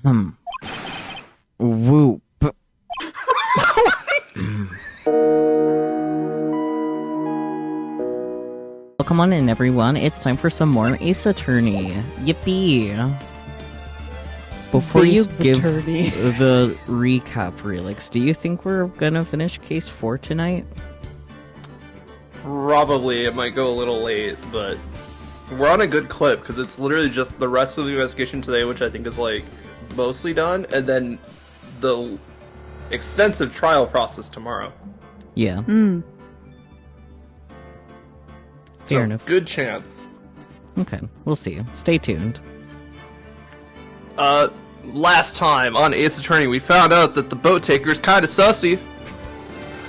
Whoop. Welcome on in, everyone. It's time for some more Ace Attorney. Yippee! Before you give the recap, Relix, do you think we're gonna finish Case 4 tonight? Probably. It might go a little late, but we're on a good clip, because it's literally just the rest of the investigation today, which I think is, like, mostly done, and then the extensive trial process tomorrow. Yeah. Fair enough. Good chance. Okay, we'll see. Stay tuned. Last time on Ace Attorney, we found out that the boat taker's kinda sussy.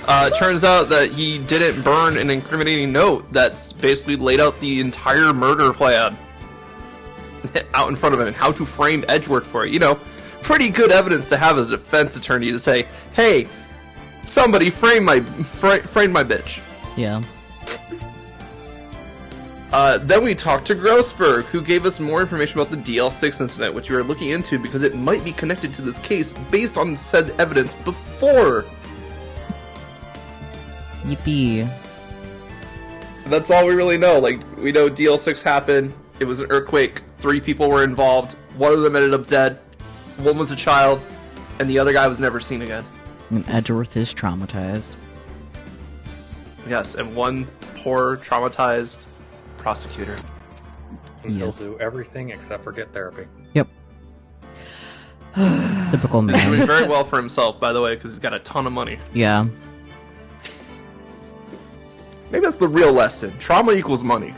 It turns out that he didn't burn an incriminating note that's basically laid out the entire murder plan out in front of him and how to frame Edgeworth for it. You know, pretty good evidence to have as a defense attorney to say, hey, somebody frame my bitch. Yeah. Then we talked to Grossberg, who gave us more information about the DL6 incident, which we are looking into because it might be connected to this case based on said evidence before. Yippee. That's all we really know. Like, we know DL6 happened, it was an earthquake, 3 people were involved, 1 of them ended up dead, 1 was a child, and the other guy was never seen again. And Edgeworth is traumatized. Yes, and 1 poor, traumatized prosecutor. He'll do everything except for get therapy. Yep. Typical man. He's doing very well for himself, by the way, because he's got a ton of money. Yeah. Maybe that's the real lesson. Trauma equals money.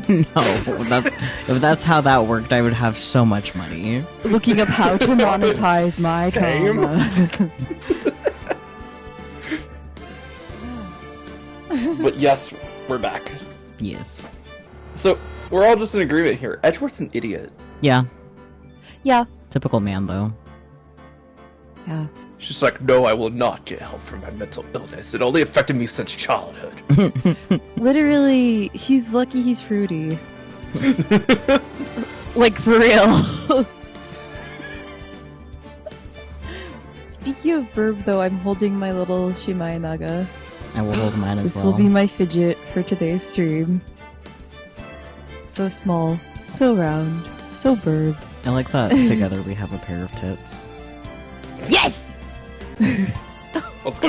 No, if that's how that worked, I would have so much money. Looking up how to monetize my trauma. But yes, we're back. Yes. So, we're all just in agreement here. Edgeworth's an idiot. Yeah. Yeah. Typical man, though. Yeah. She's like, no, I will not get help for my mental illness. It only affected me since childhood. Literally, he's lucky he's fruity. Like, for real. Speaking of burb, though, I'm holding my little Shimai Naga. I will hold mine as This well. will be my fidget for today's stream. So small, so round, so burb. I like that together we have a pair of tits. Yes! Let's go.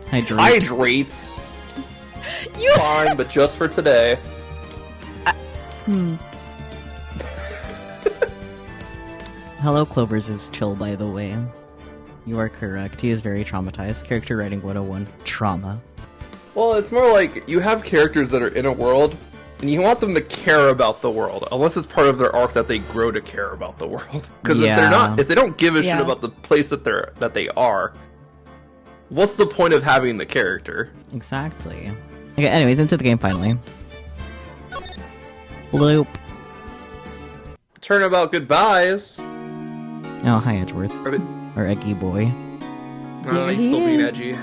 Hydrate. Hydrate. You... Fine, but just for today. Hello, Clovers is chill, by the way. You are correct. He is very traumatized. Character writing 101. Trauma. Well, it's more like you have characters that are in a world, and you want them to care about the world, unless it's part of their arc that they grow to care about the world. Because if they don't give a shit about the place that they are, what's the point of having the character? Exactly. Okay, anyways, into the game finally. Loop. Turnabout goodbyes. Oh, hi, Edgeworth. Or Eggy Boy. He's still being edgy.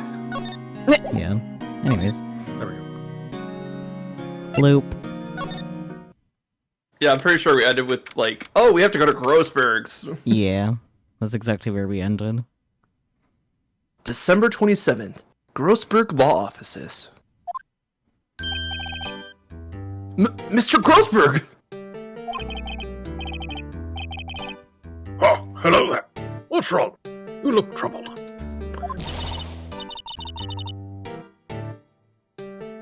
Yeah. Anyways. There we go. Loop. Yeah, I'm pretty sure we ended with, like, oh, we have to go to Grossberg's. Yeah. That's exactly where we ended. December 27th. Grossberg Law Offices. Mr. Grossberg! Oh, hello there. What's wrong? You look troubled.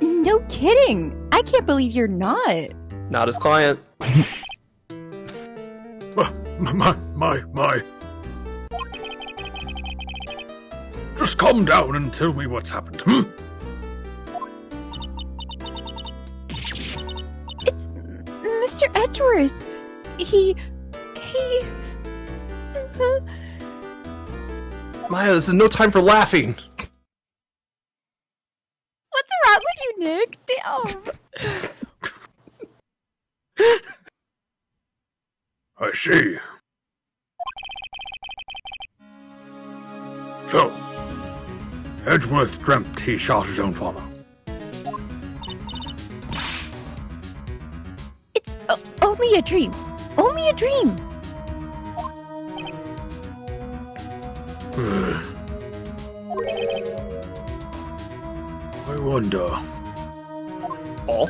No kidding! I can't believe you're not! Not his client. My. Just calm down and tell me what's happened, It's Mr. Edgeworth! He... Maya, this is no time for laughing. What's wrong with you, Nick? Damn! I see. So, Edgeworth dreamt he shot his own father. It's only a dream. Only a dream. I wonder. All?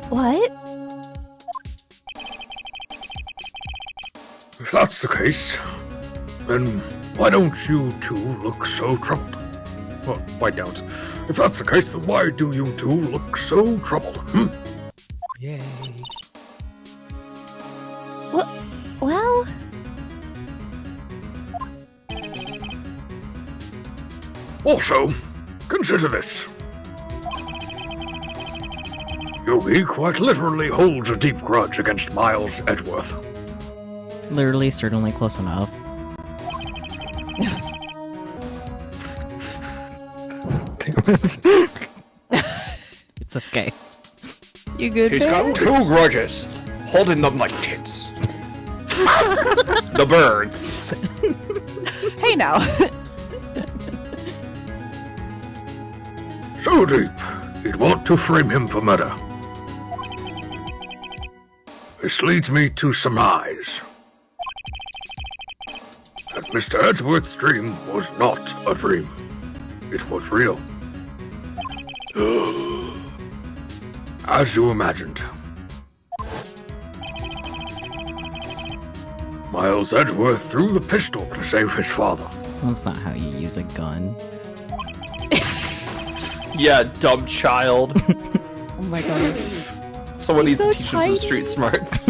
What? If that's the case, then why don't you two look so troubled? Well, why don't? If that's the case, then why do you two look so troubled? Yay. Well... Also, consider this. Yogi quite literally holds a deep grudge against Miles Edgeworth. Literally, certainly close enough. Damn it. It's okay. You good, He's Bear? got 2 grudges, holding them like tits. The birds. Hey now. So deep, you'd want to frame him for murder. This leads me to surmise that Mr. Edgeworth's dream was not a dream. It was real. As you imagined. Miles Edgeworth threw the pistol to save his father. That's not how you use a gun. Yeah, dumb child. Oh my god. Someone He's needs so to teach him some street smarts.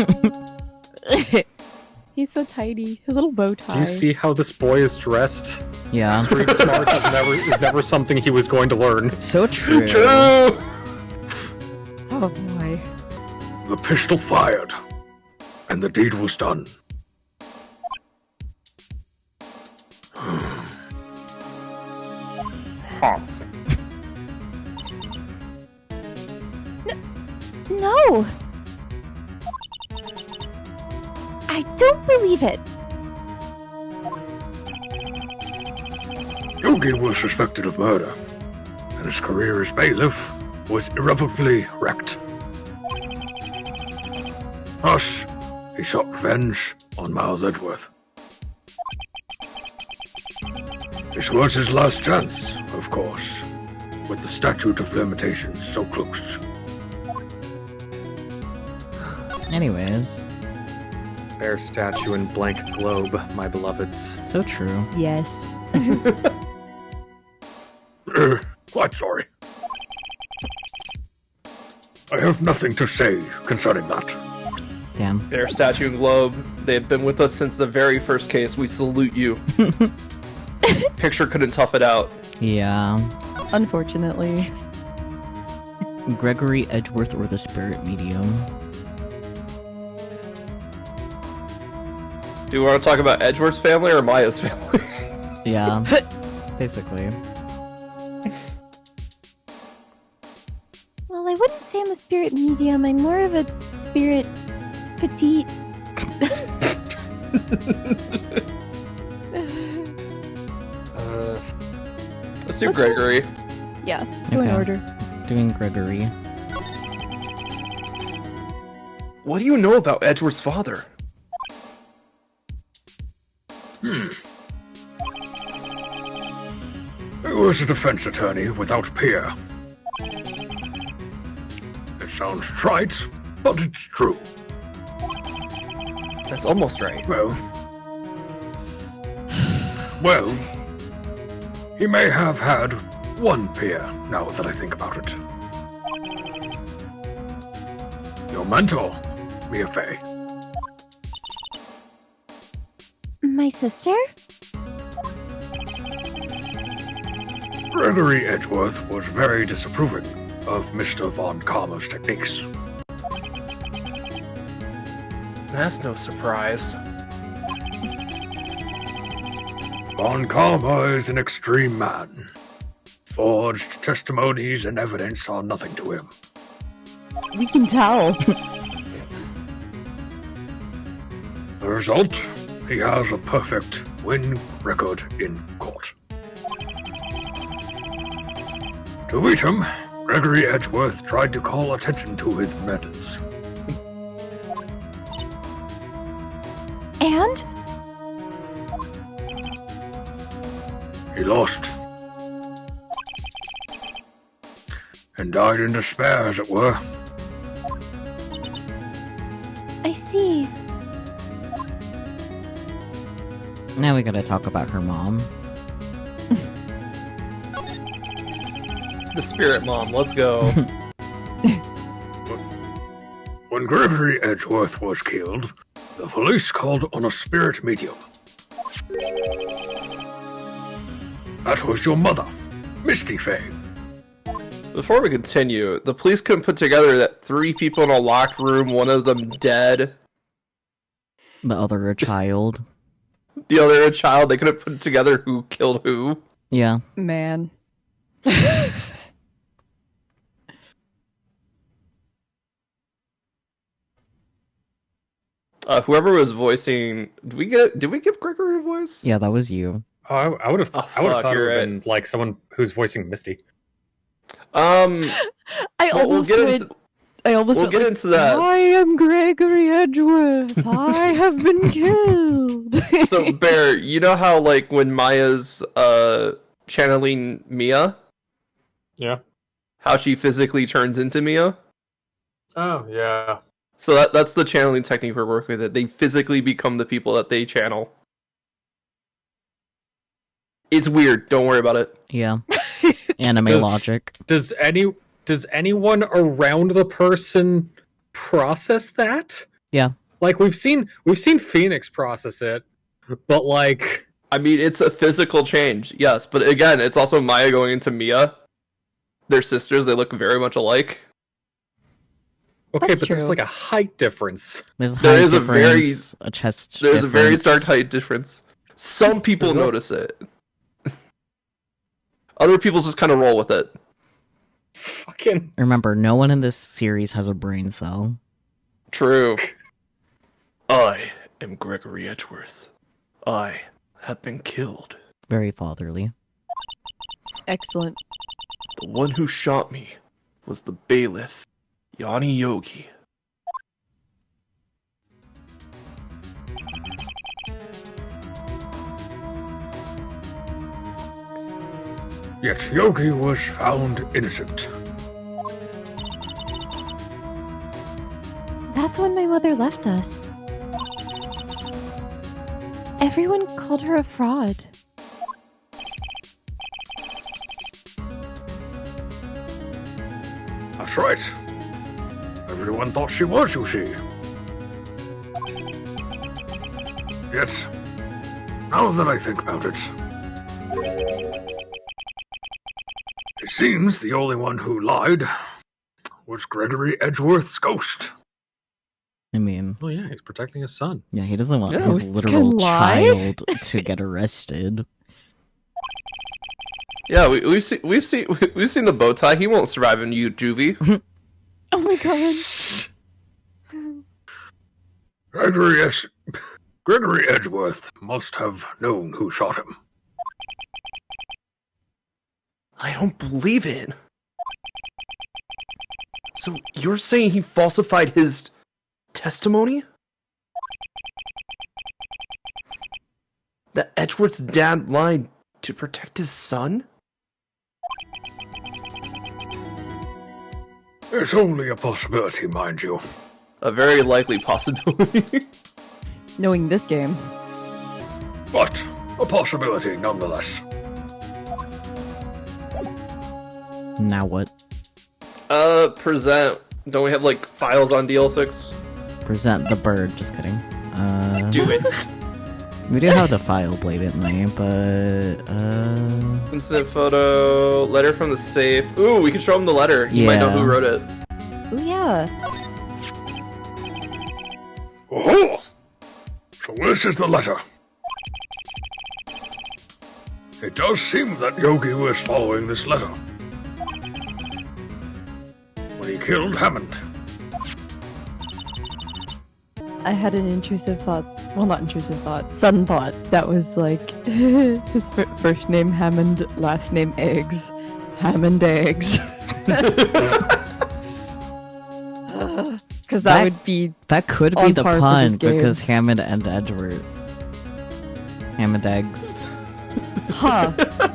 He's so tidy. His little bow tie. Do you see how this boy is dressed? Yeah. Street smart is never something he was going to learn. So true. True! Oh boy. The pistol fired, and the deed was done. Humph. No! I don't believe it. Yogi was suspected of murder, and his career as bailiff was irrevocably wrecked. Thus, he sought revenge on Miles Edgeworth. This was his last chance, of course, with the statute of limitations so close. Anyways, Bear statue and blank globe, my beloveds. so true. Yes. Quite sorry. I have nothing to say concerning that. Damn. Their statue and globe, they've been with us since the very first case. We salute you. Picture couldn't tough it out. Yeah. Unfortunately. Gregory Edgeworth or the Spirit Medium. Do you want to talk about Edgeworth's family or Maya's family? Yeah. Basically. Well, I wouldn't say I'm a spirit medium. I'm more of a spirit petite. Let's do Gregory. Yeah. Go in Okay. order. Doing Gregory. What do you know about Edgeworth's father? He was a defense attorney without peer. It sounds trite, but it's true. That's almost right. Well, he may have had one peer, now that I think about it. Your mentor, Mia Fey. My sister? Gregory Edgeworth was very disapproving of Mr. Von Karma's techniques. That's no surprise. Von Karma is an extreme man. Forged testimonies and evidence are nothing to him. We can tell. The result? He has a perfect win record in court. To beat him, Gregory Edgeworth tried to call attention to his methods. And? He lost. And died in despair, as it were. I see. Now we gotta talk about her mom. The spirit mom, let's go. When Gregory Edgeworth was killed, the police called on a spirit medium. That was your mother, Misty Faye. Before we continue, the police couldn't put together that 3 people in a locked room, one of them dead, The other a child. the other a child. They couldn't put together who killed who. Yeah. Man. Whoever was voicing, did we give Gregory a voice? Yeah, that was you. I would have Oh, thought fuck, it would you're have right. been like someone who's voicing Misty. I Well, almost we'll get went. into, I almost we'll went get like, into that. I am Gregory Edgeworth. I have been killed. So, Bear, you know how like when Maya's channeling Mia, Yeah. how she physically turns into Mia? Oh, yeah. So that's the channeling technique we're working with. They physically become the people that they channel. It's weird. Don't worry about it. Yeah. Anime Does- logic. Does anyone around the person process that? Yeah. Like we've seen Phoenix process it, but like I mean, it's a physical change, yes, but again, it's also Maya going into Mia. They're sisters. They look very much alike. okay, That's but there's true. like a height difference. There's There height is a very- difference, a chest There's a very difference. stark height difference. Some people Is that- notice it. Other people just kind of roll with it. Fucking Remember, no one in this series has a brain cell. True. I am Gregory Edgeworth. I have been killed. Very fatherly. Excellent. The one who shot me was the bailiff, Yanni Yogi. Yet Yogi was found innocent. That's when my mother left us. Everyone called her a fraud. That's right. Everyone thought she was, you see. Yet, now that I think about it, it seems the only one who lied was Gregory Edgeworth's ghost. I mean, oh yeah, he's protecting his son. yeah, he doesn't want Yeah. his Ghosts literal can lie? child to get arrested. Yeah, we've seen the bow tie. He won't survive in juvie. Oh my god. Gregory Edgeworth must have known who shot him. I don't believe it. So you're saying he falsified his testimony? That Edgeworth's dad lied to protect his son? It's only a possibility, mind you. A very likely possibility. Knowing this game. But a possibility nonetheless. Now what? Present. Don't we have, like, files on DL6? Present the bird. Just kidding. Do it. We do have the file blatantly, but Incident photo, letter from the safe. Ooh, we can show him the letter. He might know Yeah. who wrote it. Oh yeah. Oh! So this is the letter. It does seem that Yogi was following this letter. When he killed Hammond. I had an intrusive thought. Well, not intrusive thought. Sudden thought. That was like his first name Hammond, last name Eggs. Hammond Eggs. Because that would be that could be On the par for pun this game. because Hammond and Edgeworth. Hammond eggs. huh.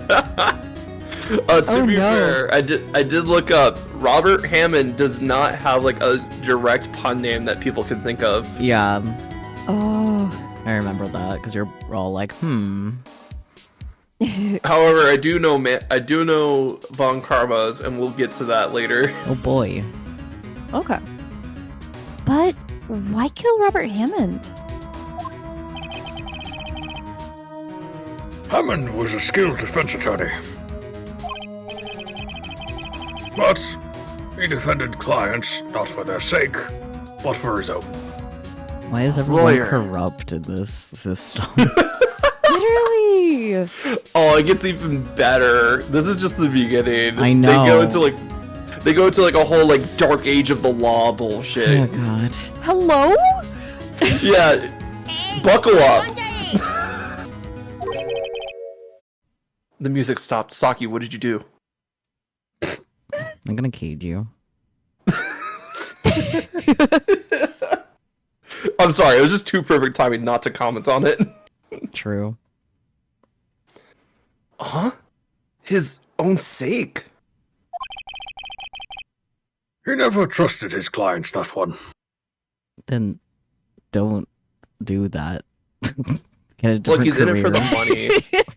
To be fair, I did look up. Robert Hammond does not have like a direct pun name that people can think of. Yeah, Oh. I remember that because you're all like, However, I do know Von Karma's, and we'll get to that later. Oh boy. Okay. But why kill Robert Hammond? Hammond was a skilled defense attorney. But he defended clients not for their sake, but for his own. Why is everyone Lawyer. corrupt in this system? Literally. Oh, it gets even better. This is just the beginning. I know. They go into like a whole like dark age of the law bullshit. Oh god. Hello? Yeah, buckle up. The music stopped. Saki, what did you do? I'm gonna cage you. I'm sorry, it was just too perfect timing not to comment on it. True. Huh? His own sake? He never trusted his clients, that one. Then don't do that. Get a Look, different he's in it for the career.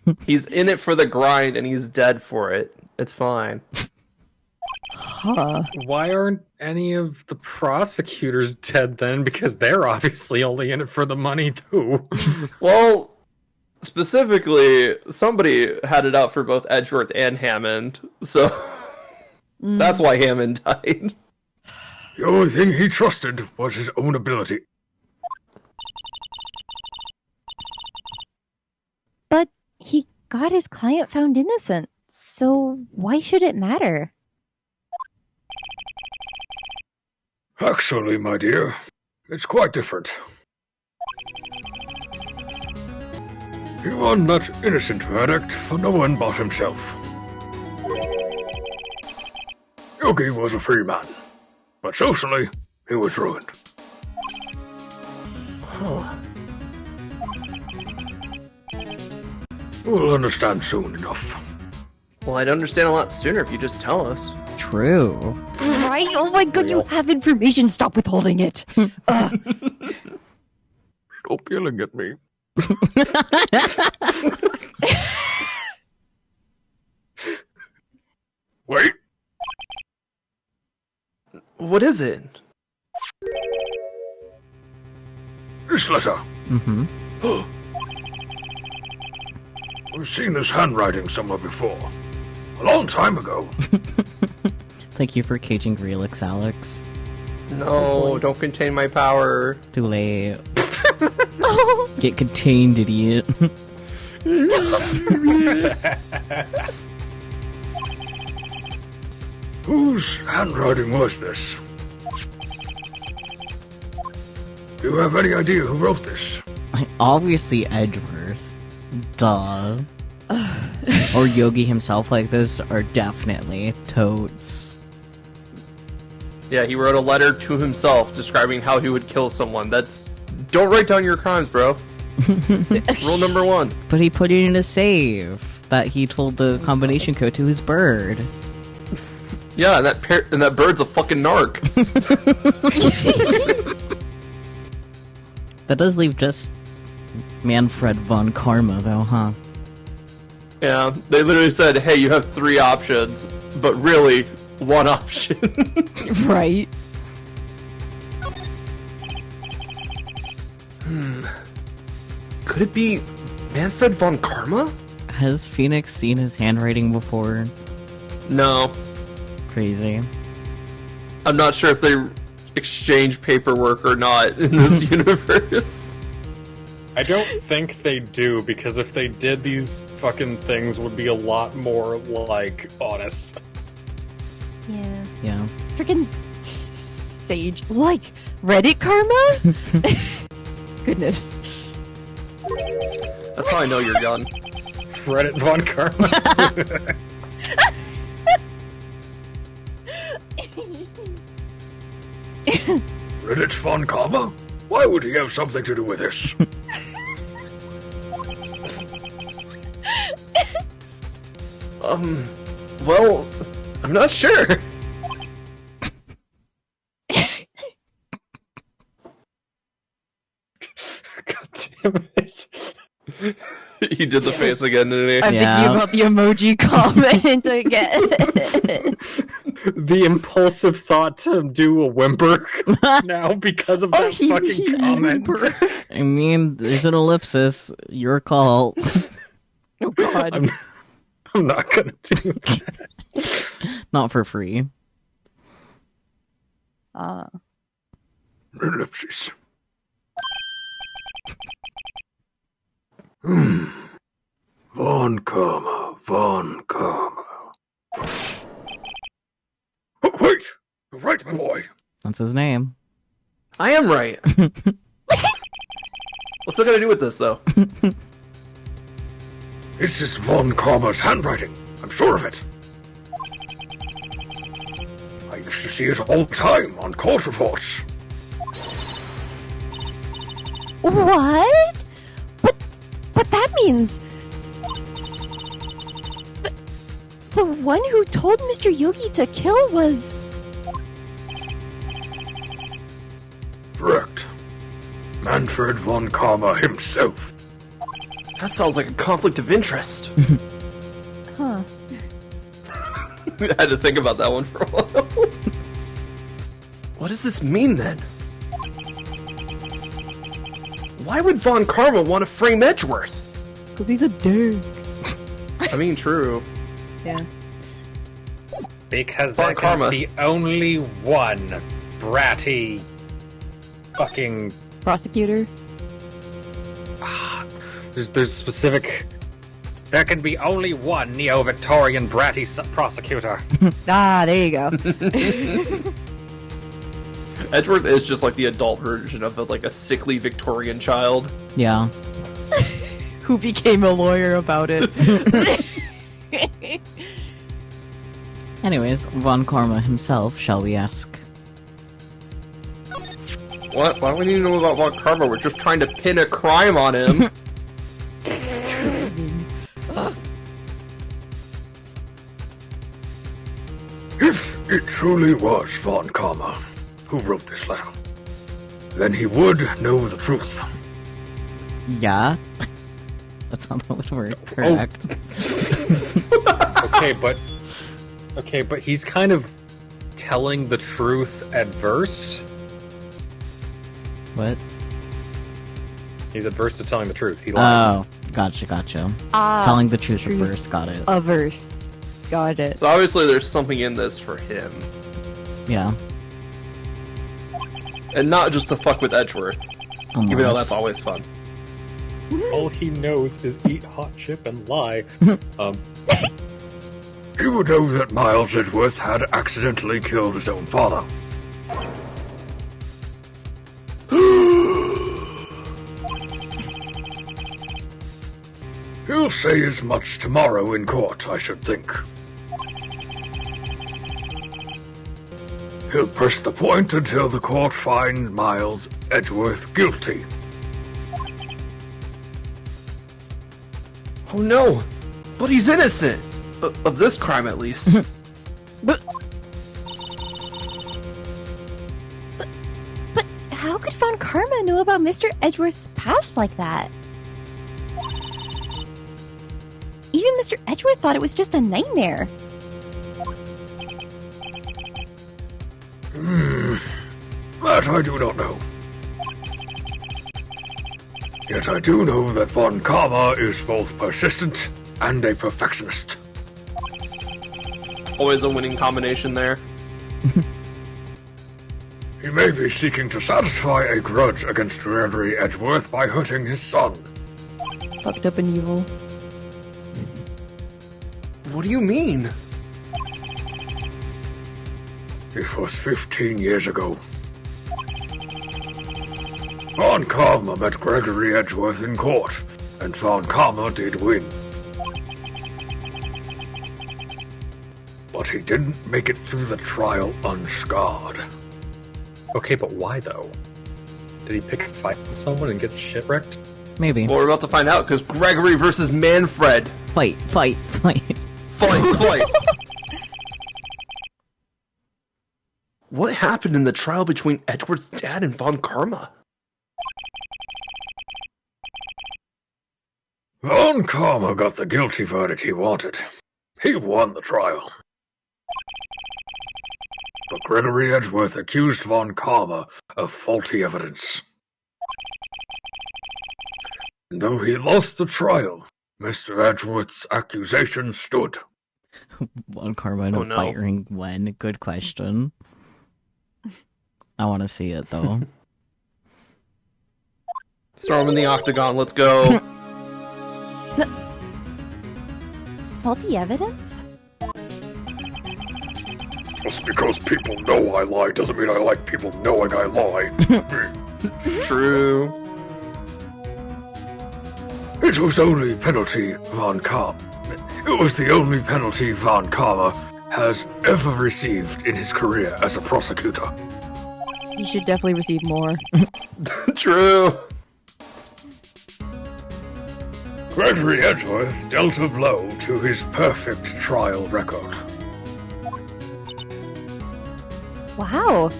money. He's in it for the grind, and he's dead for it. It's fine. Huh. Why aren't any of the prosecutors dead then? Because they're obviously only in it for the money too. Well, specifically, somebody had it out for both Edgeworth and Hammond, so that's why Hammond died. The only thing he trusted was his own ability. But he got his client found innocent, so why should it matter? Actually, my dear, it's quite different. He won that innocent verdict for no one but himself. Yogi was a free man, but socially, he was ruined. We'll understand soon enough. Well, I'd understand a lot sooner if you just tell us. True. Right? Oh my god, you have information. Stop withholding it. Stop yelling at me. Wait, What is it? this letter. Mm-hmm. I've seen this handwriting somewhere before. A long time ago. Thank you for caging Relix, Alex. No, don't contain my power. Too late. Get contained, idiot. Whose handwriting was this? Do you have any idea who wrote this? Obviously Edgeworth. Duh. Or Yogi himself, like this are definitely totes. Yeah, he wrote a letter to himself describing how he would kill someone. Don't write down your crimes, bro. Rule number 1. But he put it in a save that he told the combination code to his bird. Yeah, and that bird's a fucking narc. That does leave just Manfred von Karma, though, huh? Yeah, they literally said, hey, you have 3 options, but really, 1 option. Right? Could it be Manfred von Karma? Has Phoenix seen his handwriting before? No. Crazy. I'm not sure if they exchange paperwork or not in this universe. I don't think they do, because if they did, these fucking things would be a lot more, like, honest. Yeah. Yeah. Freaking sage. Like, Reddit karma? Goodness. That's how I know you're young. Reddit Von Karma. Reddit von Karma? Why would he have something to do with this? Well, I'm not sure. God damn it. He did the face again, didn't he? I'm thinking about the emoji comment again. The impulsive thought to do a whimper now because of that fucking comment. I mean, there's an ellipsis. Your call. Oh god. I'm not gonna do that. Not for free. Ellipsis. Von Karma. Oh, wait! You're right, my boy. That's his name. I am right. What's that got to do with this, though? This is Von Karma's handwriting. I'm sure of it. I used to see it all the time on court reports. What? But that means... The one who told Mr. Yogi to kill was... Correct. Manfred von Karma himself. That sounds like a conflict of interest. Huh. I had to think about that one for a while. What does this mean, then? Why would Von Karma want to frame Edgeworth? Because he's a dick. I mean, true. Yeah. Because Von there Karma. can be only one bratty fucking... Prosecutor? There's specific... There can be only one neo-Victorian bratty prosecutor. There you go. Edgeworth is just like the adult version of a sickly Victorian child. Yeah. Who became a lawyer about it. Anyways, Von Karma himself, shall we ask? What? Why do we need to know about Von Karma? We're just trying to pin a crime on him. If it truly was Von Karma who wrote this letter, then he would know the truth. Yeah. That's not how it would work. Correct. Okay, but he's kind of telling the truth adverse. What? He's adverse to telling the truth. He lies. Oh, gotcha. Telling the truth first, got it. Averse. Got it. So obviously there's something in this for him. Yeah. And not just to fuck with Edgeworth. Almost. Even though that's always fun. All he knows is eat hot chip and lie. He would know that Miles Edgeworth had accidentally killed his own father. He'll say as much tomorrow in court, I should think. He'll press the point until the court finds Miles Edgeworth guilty. Oh no! But he's innocent! Of this crime, at least. But how could Von Karma know about Mr. Edgeworth's past like that? Even Mr. Edgeworth thought it was just a nightmare. That I do not know. Yet I do know that Von Karma is both persistent and a perfectionist. Always a winning combination there. He may be seeking to satisfy a grudge against Gregory Edgeworth by hurting his son. Fucked up and evil. What do you mean? It was 15 years ago. Von Karma met Gregory Edgeworth in court, and Von Karma did win. But he didn't make it through the trial unscarred. Okay, but why though? Did he pick a fight with someone and get Maybe. Well, we're about to find out, because Gregory versus Manfred. Fight. Fight! What happened in the trial between Edward's dad and Von Karma? Von Karma got the guilty verdict he wanted. He won the trial. But Gregory Edgeworth accused Von Karma of faulty evidence. And though he lost the trial, Mr. Edgeworth's accusation stood. Von Karma in a fight ring when? Good question. I want to see it, though. Throw him in the octagon, let's go. Faulty evidence? Just because people know I lie doesn't mean I like people knowing I lie. True. It was only penalty Von Karma. It was the only penalty Von Karma has ever received in his career as a prosecutor. He should definitely receive more. True. Gregory Edgeworth dealt a blow to his perfect trial record. Wow.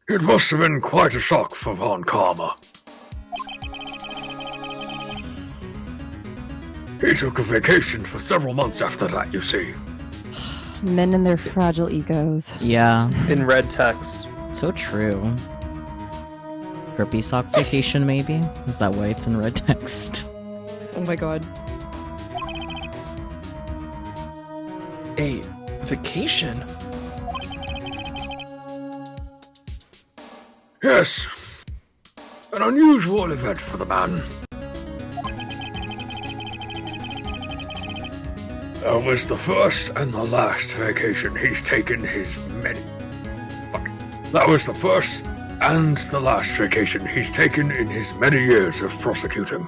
It must have been quite a shock for Von Karma. He took a vacation for several months after that, you see. Men and their fragile egos. Yeah. In red text. So true. Grippy sock vacation, maybe? Is that why it's in red text? Oh my god. A vacation? Yes. An unusual event for the man. That was the first and the last vacation he's taken his many... Fuck. That was the first and the last vacation he's taken in his many years of prosecuting.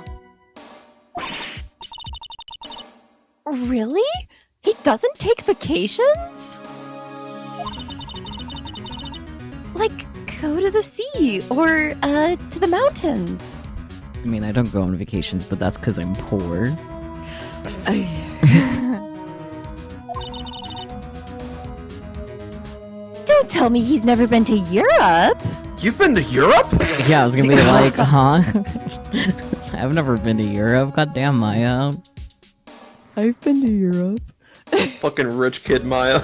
Really? He doesn't take vacations? Like, go to the sea or to the mountains. I mean, I don't go on vacations, but that's because I'm poor. Don't tell me he's never been to Europe. You've been to Europe? Yeah, I was gonna be like, huh? I've never been to Europe. Goddamn, Maya. I've been to Europe. Fucking rich kid, Maya.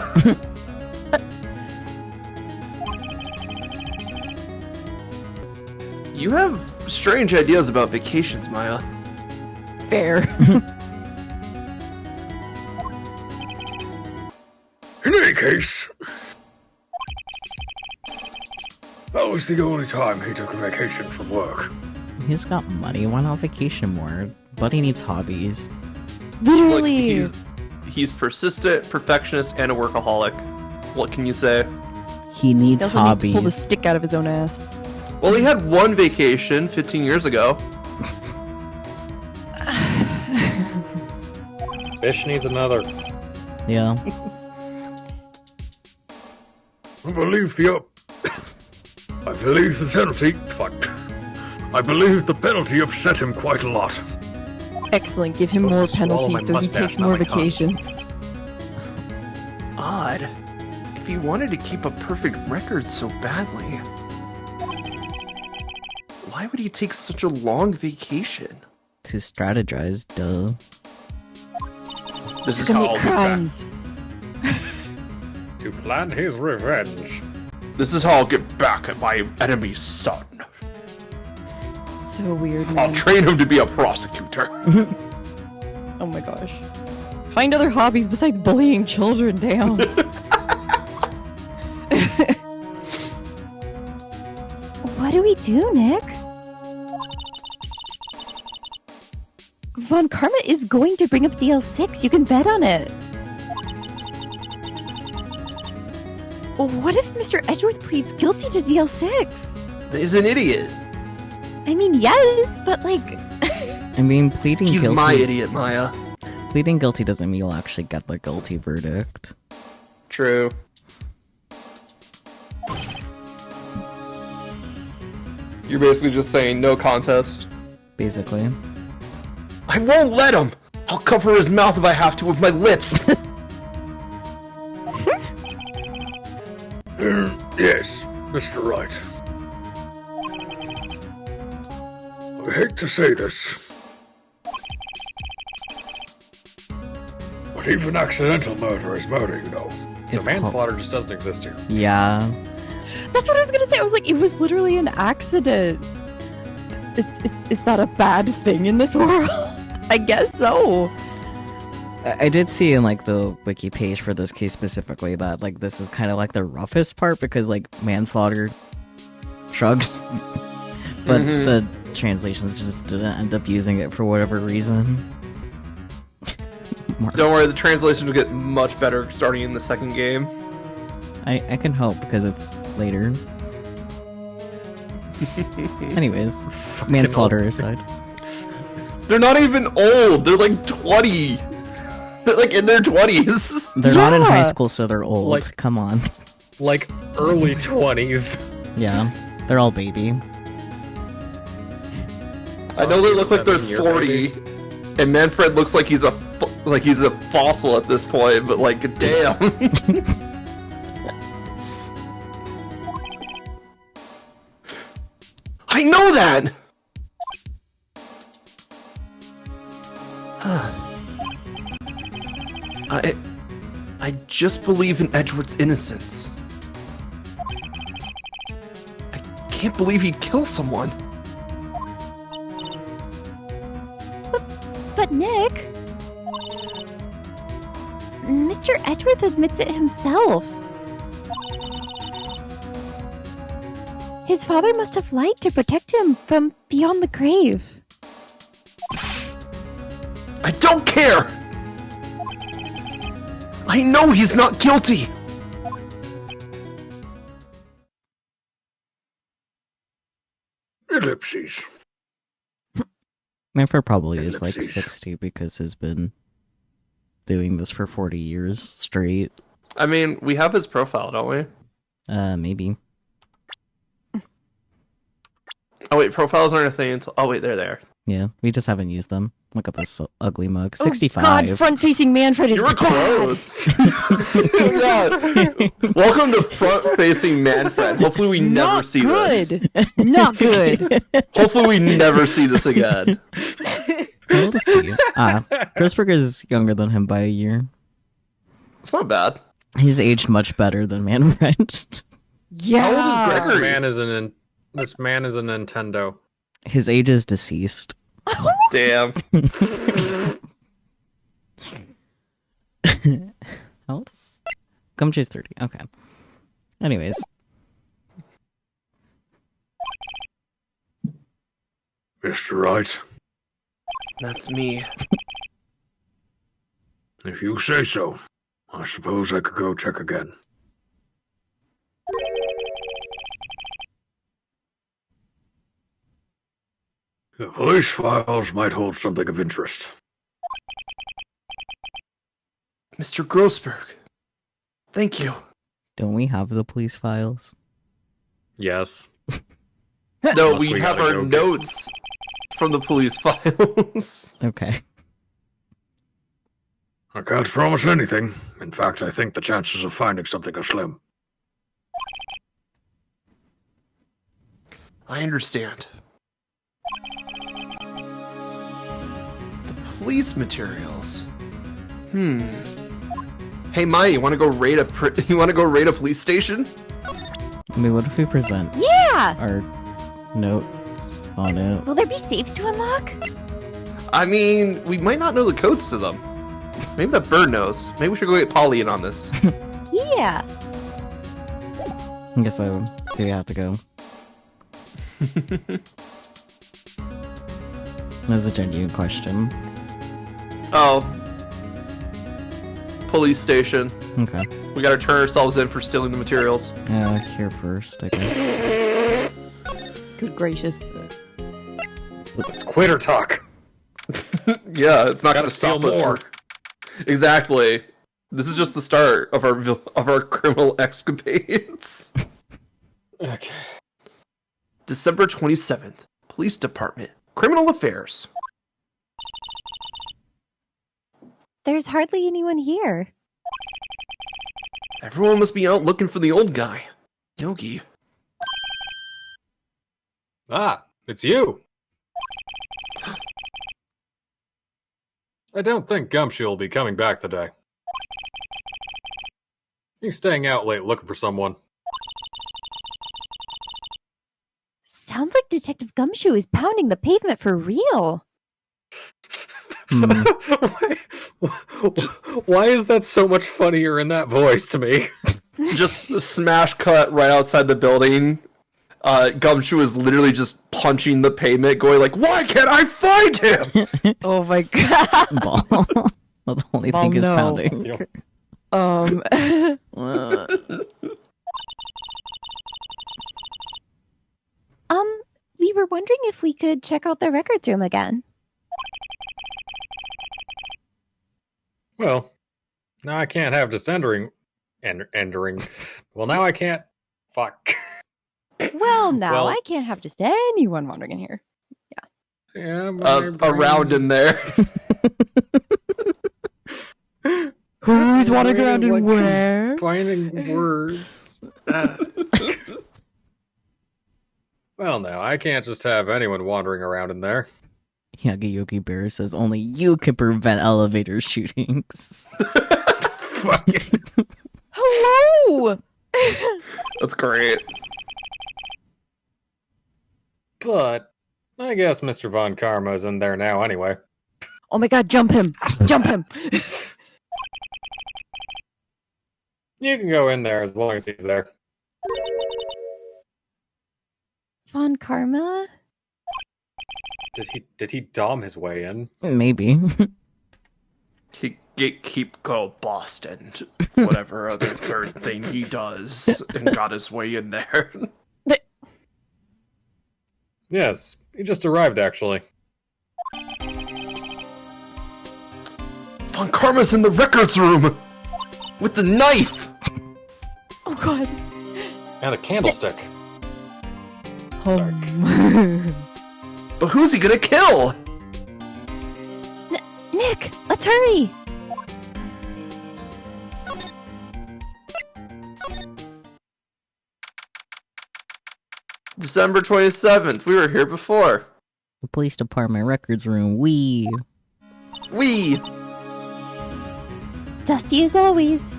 You have strange ideas about vacations, Maya. Fair. In any case, that was the only time he took a vacation from work. He's got money. Why not vacation more? Buddy needs hobbies. Literally. Look, he's persistent, perfectionist, and a workaholic. What can you say? He needs He also hobbies. needs to pull the stick out of his own ass. Well, he had one vacation 15 years ago. Fish needs another. Yeah. I believe the penalty. Fuck. I believe the penalty upset him quite a lot. Excellent. Give him more Supposed to swallow my penalties so he mustache, takes not more my tongue. vacations. Odd. If he wanted to keep a perfect record so badly, why would he take such a long vacation? To strategize, duh. This is To how commit I'll get back. crimes. To plan his revenge. This is how I'll get back at my enemy's son. So weird, I'll man. train him to be a prosecutor. Oh my gosh. Find other hobbies besides bullying children, damn. What do we do, Nick? Von Karma is going to bring up DL6. You can bet on it. What if Mr. Edgeworth pleads guilty to DL6? He's an idiot. I mean, yes, but like... I mean, pleading He's guilty. my idiot, Maya. Pleading guilty doesn't mean you'll actually get the guilty verdict. True. You're basically just saying no contest. Basically. I won't let him! I'll cover his mouth if I have to with my lips! Yes, Mr. Wright. I hate to say this, but even accidental murder is murder, you know. So manslaughter just doesn't exist here. Yeah. That's what I was gonna say. I was like, it was literally an accident. Is that a bad thing in this world? I guess so. I did see in like the wiki page for this case specifically that like this is kind of like the roughest part because like manslaughter shrugs, but the translations just didn't end up using it for whatever reason. Don't worry, the translation will get much better starting in the second game. I can hope because it's later. Anyways, manslaughter aside. They're not even old. They're like 20. They're like in their 20s. They're not in high school, so they're old. Like- Come on. Like early 20s. Yeah, they're all baby. I know they look like they're 7-year 40, and Manfred looks like he's a fossil at this point. But like, damn. I know that. I just believe in Edgewood's innocence. I can't believe he'd kill someone. But Nick... Mr. Edgeworth admits it himself. His father must have lied to protect him from beyond the grave. I don't care! I know he's not guilty! Ellipses. Manfred probably is like Ellipses. 60 because he's been doing this for 40 years straight. I mean, we have his profile, don't we? Maybe. Oh wait, profiles aren't a thing until... Oh wait, they're there. Yeah, we just haven't used them. Look at this ugly mug. Oh, 65. God, front-facing Manfred is You were bad. close! Yeah. Welcome to front-facing Manfred. Hopefully we never Not see good. this. Not good. Hopefully we never see this again. We'll see. Grossberg is younger than him by a year. It's not bad. He's aged much better than Manfred. Yeah. How old is This man is this man is a Nintendo. His age is deceased. Damn. How old is... Gumshoe's 30. Okay. Anyways. Mr. Wright, That's me. if you say so, I suppose I could go check again. The police files might hold something of interest. Mr. Grossberg. Thank you. Don't we have the police files? Yes. No, Unless we we have gotta our go get- notes from the police files. Okay. I can't promise anything. In fact, I think the chances of finding something are slim. I understand. The police materials. Hey, Mai, you want to go raid a police station? I mean, what if we present Yeah! our notes on it? Will there be safes to unlock? I mean, we might not know the codes to them. Maybe the bird knows. Maybe we should go get Polly in on this. Yeah. I guess so. Do we have to go? That was a genuine question. Oh. Police station. Okay. We gotta turn ourselves in for stealing the materials. Here first, I guess. Good gracious. It's quitter talk. Yeah, it's not Gotta gonna stop steal us. more. Exactly. This is just the start of our criminal escapades. Okay. December 27th. Police Department. Criminal Affairs. There's hardly anyone here. Everyone must be out looking for the old guy. Yogi. Ah, it's you. I don't think Gumshoe will be coming back today. He's staying out late looking for someone. Sounds like Detective Gumshoe is pounding the pavement for real. Why is that so much funnier in that voice to me? Just smash cut right outside the building. Gumshoe is literally just punching the pavement, going like, "Why can't I find him?" Oh my god. Ball. Well, the only thing is no. pounding. We were wondering if we could check out the records room again. Well, now I can't have just entering. Well, now I can't. Fuck. Well, now Well- I can't have just anyone wandering in here. Yeah, but Around in there. Who's My wandering brain around is, and where? Finding words. Well, no, I can't just have anyone wandering around in there. Yagi Yogi Bear says only you can prevent elevator shootings. Fucking. Hello! That's great. But I guess Mr. Von Karma's in there now anyway. Oh my god, jump him! Jump him! You can go in there as long as he's there. Von Karma? Did he dom his way in? Maybe. He keep go Boston, whatever other third thing he does, and got his way in there. Yes, he just arrived actually. Von Karma's in the records room with the knife. Oh god. And a candlestick. But who's he gonna kill? Nick, let's hurry! December 27th. We were here before. The police department records room. We. Dusty as always.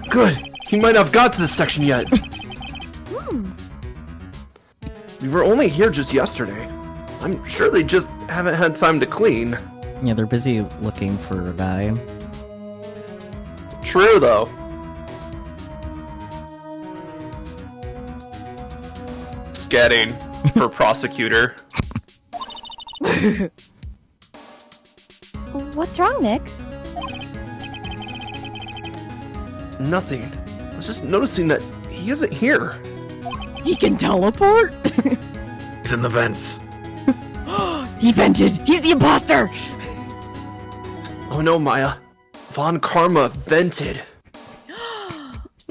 Good. He might not have got to this section yet. We were only here just yesterday. I'm sure they just haven't had time to clean. Yeah, they're busy looking for a guy. True, though. Scatting for prosecutor. What's wrong, Nick? Nothing. I was just noticing that he isn't here. He can teleport? He's in the vents. He vented! He's the imposter! Oh no, Maya. Von Karma vented.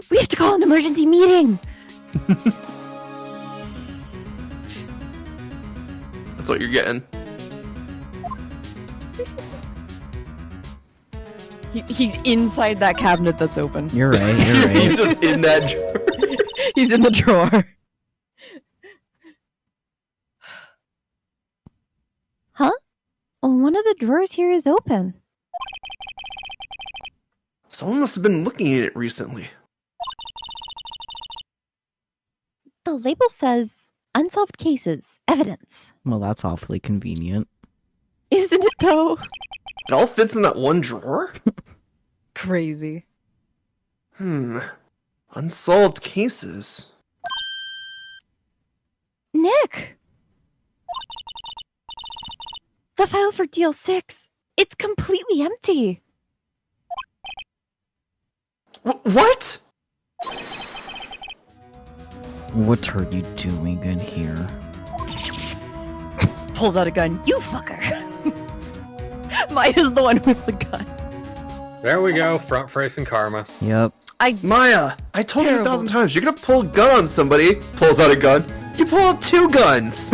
We have to call an emergency meeting! That's what you're getting. He's inside that cabinet that's open. You're right, you're He's right. just in that drawer. He's in the drawer. Huh? Oh, one of the drawers here is open. Someone must have been looking at it recently. The label says unsolved cases, evidence. Well, that's awfully convenient. Isn't it though? It all fits in that one drawer? Crazy. Unsolved cases. Nick! The file for deal 6. It's completely empty. What? What are you doing in here? Pulls out a gun. You fucker! Maya's the one with the gun. There we go, front-facing Karma. Yep. Maya, I told you Terrible. 1,000 times, you're gonna pull a gun on somebody. Pulls out a gun. You pull out 2 guns.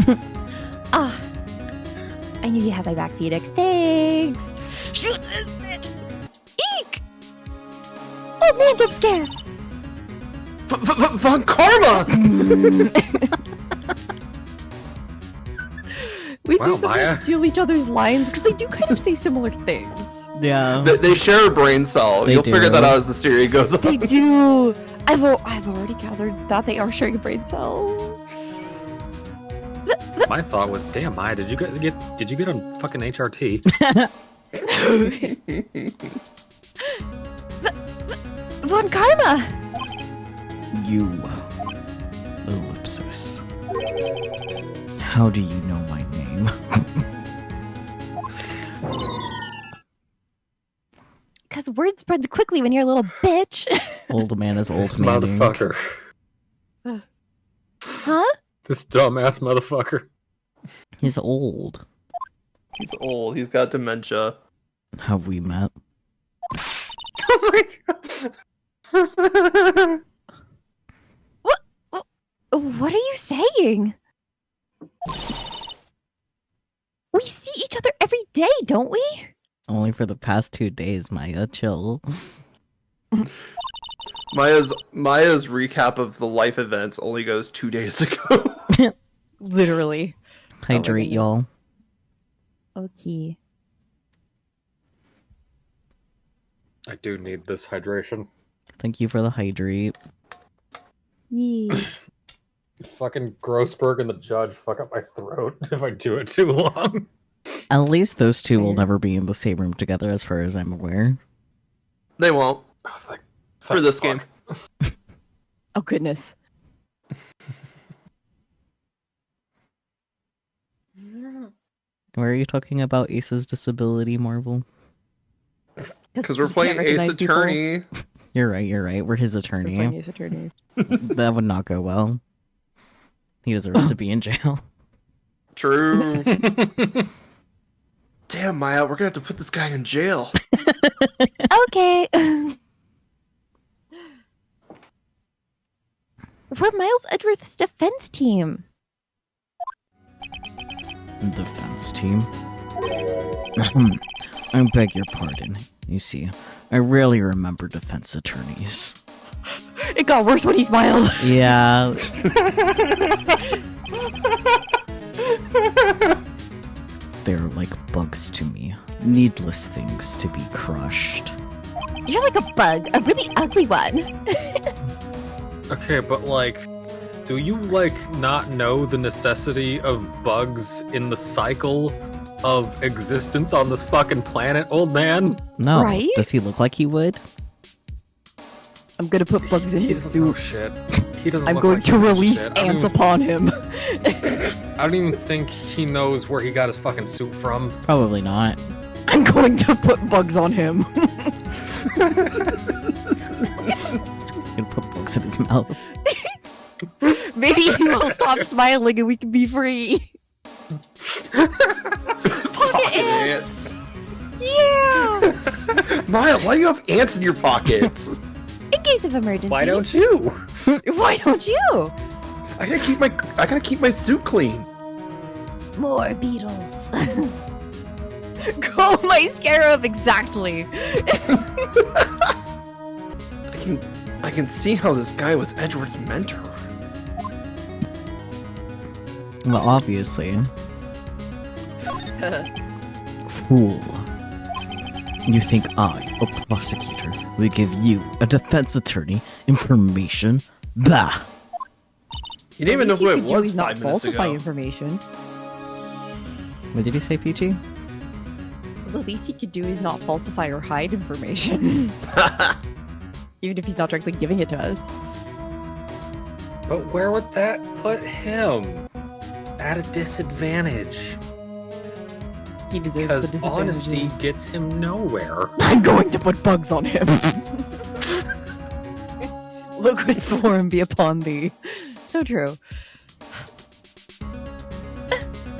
Ah. I knew you had my back, Phoenix. Thanks! Shoot this bitch! old man jump scare! Von Karma! We Wow, do sometimes Maya. steal each other's lines because they do kind of say similar things. Yeah. They share a brain cell. They You'll do. figure that out as the series goes on. They do. I've already gathered that they are sharing a brain cell. My thought was, damn, Maya, did you get on fucking HRT? Von Karma! You. Ellipsis. How do you know my name? Because word spreads quickly when you're a little bitch. Old man is old This man. motherfucker. Huh? This dumbass motherfucker. He's old. He's old. He's got dementia. Have we met? Oh my god. What are you saying? We see each other every day, don't we? Only for the past 2 days, Maya. Chill. Maya's recap of the life events only goes 2 days ago. Literally. Hydrate, goodness. y'all. Okay. I do need this hydration. Thank you for the hydrate. Yeah. Fucking Grossberg and the judge fuck up my throat if I do it too long. At least those two will never be in the same room together, as far as I'm aware. They won't. Oh, For this fuck. game. Oh, goodness. Why are you talking about Ace's disability, Marvel? Because we're you playing can't Ace recognize people. Attorney. You're right. We're his We're attorney. playing Ace Attorney. That would not go well. He deserves to be in jail. True. Damn, Maya, we're gonna have to put this guy in jail. Okay. We're Miles Edgeworth's defense team. Defense team. I beg your pardon. You see, I rarely remember defense attorneys. It got worse when he smiled. Yeah. They're like bugs to me. Needless things to be crushed. You're like a bug, a really ugly one. Okay, but like, do you like not know the necessity of bugs in the cycle of existence on this fucking planet, old man? No. Right? Does he look like he would? I'm gonna put bugs in He his doesn't know suit. shit. He doesn't. I'm look going like to he knows release shit. I don't ants even- upon him. I don't even think he knows where he got his fucking suit from. Probably not. I'm going to put bugs on him. He's gonna put bugs in his mouth. Maybe he will stop smiling and we can be free. Pocket ants. Yeah. Maya, why do you have ants in your pockets? In case of emergency. Why don't you? Why don't you? I gotta keep my suit clean. More beetles. Go my scarab, exactly. I can see how this guy was Edward's mentor. Well, obviously. Fool. You think I, a prosecutor, will give you, a defense attorney, information? Bah! You didn't even know who it was He's not 5 minutes falsify ago. information. What did he say, Peachy? The least he could do is not falsify or hide information. Even if he's not directly giving it to us. But where would that put him? At a disadvantage. He deserves Because the honesty disadvantages. gets him nowhere. I'm going to put bugs on him. Locust swarm be upon thee. So true.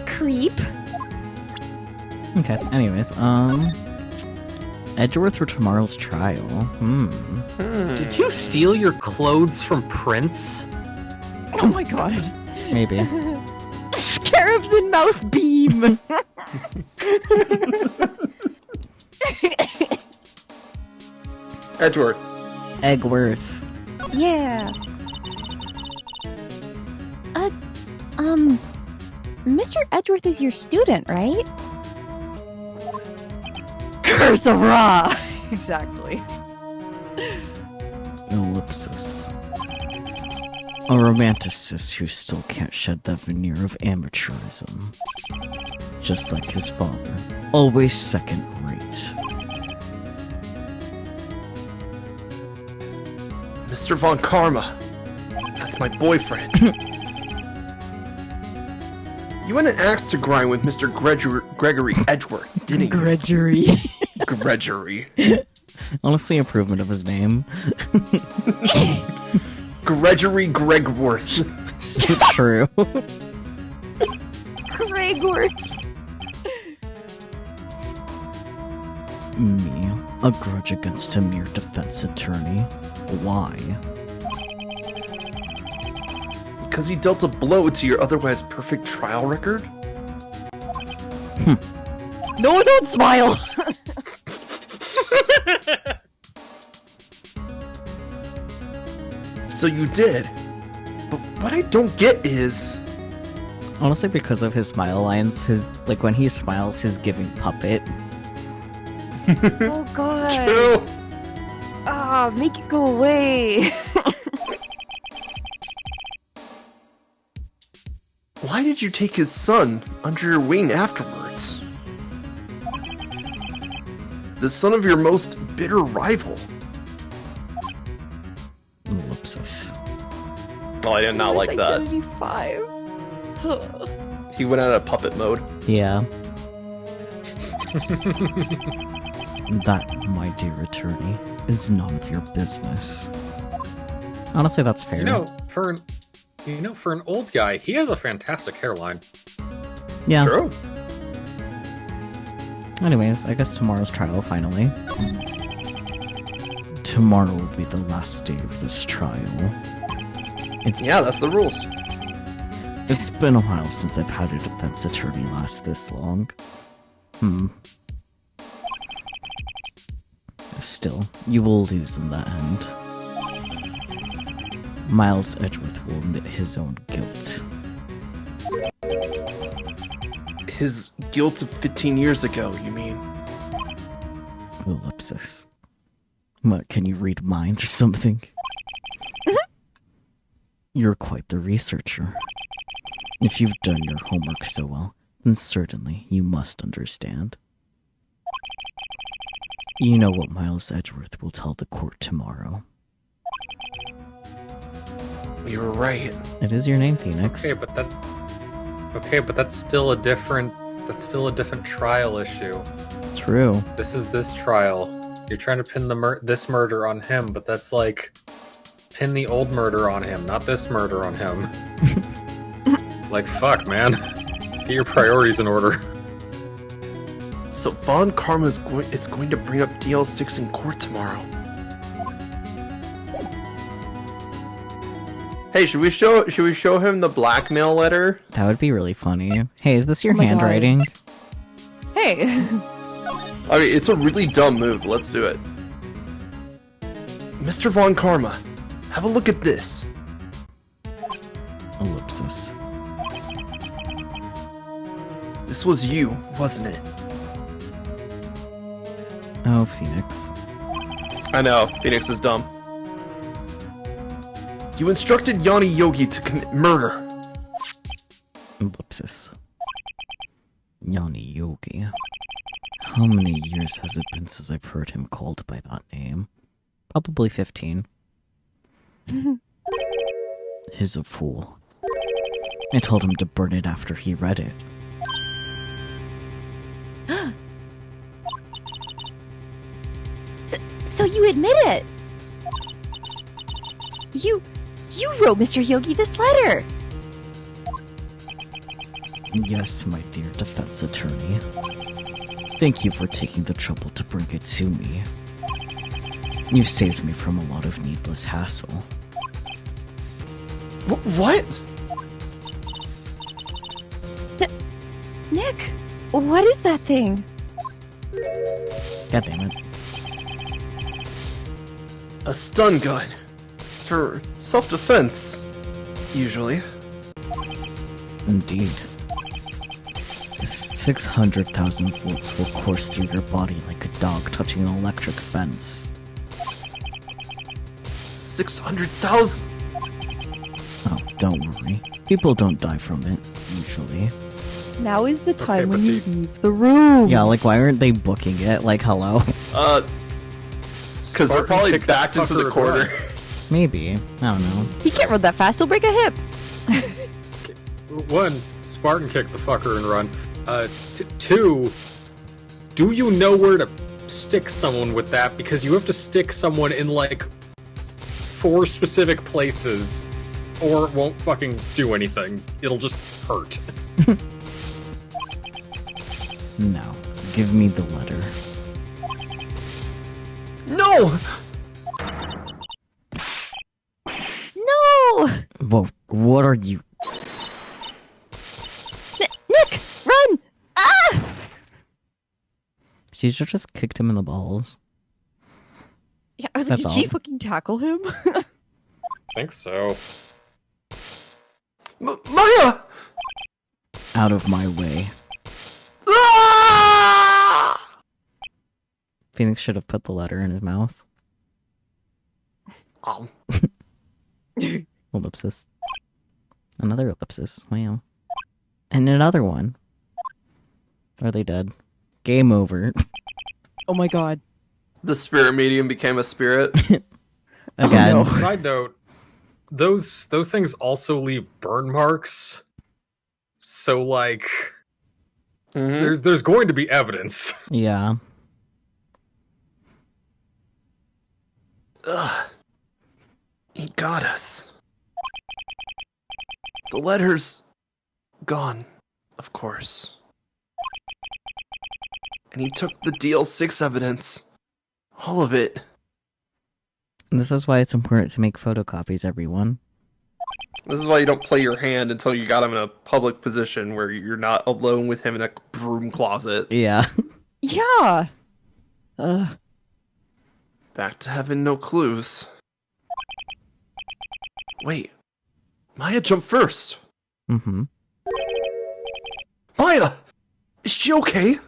Creep. Okay, anyways, Edgeworth for tomorrow's trial. Did you steal your clothes from Prince? Oh my god. Maybe. Scarabs in mouth beam. Edward, Eggworth. Yeah. Mr. Edgeworth is your student, right? Curse of Ra! Exactly. Ellipsis. A romanticist who still can't shed that veneer of amateurism. Just like his father. Always second rate. Mr. Von Karma. That's my boyfriend. You went an axe to grind with Mr. Gregory Edgeworth, didn't you? Gregory. Gregory. Honestly, improvement of his name. Gregory Gregworth. So true. Gregor. Me, a grudge against a mere defense attorney. Why? Because he dealt a blow to your otherwise perfect trial record? No, don't smile! So you did. But what I don't get is... Honestly, because of his smile lines, like when he smiles, his giving puppet. Oh god. True. Ah, make it go away. Why did you take his son under your wing afterwards? The son of your most bitter rival. Ellipsis. Oh, I did not like that. Identity 5. He went out of puppet mode. Yeah. That, my dear attorney, is none of your business. Honestly, that's fair. For an old guy, he has a fantastic hairline. Yeah. True. Anyways, I guess tomorrow's trial, finally. Tomorrow will be the last day of this trial. Yeah, that's the rules. It's been a while since I've had a defense attorney last this long. Still, you will lose in the end. Miles Edgeworth will admit his own guilt. His guilt of 15 years ago, you mean? Ellipsis. What, can you read minds or something? You're quite the researcher. If you've done your homework so well, then certainly you must understand. You know what Miles Edgeworth will tell the court tomorrow. You were right. It is your name, Phoenix. Okay, but that's still a different trial issue. True. This is this trial. You're trying to pin this murder on him, but that's like pin the old murder on him, not this murder on him. Like, fuck, man. Get your priorities in order. So Von Karma is going to bring up DL6 in court tomorrow. Hey, should we show him the blackmail letter? That would be really funny. Hey, is this your my God. handwriting? Hey. I mean, it's a really dumb move. Let's do it. Mr. Von Karma, have a look at this. Ellipsis. This was you, wasn't it? Oh, Phoenix. I know, Phoenix is dumb. You instructed Yanni Yogi to commit murder. Ellipsis. Yanni Yogi. How many years has it been since I've heard him called by that name? Probably 15. He's a fool. I told him to burn it after he read it. So you admit it? You wrote Mr. Yogi this letter. Yes, my dear defense attorney. Thank you for taking the trouble to bring it to me. You've saved me from a lot of needless hassle. What? Nick, what is that thing? God damn it. a stun gun. For self-defense, usually. Indeed. 600,000 volts will course through your body like a dog touching an electric fence. 600,000? Oh, don't worry. People don't die from it, usually. Now is the time but when you leave the room. Yeah, like, why aren't they booking it? Like, hello? Because they're probably backed into the corner. Maybe. I don't know. He can't run that fast, he'll break a hip. One, Spartan kick the fucker and run. Two, do you know where to stick someone with that? Because you have to stick someone in, like, 4 specific places, or it won't fucking do anything. It'll just hurt. No. Give me the letter. No! No! Whoa, what are you? Nick, run! Ah! She just kicked him in the balls. Yeah, I was like, That's did she all. fucking tackle him? I think so. Maya! Out of my way. Ah! Phoenix should have put the letter in his mouth. Oh. Ellipsis. Another ellipsis. Wow. And another one. Are they dead? Game over. Oh my god. The spirit medium became a spirit. Again. no. Side note, those things also leave burn marks. So, like, there's going to be evidence. Yeah. Ugh. He got us. The letter's gone, of course. And he took the DL6 evidence. All of it. And this is why it's important to make photocopies, everyone. This is why you don't play your hand until you got him in a public position where you're not alone with him in a broom closet. Yeah. Yeah. Ugh. Back to heaven, no clues. Wait. Maya jumped first. Mm-hmm. Maya! Is she okay?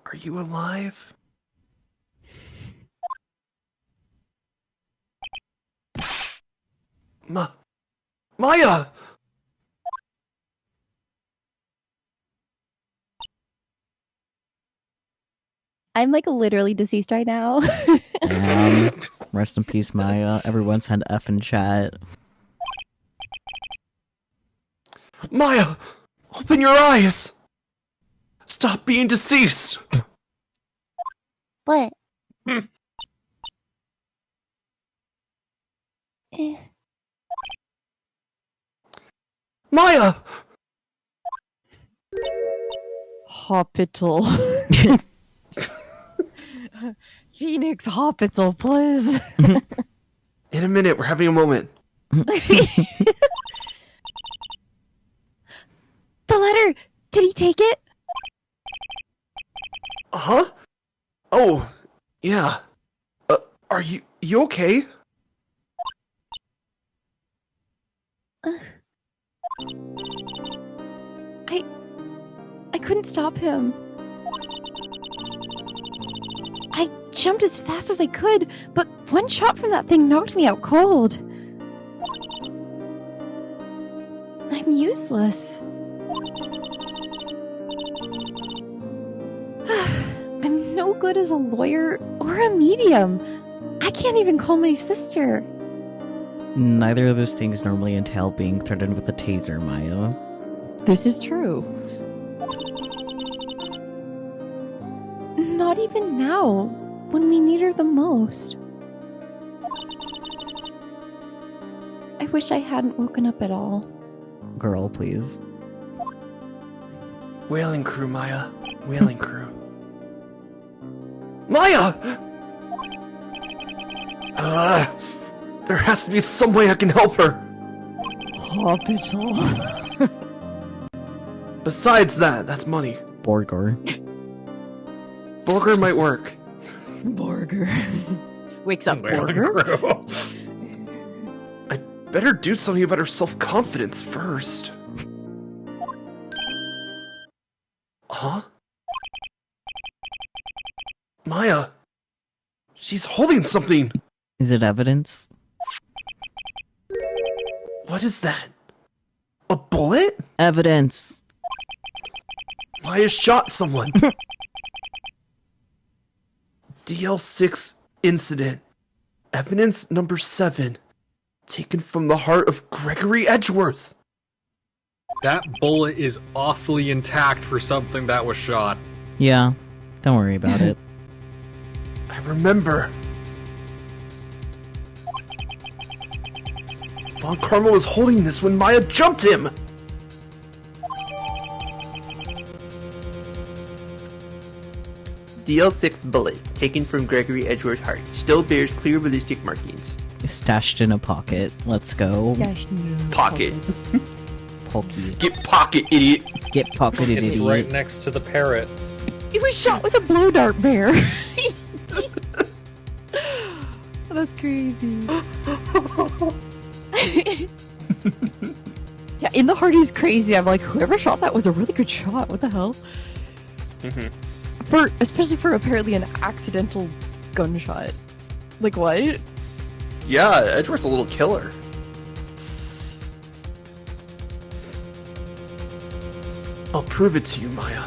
Are you alive? Maya! I'm like literally deceased right now. Rest in peace, Maya. Everyone send F in chat. Maya! Open your eyes! Stop being deceased! What? Maya! Hospital. Phoenix Hospital, please. In a minute, we're having a moment. The letter! Did he take it? Huh? Oh, yeah. Are you okay? I couldn't stop him. I jumped as fast as I could, but one shot from that thing knocked me out cold. I'm useless. I'm no good as a lawyer or a medium. I can't even call my sister. Neither of those things normally entail being threatened with a taser, Maya. This is true. Not even now, when we need her the most. I wish I hadn't woken up at all. Girl, please. Whaling crew, Maya. Whaling crew. Maya! There has to be some way I can help her. Hospital. Besides that, that's money. Borgor. Borger might work. Borger. Wakes up, Borger. I'd better do something about her self-confidence first. Huh? Maya! She's holding something! Is it evidence? What is that? A bullet? Evidence. Maya shot someone! DL6 incident. Evidence number 7. Taken from the heart of Gregory Edgeworth. That bullet is awfully intact for something that was shot. Yeah, don't worry about it. I remember. Von Karma was holding this when Maya jumped him! DL6 bullet, taken from Gregory Edgeworth's heart, still bears clear ballistic markings. Stashed in a pocket. Let's go. Pocket. Pokey. Get pocket, idiot! Get pocketed, It's idiot. right next to the parrot. It was shot with a blow dart bear. That's crazy. Yeah, in the heart is crazy. I'm like, whoever shot that was a really good shot. What the hell? Especially for apparently an accidental gunshot. Like what? Yeah, Edgeworth's a little killer. I'll prove it to you, Maya.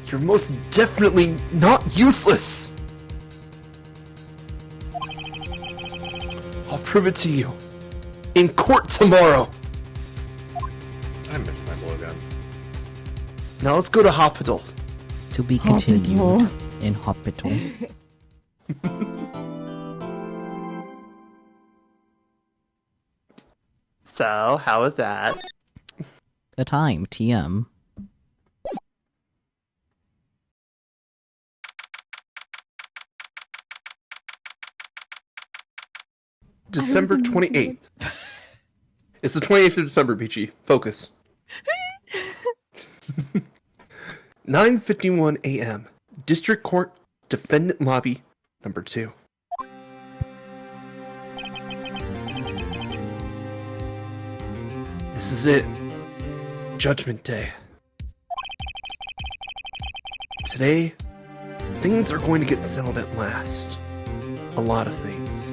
You're most definitely not useless! I'll prove it to you. In court tomorrow! I miss my blowgun. Now let's go to hospital. To be continued Hospital. in hospital. So, how was that? A time, TM. December 28th. It's the 28th of December, Peachy. Focus. 9:51 a.m. District Court, Defendant Lobby, number 2. This is it. Judgment Day. Today, things are going to get settled at last. A lot of things.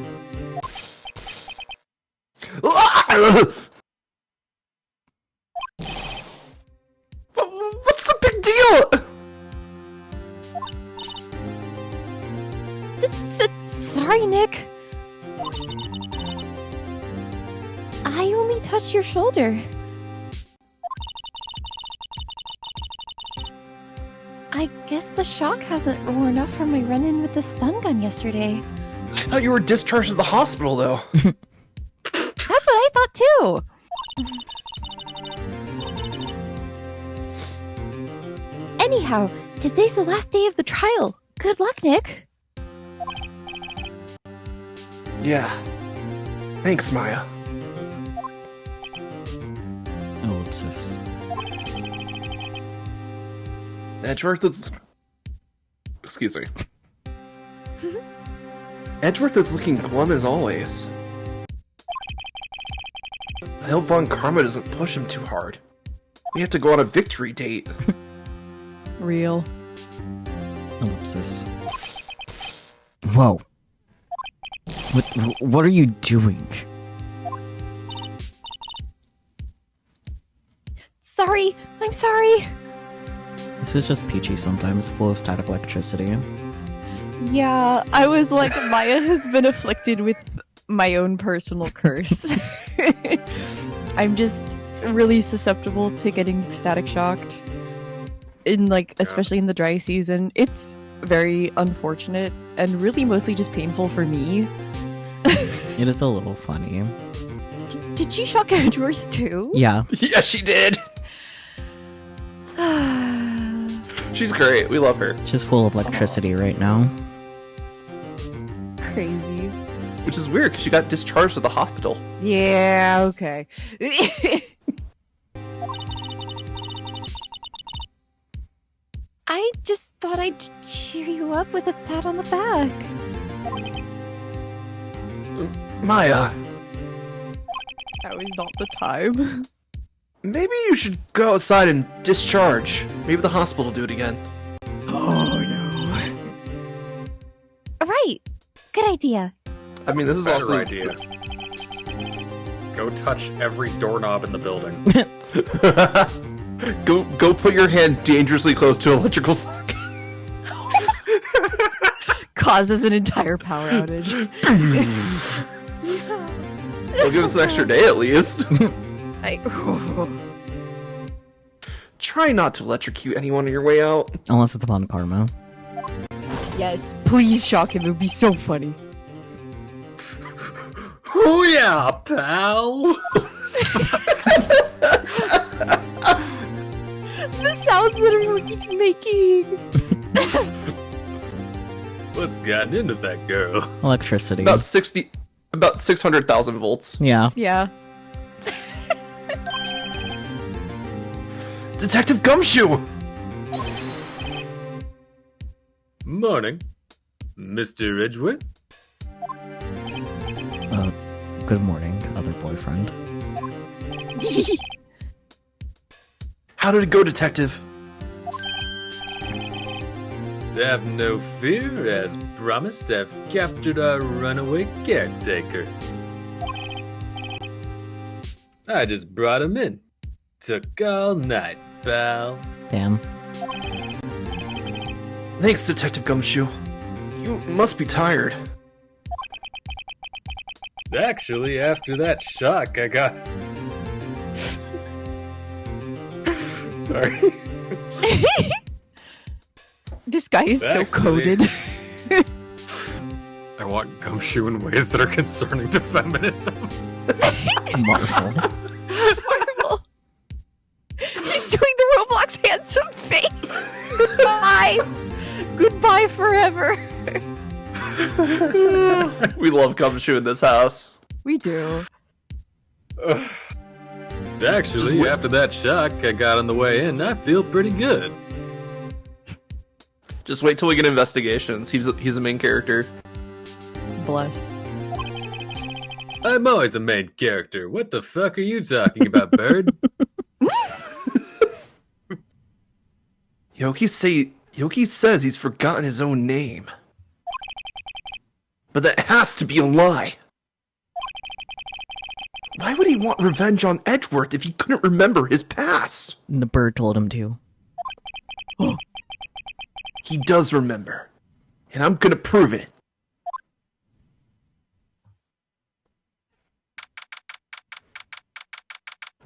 What's the big deal? Sorry, Nick. I only touched your shoulder. I guess the shock hasn't worn off from my run-in with the stun gun yesterday. I thought you were discharged to the hospital, though. That's what I thought too. Anyhow, today's the last day of the trial. Good luck, Nick. Yeah. Thanks, Maya. Ellipsis. Edgeworth is... Excuse me. Edgeworth is looking glum as always. I hope Von Karma doesn't push him too hard. We have to go on a victory date. Real. Ellipsis. Whoa. What are you doing? Sorry, I'm sorry. This is just Peachy sometimes, full of static electricity. Yeah, I was like, Maya has been afflicted with my own personal curse. I'm just really susceptible to getting static shocked. Especially in the dry season. It's very unfortunate and really mostly just painful for me. It is a little funny. Did you shock Edgeworth too? Yeah. Yeah, she did! She's great. We love her. She's full of electricity right now. Crazy. Which is weird, because she got discharged to the hospital. Yeah, okay. I just thought I'd cheer you up with a pat on the back. Maya, Now is not the time. maybe you should go outside and discharge. Maybe the hospital will do it again. Oh no. Right. Good idea. I mean, this is Better also idea. Go touch every doorknob in the building. Go put your hand dangerously close to an electrical socket. Causes an entire power outage. It'll give us an extra day at least. Try not to electrocute anyone on your way out. Unless it's upon karma. Yes, please shock him. It would be so funny. Oh yeah, pal! The sounds that everyone keeps making. What's gotten into that girl? Electricity. About 600,000 volts. Yeah. Yeah. Detective Gumshoe! Morning, Mr. Edgeworth. Good morning, other boyfriend. How did it go, Detective? Have no fear, as promised, I've captured our runaway caretaker. I just brought him in. Took all night, pal. Damn. Thanks, Detective Gumshoe. You must be tired. Actually, after that shock, I got... Sorry. This guy is so Actually- coded. I want Gumshoe in ways that are concerning to feminism. Marvel. Marvel. He's doing the Roblox handsome face. Goodbye. Goodbye forever. We love Gumshoe in this house. We do. Actually, after that shock I got on the way in, I feel pretty good. Just wait till we get investigations. He's a main character. Blessed. I'm always a main character. What the fuck are you talking about, bird? Yoki says he's forgotten his own name. But that has to be a lie. Why would he want revenge on Edgeworth if he couldn't remember his past? The bird told him to. He does remember. And I'm gonna prove it.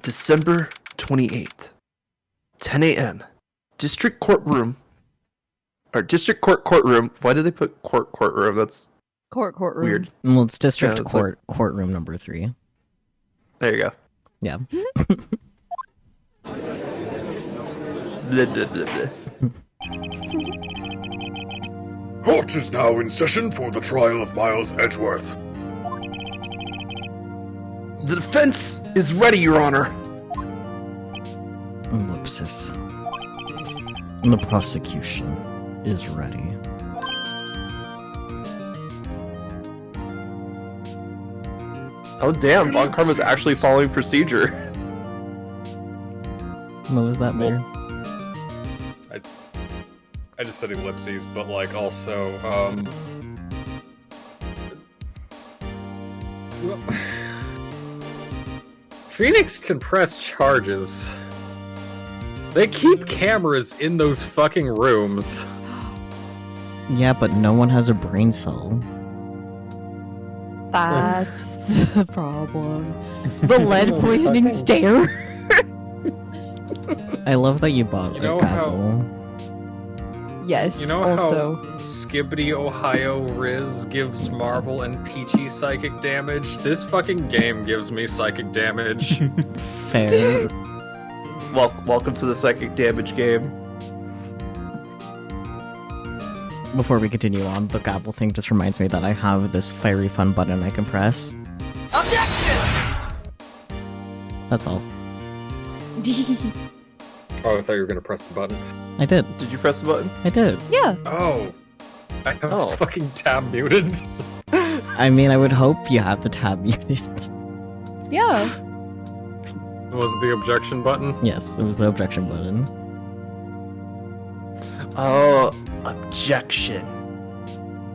December 28th, 10 a.m. District courtroom. Or district courtroom. Why did they put courtroom? That's Courtroom. weird. Well, it's district Yeah, it's courtroom number 3. There you go. Yeah. Blah, blah, blah, blah. Court is now in session for the trial of Miles Edgeworth. The defense is ready, Your Honor. Ellipsis. And the prosecution is ready. Oh damn, Von Karma's actually following procedure. What was that, Mayor? I just said ellipses, but like also, well, Phoenix can press charges. They keep cameras in those fucking rooms. Yeah, but no one has a brain cell. That's the problem. The lead poisoning stare. I love that you bought You know a how- gobble. Yes, You know also. how Skibbity Ohio Riz gives Marvel and Peachy psychic damage? This fucking game gives me psychic damage. Fair. Welcome to the psychic damage game. Before we continue on, the gobble thing just reminds me that I have this fiery fun button I can press. Objection! That's all. Oh, I thought you were gonna press the button. I did. Did you press the button? I did. Yeah. Oh. I have Oh. fucking tab muted. I mean, I would hope you have the tab muted. Yeah. Was it the objection button? Yes, it was the objection button. Oh, objection.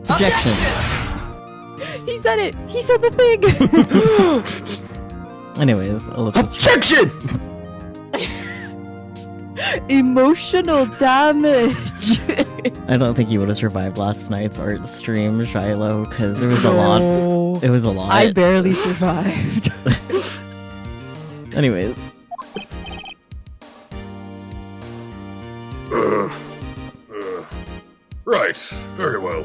Objection! He said it. He said the thing. Anyways, ellipsis. Objection! Emotional damage. I don't think you would have survived last night's art stream, Shiloh, because there was a lot. It was a lot. I barely survived. Anyways. Right, very well.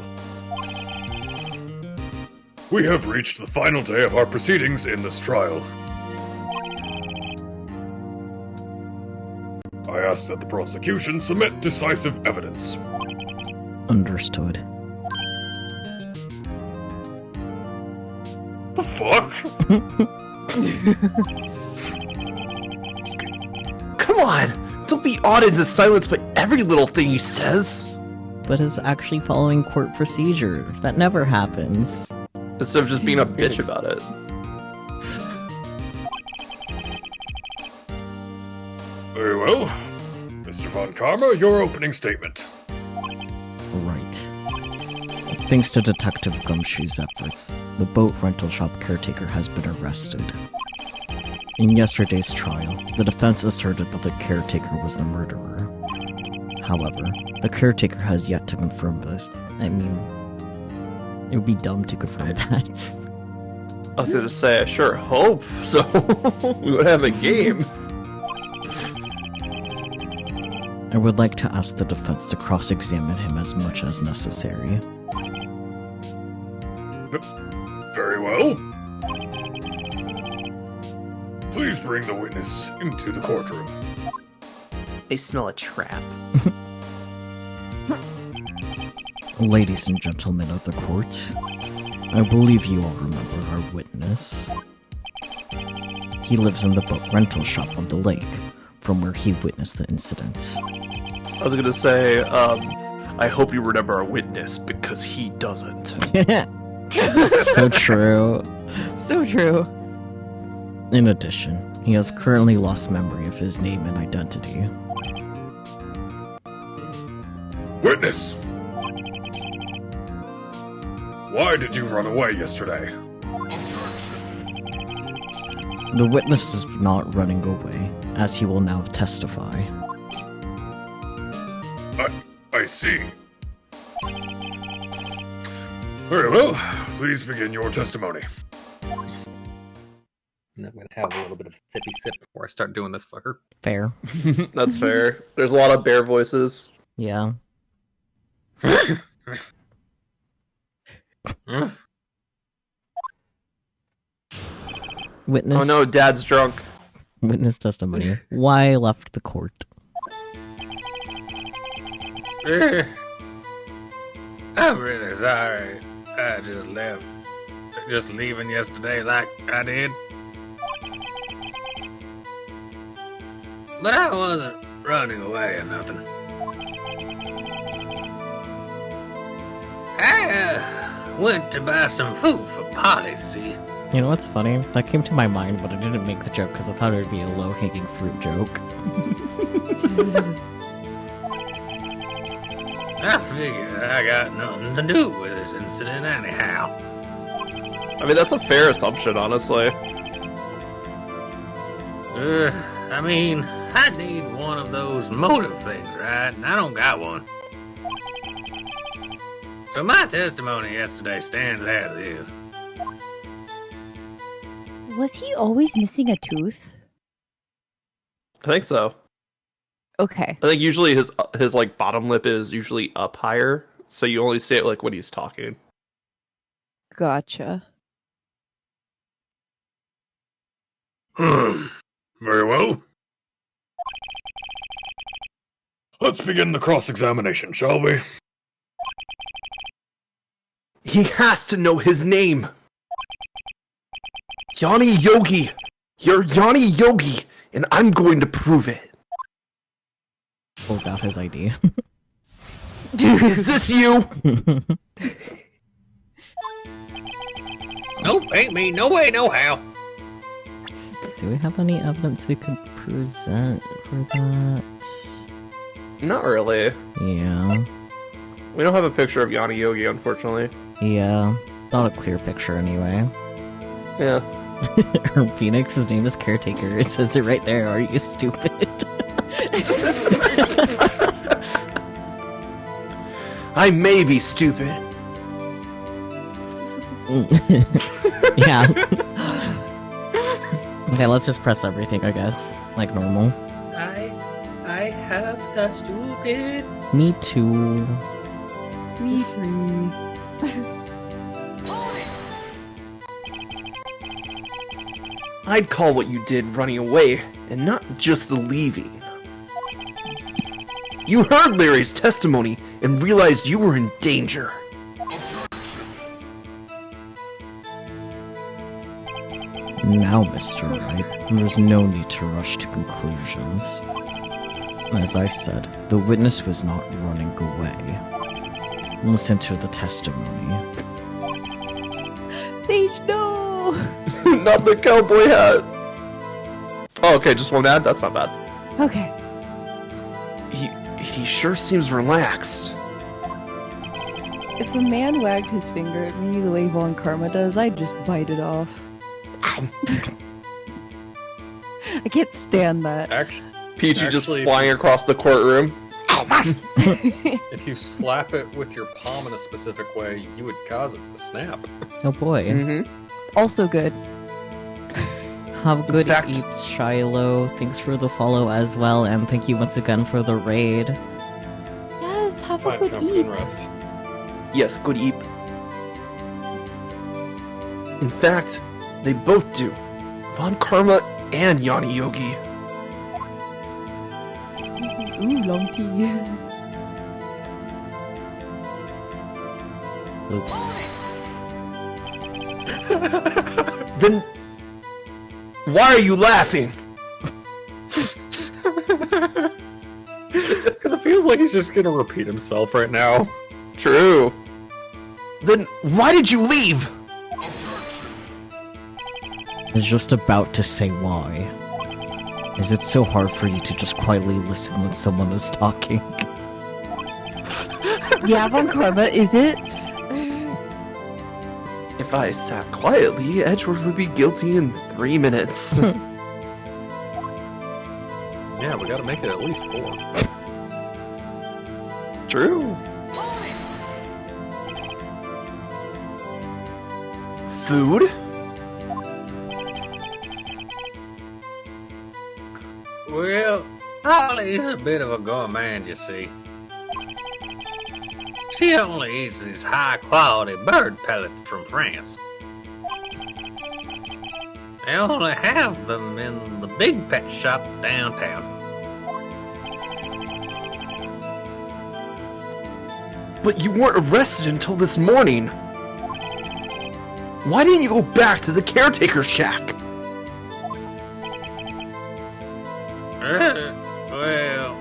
We have reached the final day of our proceedings in this trial. I ask that the prosecution submit decisive evidence. Understood. The fuck? Come on! Don't be awed into silence by every little thing he says! But is actually following court procedure. That never happens. Instead of just being a bitch about it. Very well. Mr. Von Karma, your opening statement. Right. Thanks to Detective Gumshoe's efforts, the boat rental shop caretaker has been arrested. In yesterday's trial, the defense asserted that the caretaker was the murderer. However, the caretaker has yet to confirm this. I mean, it would be dumb to confirm that. I was gonna say, I sure hope so. We would have a game. I would like to ask the defense to cross-examine him as much as necessary. Very well. Please bring the witness into the courtroom. I smell a trap. Ladies and gentlemen of the court, I believe you all remember our witness. He lives in the boat rental shop on the lake, from where he witnessed the incident. I was gonna say, I hope you remember our witness, because he doesn't. So true. So true. In addition, he has currently lost memory of his name and identity. Witness! Why did you run away yesterday? The witness is not running away, as he will now testify. I see. Very well. Please begin your testimony. And I'm gonna have a little bit of a sippy sip before I start doing this fucker. Fair. That's fair. There's a lot of bear voices. Yeah. Witness. Oh no, Dad's drunk. Witness testimony. Why left the court? I'm really sorry. I just left. Just leaving yesterday like I did. But I wasn't running away or nothing. I went to buy some food for Polly, see? You know what's funny? That came to my mind, but I didn't make the joke because I thought it would be a low-hanging fruit joke. I figure I got nothing to do with this incident anyhow. I mean, that's a fair assumption, honestly. I mean, I need one of those motive things, right? And I don't got one. So my testimony yesterday stands as is. Was he always missing a tooth? I think so. Okay. I think usually his like bottom lip is usually up higher, so you only see it like when he's talking. Gotcha. Very well. Let's begin the cross-examination, shall we? He has to know his name. Yanni Yogi. You're Yanni Yogi, and I'm going to prove it. Pulls out his ID. Is this you? Nope, ain't me. No way, no how. Do we have any evidence we could present for that? Not really. Yeah. We don't have a picture of Yanni Yogi, unfortunately. Yeah. Not a clear picture anyway. Yeah. Phoenix's name is Caretaker. It says it right there. Are you stupid? I may be stupid. Yeah. Okay, let's just press everything, I guess. Like normal. I have the stupid. Me too. Me three. I'd call what you did running away, and not just leaving. You heard Larry's testimony and realized you were in danger. Now, Mr. Wright, there's no need to rush to conclusions. As I said, the witness was not running away. Listen to the testimony. Sage, no! Not the cowboy hat. Oh, okay, just one ad? That's not bad. Okay. He sure seems relaxed. If a man wagged his finger at me the way Von Karma does, I'd just bite it off. I can't stand that. Peachy just flying across the courtroom. If you slap it with your palm in a specific way, you would cause it to snap. Oh boy. Mm-hmm. Also good. Have good fact- eats, Shiloh. Thanks for the follow as well, and thank you once again for the raid. Yes, have a Find good comfort eat. and rest. Yes, good eep. In fact, they both do. Von Karma and Yanni Yogi. Ooh, long tea. Then why are you laughing? Because it feels like he's just gonna repeat himself right now. True. Then why did you leave? I was just about to say why. Is it so hard for you to just quietly listen when someone is talking? Yeah, Von Karma, is it? If I sat quietly, Edgeworth would be guilty in 3 minutes. Yeah, we gotta make it at least 4. True. Food? Well, Holly's a bit of a gourmand, you see. She only eats these high-quality bird pellets from France. They only have them in the big pet shop downtown. But you weren't arrested until this morning. Why didn't you go back to the caretaker shack? Well,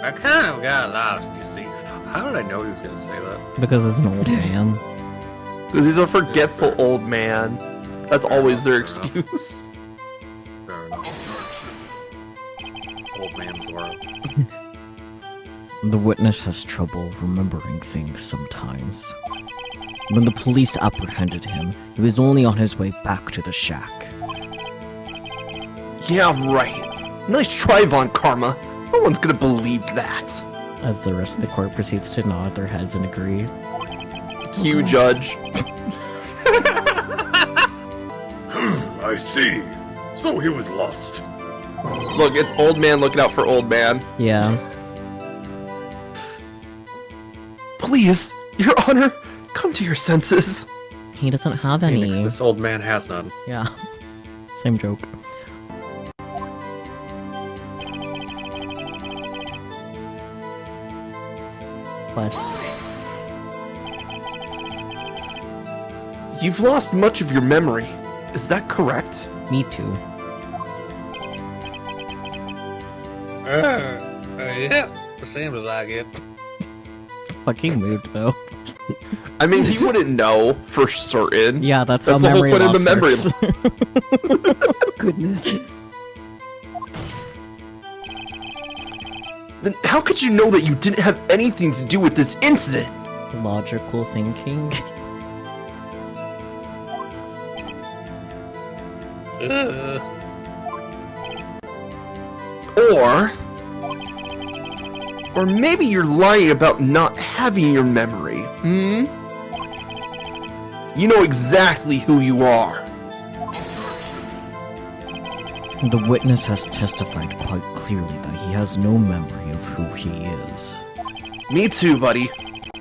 I kind of got lost, you see. How did I know he was gonna say that? Because he's an old man. Because he's a forgetful old man. That's always their excuse. Fair enough. Old man's world. The witness has trouble remembering things sometimes. When the police apprehended him, he was only on his way back to the shack. Yeah, right. Nice try, Von Karma. No one's gonna believe that. As the rest of the court proceeds to nod their heads and agree. You judge. I see. So he was lost. Look, it's old man looking out for old man. Yeah. Please, Your Honor, come to your senses. He doesn't have Phoenix, any. this old man has none. Yeah. Same joke. Plus. You've lost much of your memory. Is that correct? Me too. Yeah, seems like it. Fucking mood, though. I mean, he wouldn't know for certain. Yeah, that's That's how the whole memory point of loss the memory. works. Goodness. Then how could you know that you didn't have anything to do with this incident? Logical thinking. Or maybe you're lying about not having your memory. You know exactly who you are. The witness has testified quite clearly that he has no memory of who he is. Me too, buddy.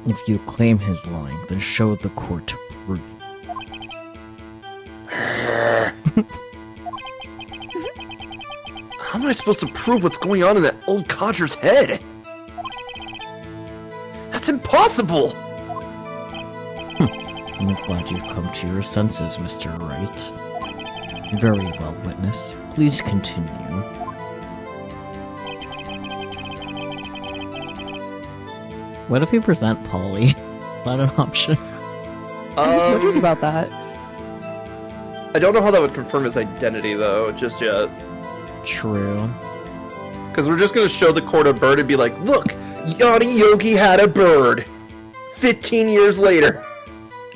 If you claim he's lying, then show the court proof. How am I supposed to prove what's going on in that old codger's head? That's impossible! I'm glad you've come to your senses, Mr. Wright. Very well, witness. Please continue. What if we present Polly? Not an option. I was wondering about that. I don't know how that would confirm his identity, though, just yet. True. Because we're just going to show the court a bird and be like, look, Yanni Yogi had a bird! 15 years later.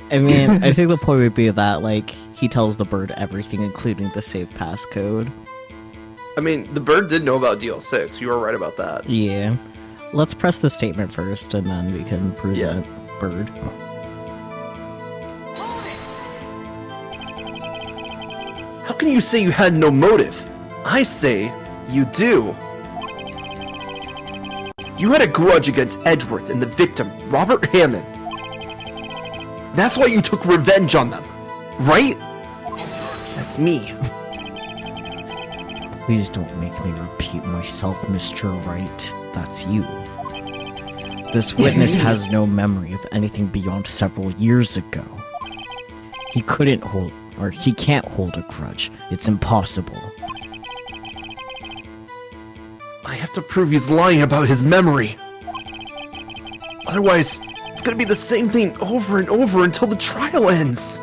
I mean, I think the point would be that, like, he tells the bird everything, including the save passcode. I mean, the bird did know about DL6. You were right about that. Yeah. Let's press the statement first, and then we can present bird. How can you say you had no motive? I say you do. You had a grudge against Edgeworth and the victim, Robert Hammond. That's why you took revenge on them, right? That's me. Please don't make me repeat myself, Mr. Wright. That's you. This witness has no memory of anything beyond several years ago. He couldn't hold, or he can't hold a grudge. It's impossible. I have to prove he's lying about his memory. Otherwise, it's gonna be the same thing over and over until the trial ends.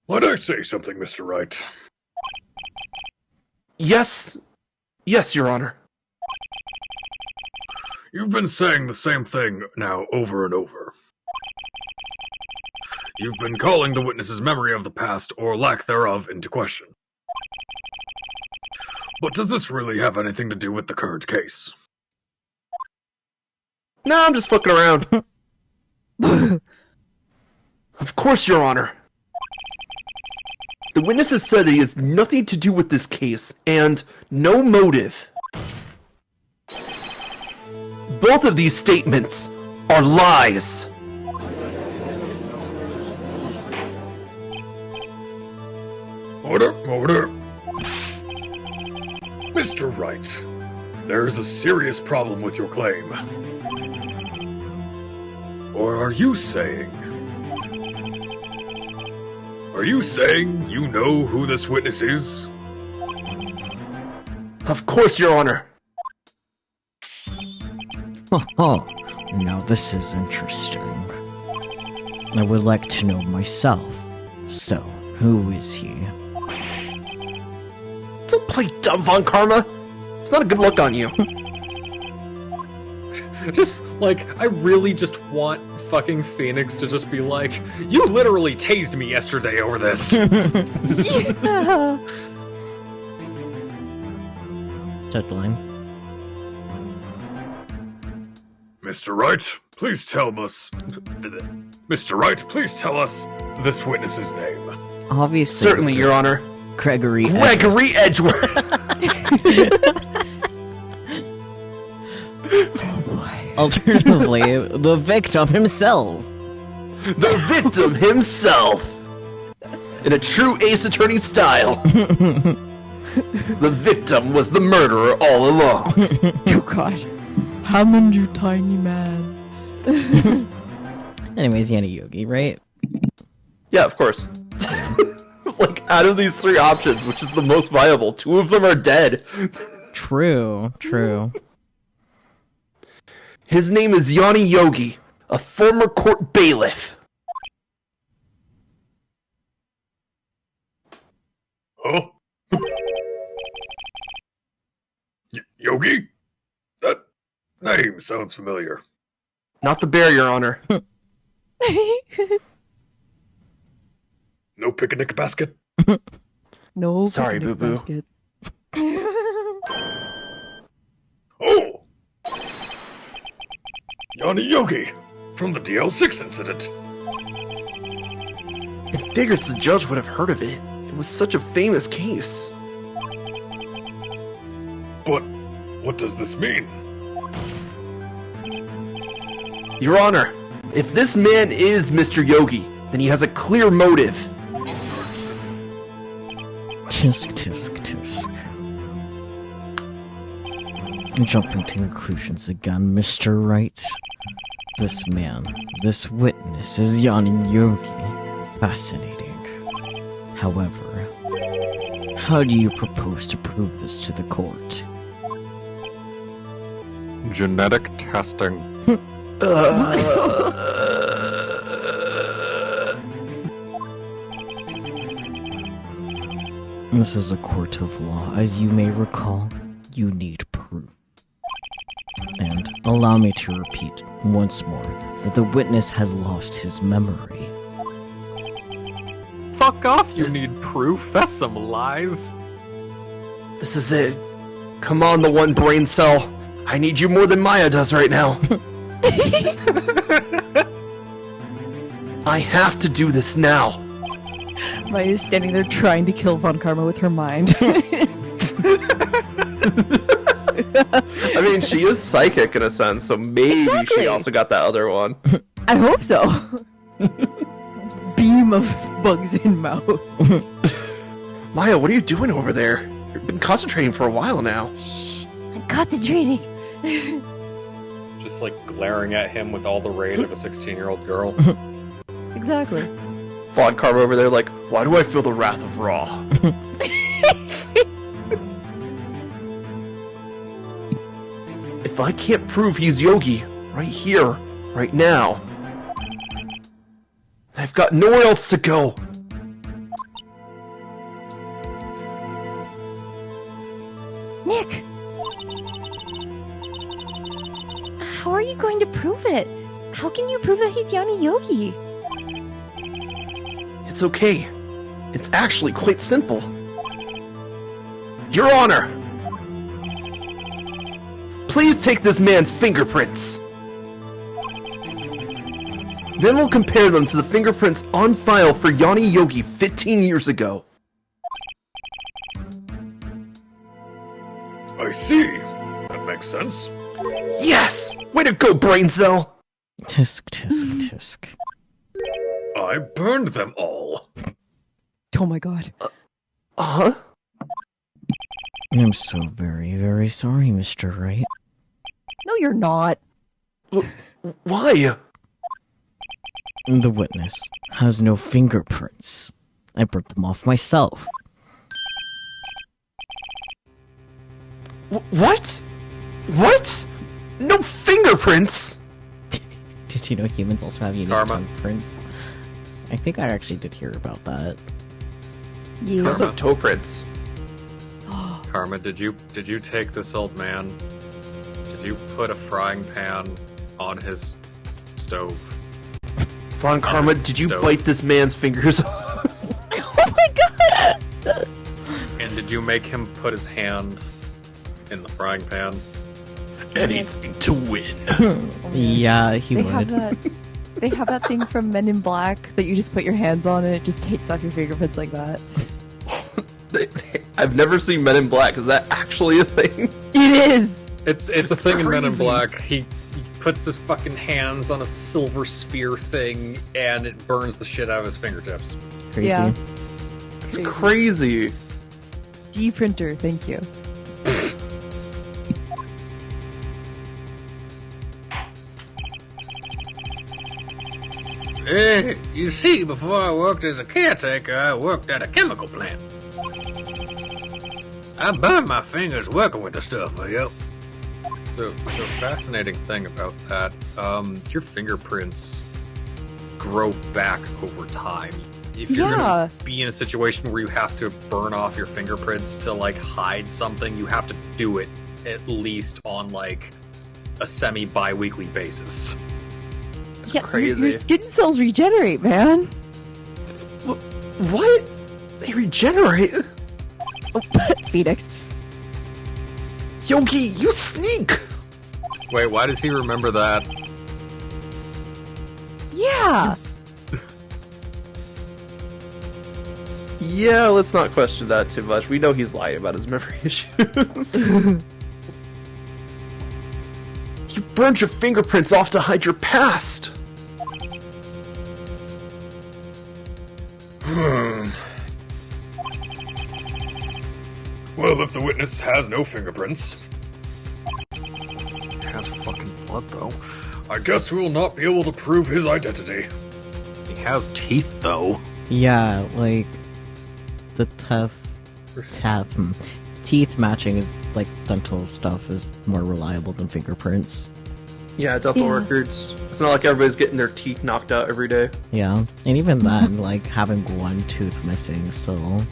Might I say something, Mr. Wright? Yes. Yes, Your Honor. You've been saying the same thing now over and over. You've been calling the witness's memory of the past, or lack thereof, into question. But does this really have anything to do with the current case? No, I'm just fucking around. Of course, Your Honor. The witness has said that he has nothing to do with this case, and no motive. Both of these statements are lies. Order, order. Mr. Wright, there is a serious problem with your claim. Or are you saying you know who this witness is? Of course, Your Honor. Oh, now this is interesting. I would like to know myself. So, who is he? Don't play dumb, Von Karma. It's not a good look on you. Just, like, I really just want fucking Phoenix to just be like, you literally tased me yesterday over this. Yeah. Deadline. Mr. Wright, please tell us. Mr. Wright, please tell us this witness's name. Obviously. Certainly, Your Honor. Gregory Edgeworth. Alternatively, the victim himself. The victim himself. In a true Ace Attorney style. The victim was the murderer all along. Oh god. Hammond, you tiny man. Anyways, Yanni Yogi, right? Yeah, of course. Like, out of these three options, which is the most viable? Two of them are dead. True. His name is Yanni Yogi, a former court bailiff. Huh? Yogi? That name sounds familiar. Not the bear, Your Honor. No picnic basket? No. Sorry, picnic boo-boo. basket. Oh! Yanni Yogi, from the DL6 incident. I figured the judge would have heard of it. It was such a famous case. But what does this mean? Your Honor, if this man is Mr. Yogi, then he has a clear motive. Tisk. Jumping to conclusions again, Mr. Wright. This man, this witness is Yanni Yogi. Fascinating. However, how do you propose to prove this to the court? Genetic testing. This is a court of law. As you may recall, you need proof. And allow me to repeat once more that the witness has lost his memory. Fuck off, you need proof. That's some lies. This is it. Come on, the one brain cell. I need you more than Maya does right now. I have to do this now. Maya's standing there trying to kill Von Karma with her mind. I mean, she is psychic in a sense, so maybe Exactly. she also got that other one. I hope so. Beam of bugs in mouth. Maya, what are you doing over there? You've been concentrating for a while now. Shh, I'm concentrating. Just like glaring at him with all the rage of a 16-year-old girl. Exactly. Von Karma over there like, why do I feel the wrath of Ra? If I can't prove he's Yogi, right here, right now, I've got nowhere else to go. Nick! How are you going to prove it? How can you prove that he's Yanni Yogi? It's okay. It's actually quite simple. Your Honor! Please take this man's fingerprints. Then we'll compare them to the fingerprints on file for Yanni Yogi 15 years ago. I see. That makes sense. Yes! Way to go, brain cell! Tisk. I burned them all. Oh my god. Uh-huh? I'm so very, very sorry, Mr. Wright. No, you're not. Why? The witness has no fingerprints. I burnt them off myself. What? What? No fingerprints? Did you know humans also have unique Karma. tongue prints? I think I actually did hear about that. You also have toe prints. Karma, did you take this old man? Did you put a frying pan on his stove? Von Karma, did you bite this man's fingers off? Oh my god! And did you make him put his hand in the frying pan? Anything to win. Yeah, he They would. have that. They have that thing from Men in Black that you just put your hands on and it just takes off your fingerprints like that. I've never seen Men in Black. Is that actually a thing? It is. It's a thing in Men in crazy. Black. He puts his fucking hands on a silver spear thing and it burns the shit out of his fingertips. Crazy. Yeah. It's crazy. D-printer, thank you. You see, before I worked as a caretaker, I worked at a chemical plant. I burned my fingers working with the stuff, yo. So fascinating thing about that, your fingerprints grow back over time. If you're gonna be in a situation where you have to burn off your fingerprints to like hide something, you have to do it at least on like a semi-bi-weekly basis. That's crazy. Your skin cells regenerate, man. What? They regenerate? Oh, Phoenix. Yogi, you sneak! Wait, why does he remember that? Yeah. Yeah, let's not question that too much. We know he's lying about his memory issues. You burned your fingerprints off to hide your past! Well, if the witness has no fingerprints, Has fucking blood though. I guess we will not be able to prove his identity. He has teeth though. Yeah, like the teeth matching is like dental stuff is more reliable than fingerprints. Yeah, dental records. It's not like everybody's getting their teeth knocked out every day. Yeah, and even then, like having one tooth missing still.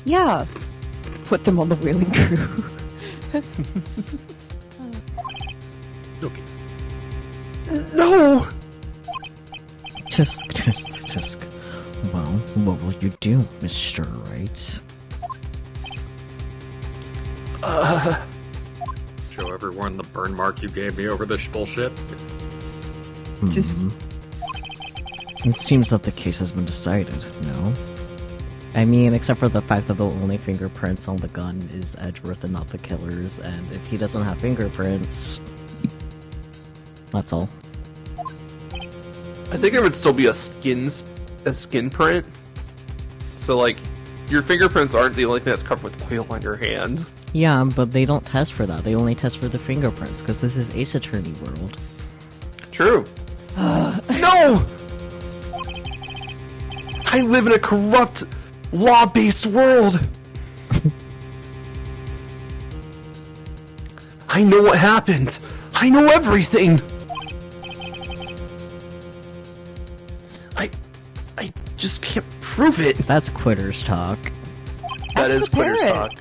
Yeah. Put them on the whaling crew. Okay. No! Tisk. Well, what will you do, Mr. Wright? Show everyone the burn mark you gave me over this bullshit. Just It seems that the case has been decided, no? I mean, except for the fact that the only fingerprints on the gun is Edgeworth and not the killer's, and if he doesn't have fingerprints, that's all. I think there would still be a skin print. So, like, your fingerprints aren't the only thing that's covered with oil on your hand. Yeah, but they don't test for that. They only test for the fingerprints, because this is Ace Attorney world. True. No! I live in a corrupt, law-based world! I know what happened! I know everything! I just can't prove it! That's quitters talk. That is the Quitter's parrot. talk.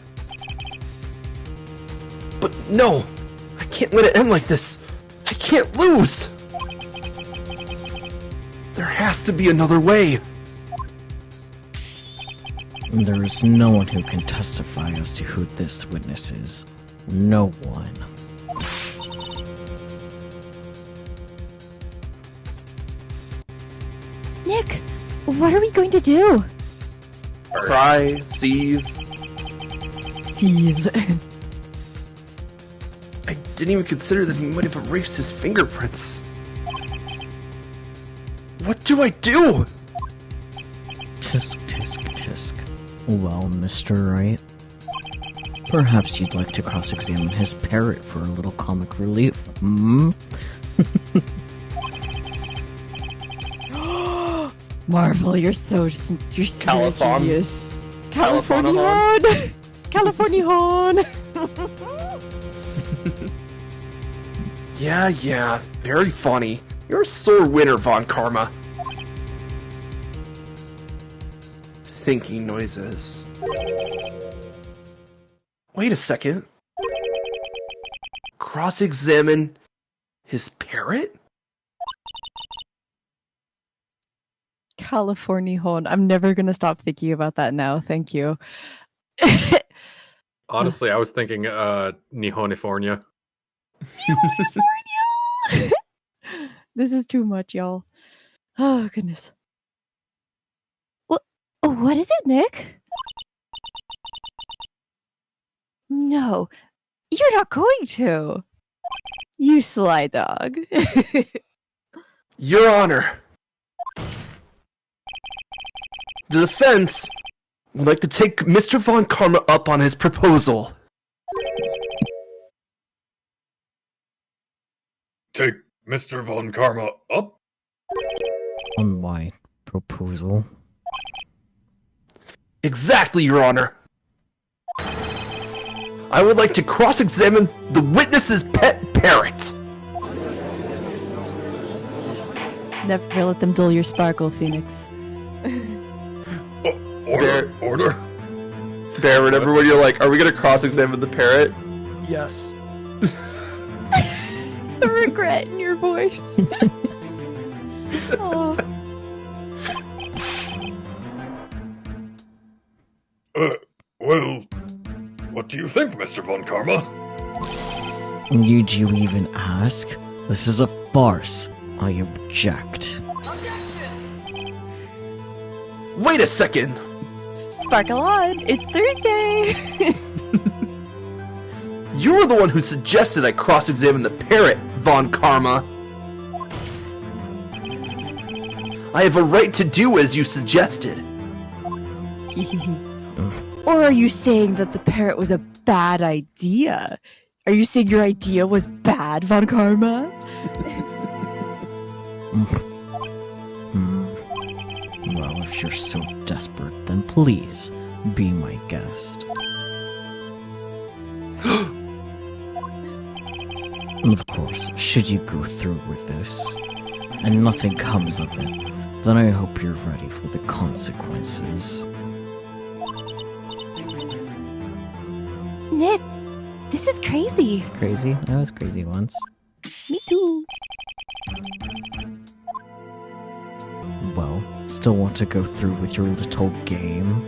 But no! I can't let it end like this! I can't lose! There has to be another way! There is no one who can testify as to who this witness is. No one. Nick, what are we going to do? Cry, seethe. seethe. I didn't even consider that he might have erased his fingerprints. What do I do? Tisk. Well, Mr. Wright, perhaps you'd like to cross-examine his parrot for a little comic relief, hmm? Marvel, you're so Californ. genius. California horn. California horn. Yeah, very funny. You're a sore winner, Von Karma. Thinking noises. Wait a second. Cross-examine his parrot? California horn. I'm never gonna stop thinking about that now. Thank you. Honestly, I was thinking Nihonifornia. This is too much, y'all. Oh goodness. Oh, what is it, Nick? No, you're not going to. You sly dog. Your Honor. The defense would like to take Mr. Von Karma up on his proposal. Take Mr. Von Karma up? on my proposal. Exactly, Your Honor. I would like to cross-examine the witness's pet parrot. Never let them dull your sparkle, Phoenix. Order. Bear, whenever when you're like, are we gonna cross-examine the parrot? Yes. The regret in your voice. Aw. Well, what do you think, Mr. Von Karma? Need you even ask? This is a farce. I object. Wait a second! Sparkle on! It's Thursday! You were the one who suggested I cross-examine the parrot, Von Karma. I have a right to do as you suggested. Or are you saying that the parrot was a bad idea? Are you saying your idea was bad, Von Karma? Well, if you're so desperate, then please be my guest. And of course, should you go through with this, and nothing comes of it, then I hope you're ready for the consequences. Nick, this is crazy. Crazy? I was crazy once. Me too. Well, still want to go through with your little game?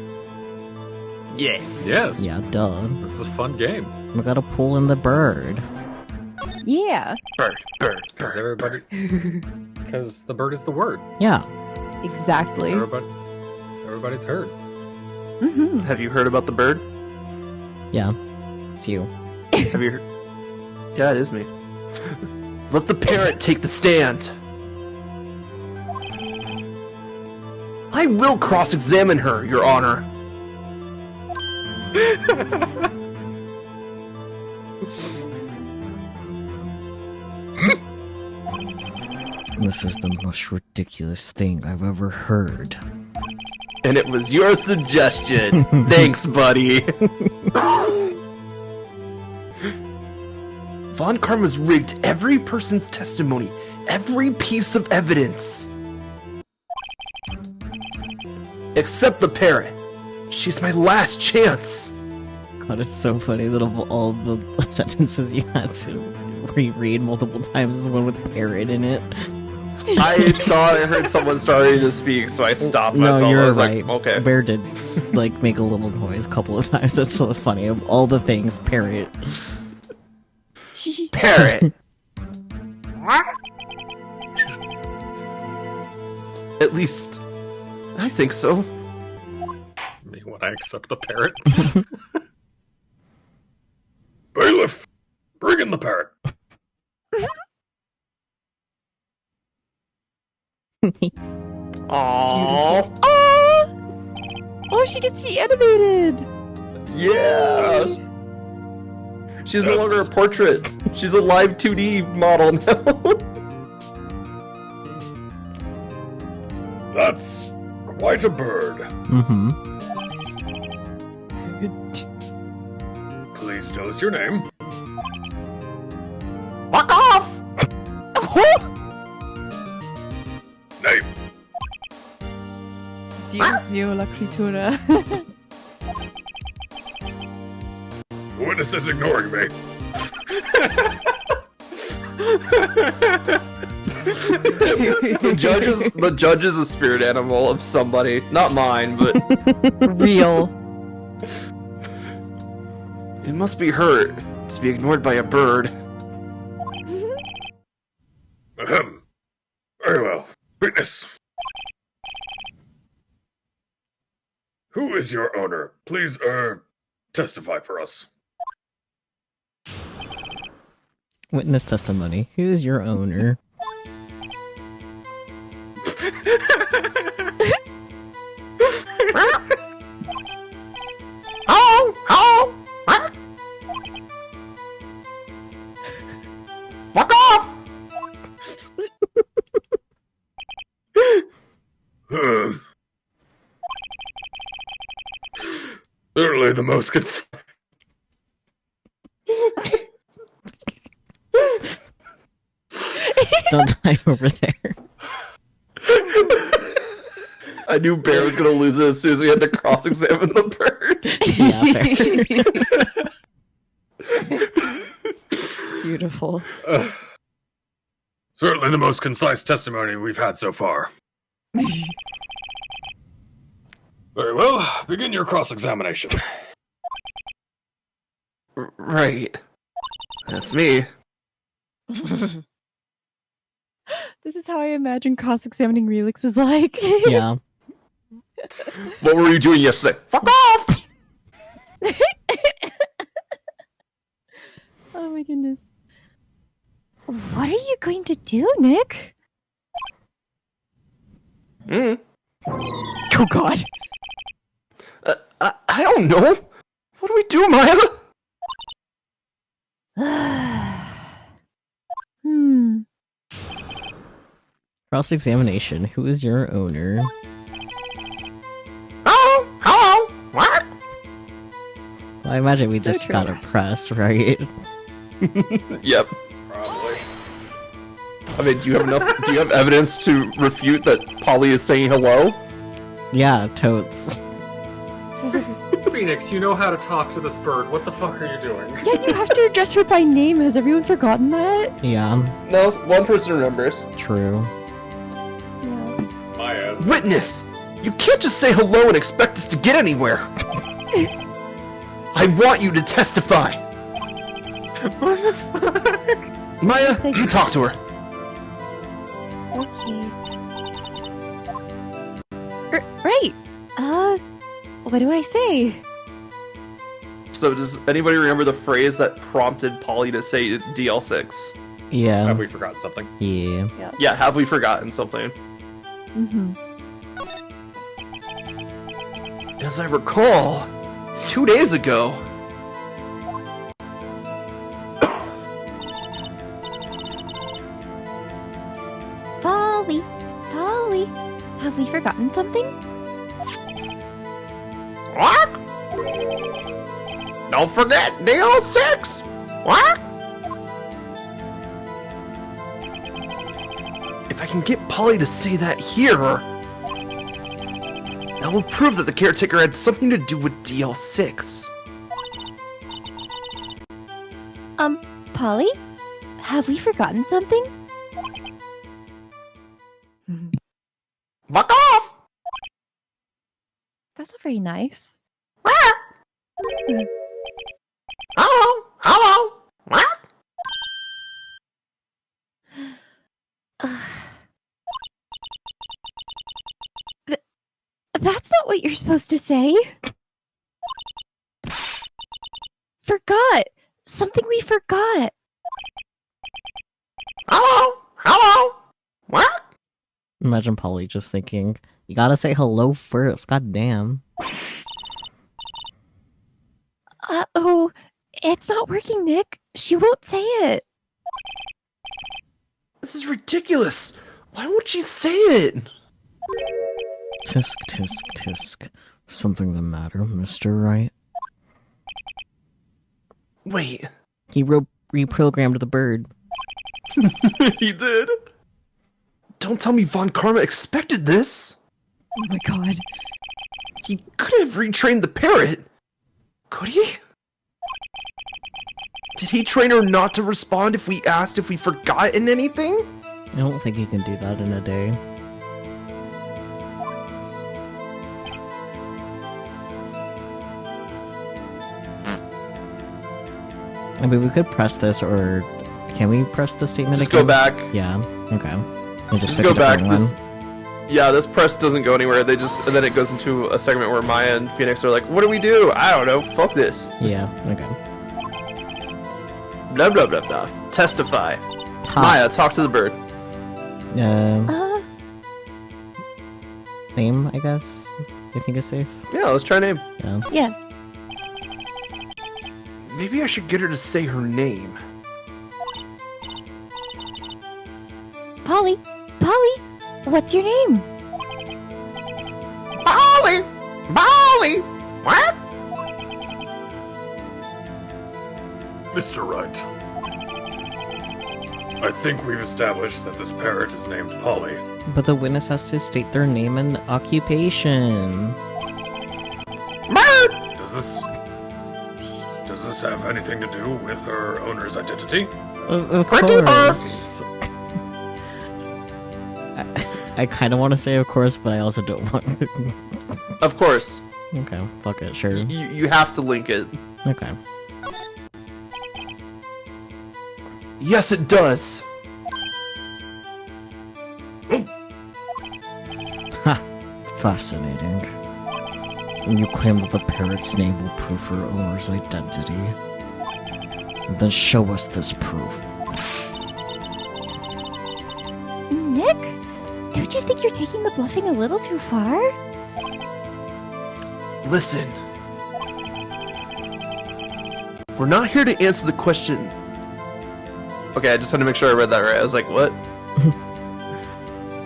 Yes. Yes. Yeah, duh. This is a fun game. We gotta pull in the bird. Yeah. Bird. Because everybody. Because the bird is the word. Yeah. Exactly. Everybody's heard. Mm-hmm. Have you heard about the bird? Yeah. It's you. Have you heard? Yeah, it is me. Let the parrot take the stand. I will cross-examine her, Your Honor. This is the most ridiculous thing I've ever heard. And it was your suggestion. Thanks, buddy. Von Karma's rigged every person's testimony, every piece of evidence. Except the parrot. She's my last chance. God, it's so funny that of all the sentences you had to reread multiple times is the one with parrot in it. I thought I heard someone starting to speak, so I stopped myself. No, you're I was right. like, okay. Bear did like make a little noise a couple of times. That's so funny. Of all the things, parrot. Parrot. At least, I think so. Me when I accept the parrot. Bailiff, bring in the parrot. Aww. Oh, she gets to be animated! Yeah. She's no longer a portrait. She's a live 2D model now. That's quite a bird. Mm-hmm. Please tell us your name. Fuck off! Name. Dios mío, la criatura. Witness is ignoring me. The judge is a spirit animal of somebody. Not mine, but Real. it must be hurt to be ignored by a bird. Ahem. Very well. Witness. Who is your owner? Please, testify for us. Witness testimony. Who is your owner? Fuck off! Certainly the most Don't die over there. I knew Bear was going to lose it as soon as we had to cross-examine the bird. Yeah, fair. Beautiful. Certainly the most concise testimony we've had so far. Very well, begin your cross-examination. Right. That's me. This is how I imagine cross-examining Relix is like. Yeah. What were you doing yesterday? Fuck off! Oh my goodness. What are you going to do, Nick? Mm. Oh god. I don't know. What do we do, Maya? Cross-examination. Who is your owner? Oh, hello. What? Well, I imagine we So just true. gotta press, right? Yep. Probably. I mean, do you have evidence to refute that Polly is saying hello? Yeah, totes. Phoenix, you know how to talk to this bird. What the fuck are you doing? Yeah, you have to address her by name. Has everyone forgotten that? Yeah, No, one person remembers. true. My ass. Witness! You can't just say hello and expect us to get anywhere! I want you to testify! What the fuck? Maya, you talk to her. Okay. Right. What do I say? So does anybody remember the phrase that prompted Polly to say DL6? Yeah. Have we forgotten something? Yeah. Yeah, have we forgotten something? Mm-hmm. As I recall, 2 days ago... Polly. Polly. Have we forgotten something? What? Don't forget DL6! What? If I can get Polly to say that here, that will prove that the caretaker had something to do with DL6. Polly? Have we forgotten something? Fuck off! That's not very nice. Hello? Hello? What? That's not what you're supposed to say. Forgot. Something we forgot. Hello? Hello? What? Imagine Polly just thinking, you gotta say hello first, god damn. Uh-oh. It's not working, Nick. She won't say it. This is ridiculous. Why won't she say it? Tisk, tisk, tisk. Something the matter, Mr. Wright? Wait. He reprogrammed the bird. He did? Don't tell me Von Karma expected this. Oh my god. He could have retrained the parrot. Could he? Did he train her not to respond if we asked if we forgotten anything? I don't think he can do that in a day. I mean, we could press this, or can we press the statement Just again? go back. Yeah. Okay. And Just pick go a back. different This, one. yeah, this press doesn't go anywhere. And then it goes into a segment where Maya and Phoenix are like, "What do we do? I don't know. Fuck this." Yeah. Okay. Blah blah blah blah. Testify. Top. Maya, talk to the bird. Name, I guess. You think is safe? Yeah, let's try name. Yeah. Yeah. Maybe I should get her to say her name. Polly. Polly. What's your name? Polly! What? Mr. Wright, I think we've established that this parrot is named Polly. But the witness has to state their name and occupation. Does this have anything to do with her owner's identity? Of course. I kind of want to say of course, but I also don't want to. Of course. Okay, fuck it, sure. You have to link it. Okay. Yes, it does. Ha! Fascinating. And you claim that the parrot's name will prove her owner's identity. Then show us this proof. Nick, don't you think you're taking the bluffing a little too far? Listen. We're not here to answer the question. Okay, I just had to make sure I read that right. I was like, what?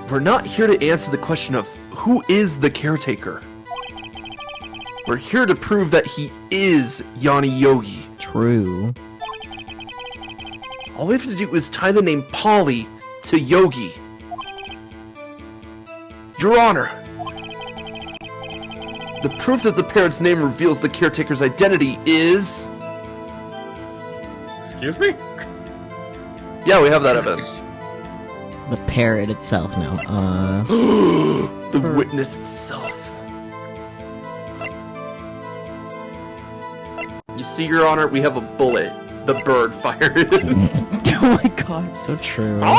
We're not here to answer the question of who is the caretaker. We're here to prove that he is Yanni Yogi. True. All we have to do is tie the name Polly to Yogi. Your Honor, the proof that the parrot's name reveals the caretaker's identity is... Excuse me? Yeah, we have that evidence. The parrot itself now. The witness itself. You see, Your Honor, we have a bullet. The bird fired it. Oh my god. So true. I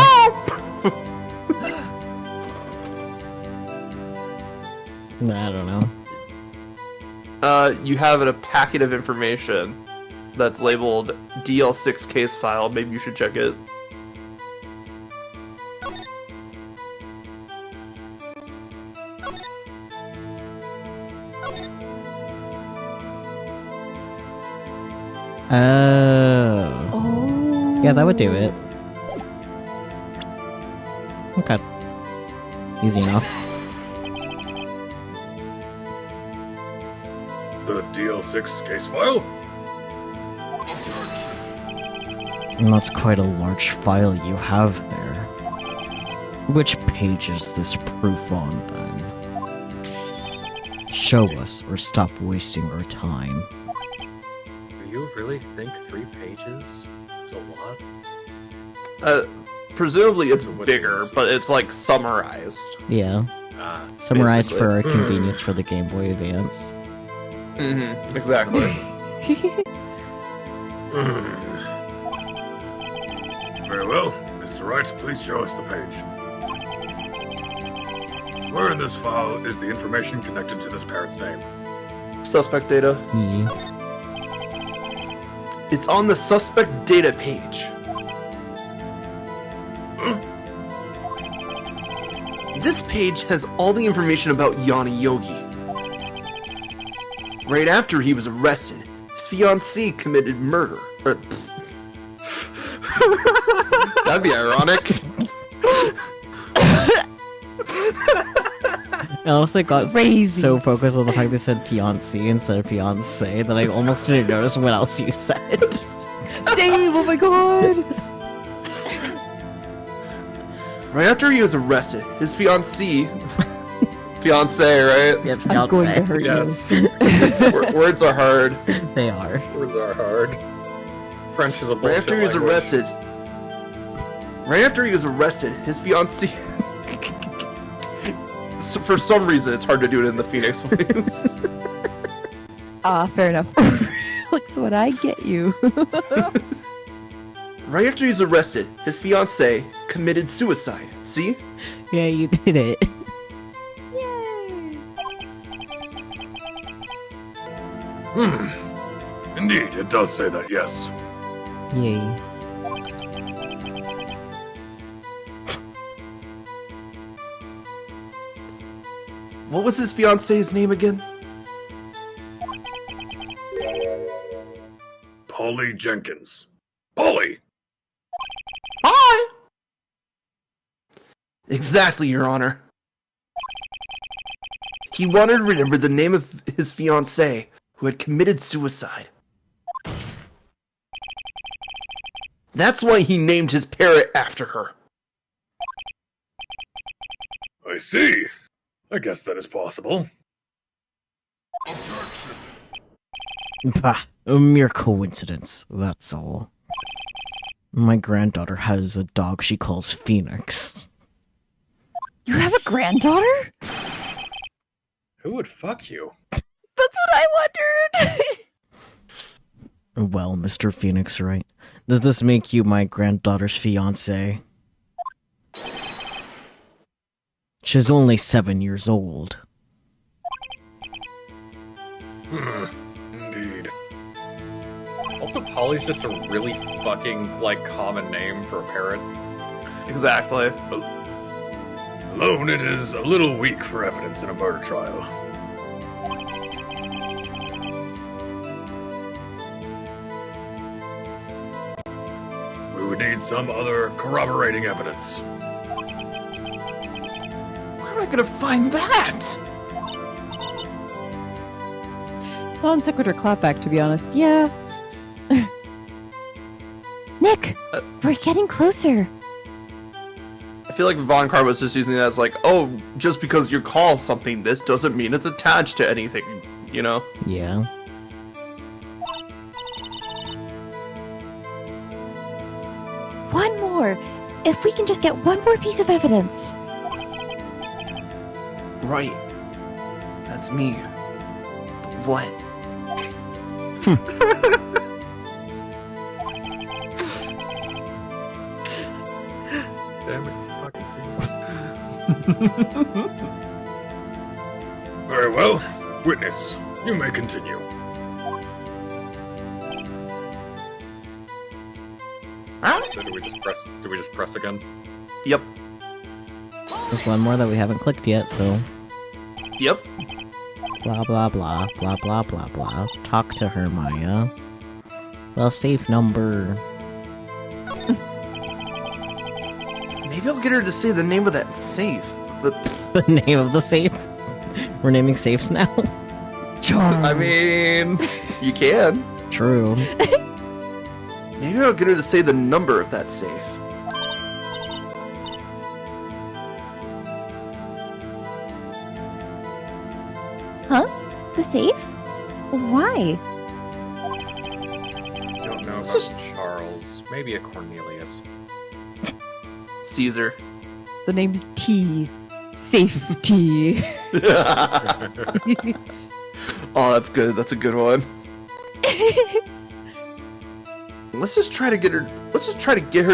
don't know. You have a packet of information that's labeled DL6 case file. Maybe you should check it. Oh. Yeah, that would do it. Okay. Easy enough. The DL6 case file? And that's quite a large file you have there. Which page is this proof on, then? Show us, or stop wasting our time. Do you really think 3 pages is a lot? Presumably it's bigger, but it's like summarized. Yeah. Summarized basically. for our convenience for the Game Boy Advance. Mm-hmm, exactly. Very well. Mr. Wright, please show us the page. Where in this file is the information connected to this parrot's name? Suspect data. Yeah. It's on the suspect data page. This page has all the information about Yanni Yogi. Right after he was arrested, his fiancée committed murder. That'd be ironic. I honestly got Crazy. so focused on the fact they said fiancé instead of fiancé that I almost didn't notice what else you said. Same! Oh my god! Right after he was arrested, his fiancée... Fiancé, right? Yes, I'm going to fiancé. hurt Yes. Words are hard. They are. Words are hard. French is a bullshit Right after he was language. arrested... Right after he was arrested, his fiancée... So for some reason, it's hard to do it in the Phoenix voice. Fair enough. Looks what I get you. Right after he was arrested, his fiancée committed suicide. See? Yeah, you did it. Indeed, it does say that, yes. Yay. What was his fiancée's name again? Polly Jenkins. Polly! Hi! Exactly, Your Honor. He wanted to remember the name of his fiancée, who had committed suicide. That's why he named his parrot after her. I see. I guess that is possible. Bah, a mere coincidence, that's all. My granddaughter has a dog she calls Phoenix. You have a granddaughter? Who would fuck you? That's what I wondered. Well, Mr. Phoenix, right? Does this make you my granddaughter's fiancé? She's only 7 years old. Indeed. Also, Polly's just a really fucking, common name for a parrot. Exactly. Alone, it is a little weak for evidence in a murder trial. We would need some other corroborating evidence. Where am I gonna find that? Non sequitur clapback, to be honest. Yeah. Nick, we're getting closer. I feel like Von Carr was just using that as oh, just because you call something this doesn't mean it's attached to anything, you know? Yeah. One more. If we can just get one more piece of evidence. Right. That's me. But what? Damn it, fucking Very well. Witness, you may continue. So do we just press again? Yep. There's one more that we haven't clicked yet, so... Yep. Blah blah blah, blah blah blah blah. Talk to her, Maya. The safe number. Maybe I'll get her to say the name of that safe. The name of the safe? We're naming safes now? I mean, you can. True. Maybe I'll get her to say the number of that safe. Huh? The safe? Why? Don't know about just- Charles. Maybe a Cornelius. Caesar. The name's T. Safety. Oh, that's good. That's a good one. Let's just try to get her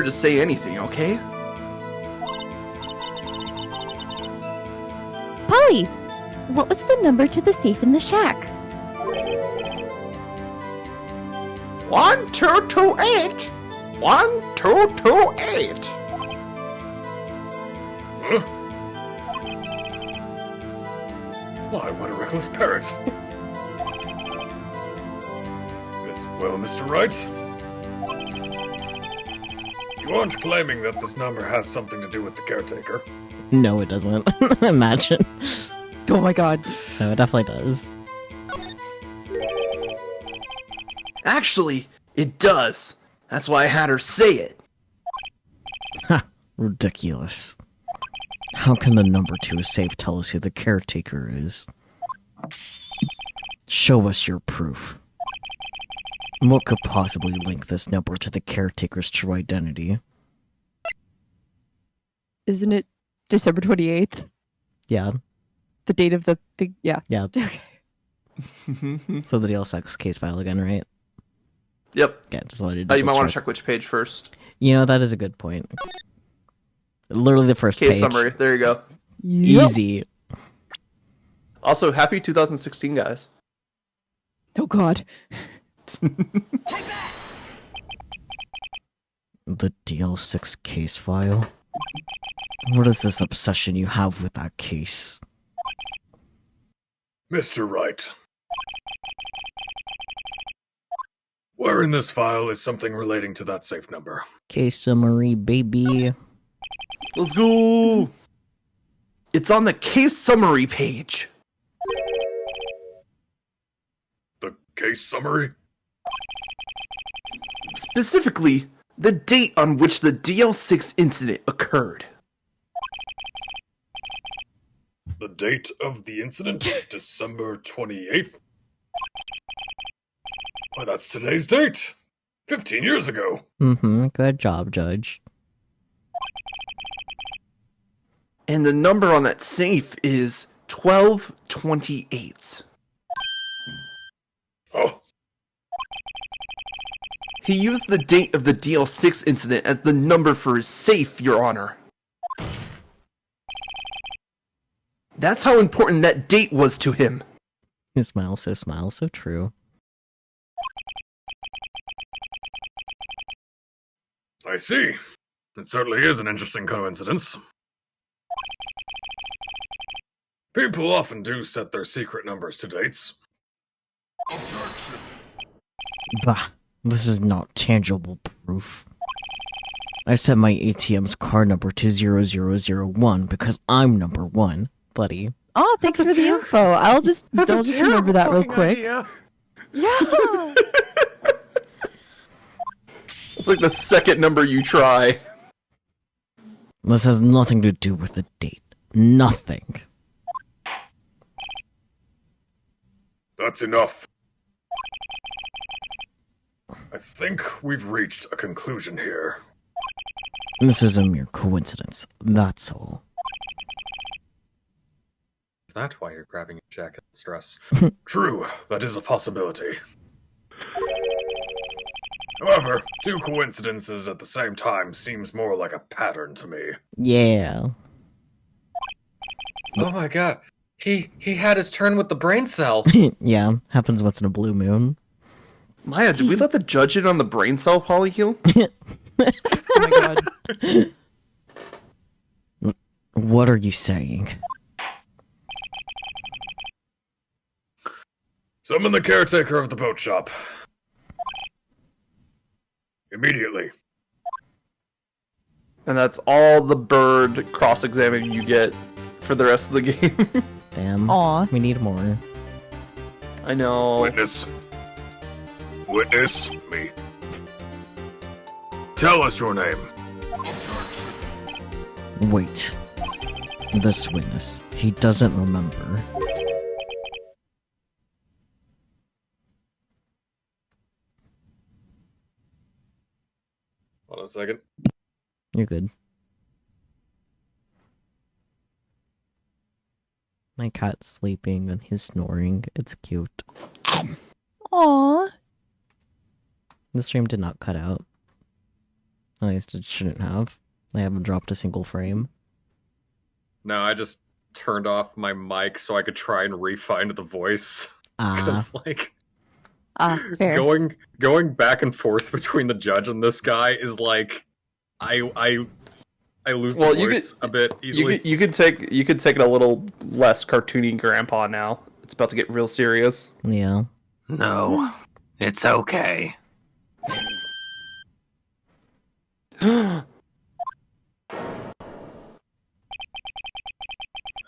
to say anything, okay? Polly, what was the number to the safe in the shack? 1228. 1228. Huh? Why, what a reckless parrot. Well, Mr. Wright? You aren't claiming that this number has something to do with the caretaker? No, it doesn't. Imagine. Oh my god. No, it definitely does. Actually, it does. That's why I had her say it. Ha! Ridiculous. How can the number to a safe tell us who the caretaker is? Show us your proof. What could possibly link this number to the caretaker's true identity? Isn't it December 28th? Yeah. The date of the yeah. Yeah. Okay. So the DLSX case file again, right? Yep. Yeah, just wanted to You might want to check. check which page first. You know, that is a good point. Literally the first Case page. summary. There you go. Easy. Also, happy 2016, guys. Oh god. The DL6 case file? What is this obsession you have with that case? Mr. Wright. Where in this file is something relating to that safe number? Case summary, baby. Let's go. It's on the case summary page. Case summary? Specifically, the date on which the DL6 incident occurred. The date of the incident? December 28th? Why, that's today's date! 15 years ago! Good job, Judge. And the number on that safe is 1228. Oh, He used the date of the DL6 incident as the number for his safe, Your Honor. That's how important that date was to him. His smile, so true. I see. It certainly is an interesting coincidence. People often do set their secret numbers to dates. Bah, this is not tangible proof. I set my ATM's card number to 0001 because I'm number 1, buddy. Oh, thanks for the info. I'll just remember that real quick. Idea. Yeah. It's like the second number you try. This has nothing to do with the date. Nothing. That's enough. I think we've reached a conclusion here. This is a mere coincidence, that's all. Is that why you're grabbing your jacket in stress? True, that is a possibility. However, two coincidences at the same time seems more like a pattern to me. Yeah. Oh my god. He had his turn with the brain cell. Yeah, happens once in a blue moon. Maya, did we let the judge in on the brain cell polycule? Oh my god. What are you saying? Summon the caretaker of the boat shop. Immediately. And that's all the bird cross-examining you get for the rest of the game. Damn. Aw. We need more. I know. Witness. Witness me. Tell us your name. Wait. This witness, he doesn't remember. Hold on a second. You're good. My cat's sleeping and he's snoring. It's cute. Aw. The stream did not cut out. At least it shouldn't have. I haven't dropped a single frame. No, I just turned off my mic so I could try and re-find the voice. Ah. Because, like, Fair. going back and forth between the judge and this guy is like, I lose the voice a bit easily. You could take it a little less cartoony, Grandpa. Now it's about to get real serious. Yeah. No, it's okay.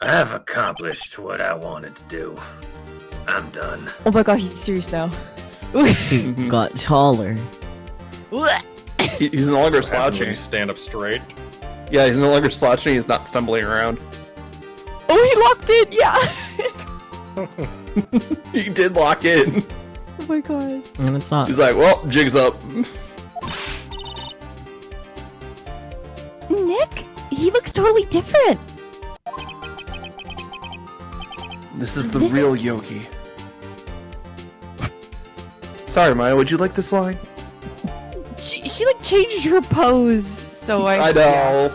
I've accomplished what I wanted to do. I'm done. Oh my god, he's serious now. He got taller. He's no longer What happens when slouching. you stand up straight. Yeah, he's no longer slouching. He's not stumbling around. Oh, he locked in. Yeah. He did lock in. Oh my god. And it's not. He's like, well, jig's up. Nick, he looks totally different. This is the This real Yogi. Sorry, Maya, would you like this line? She like changed her pose, so I know.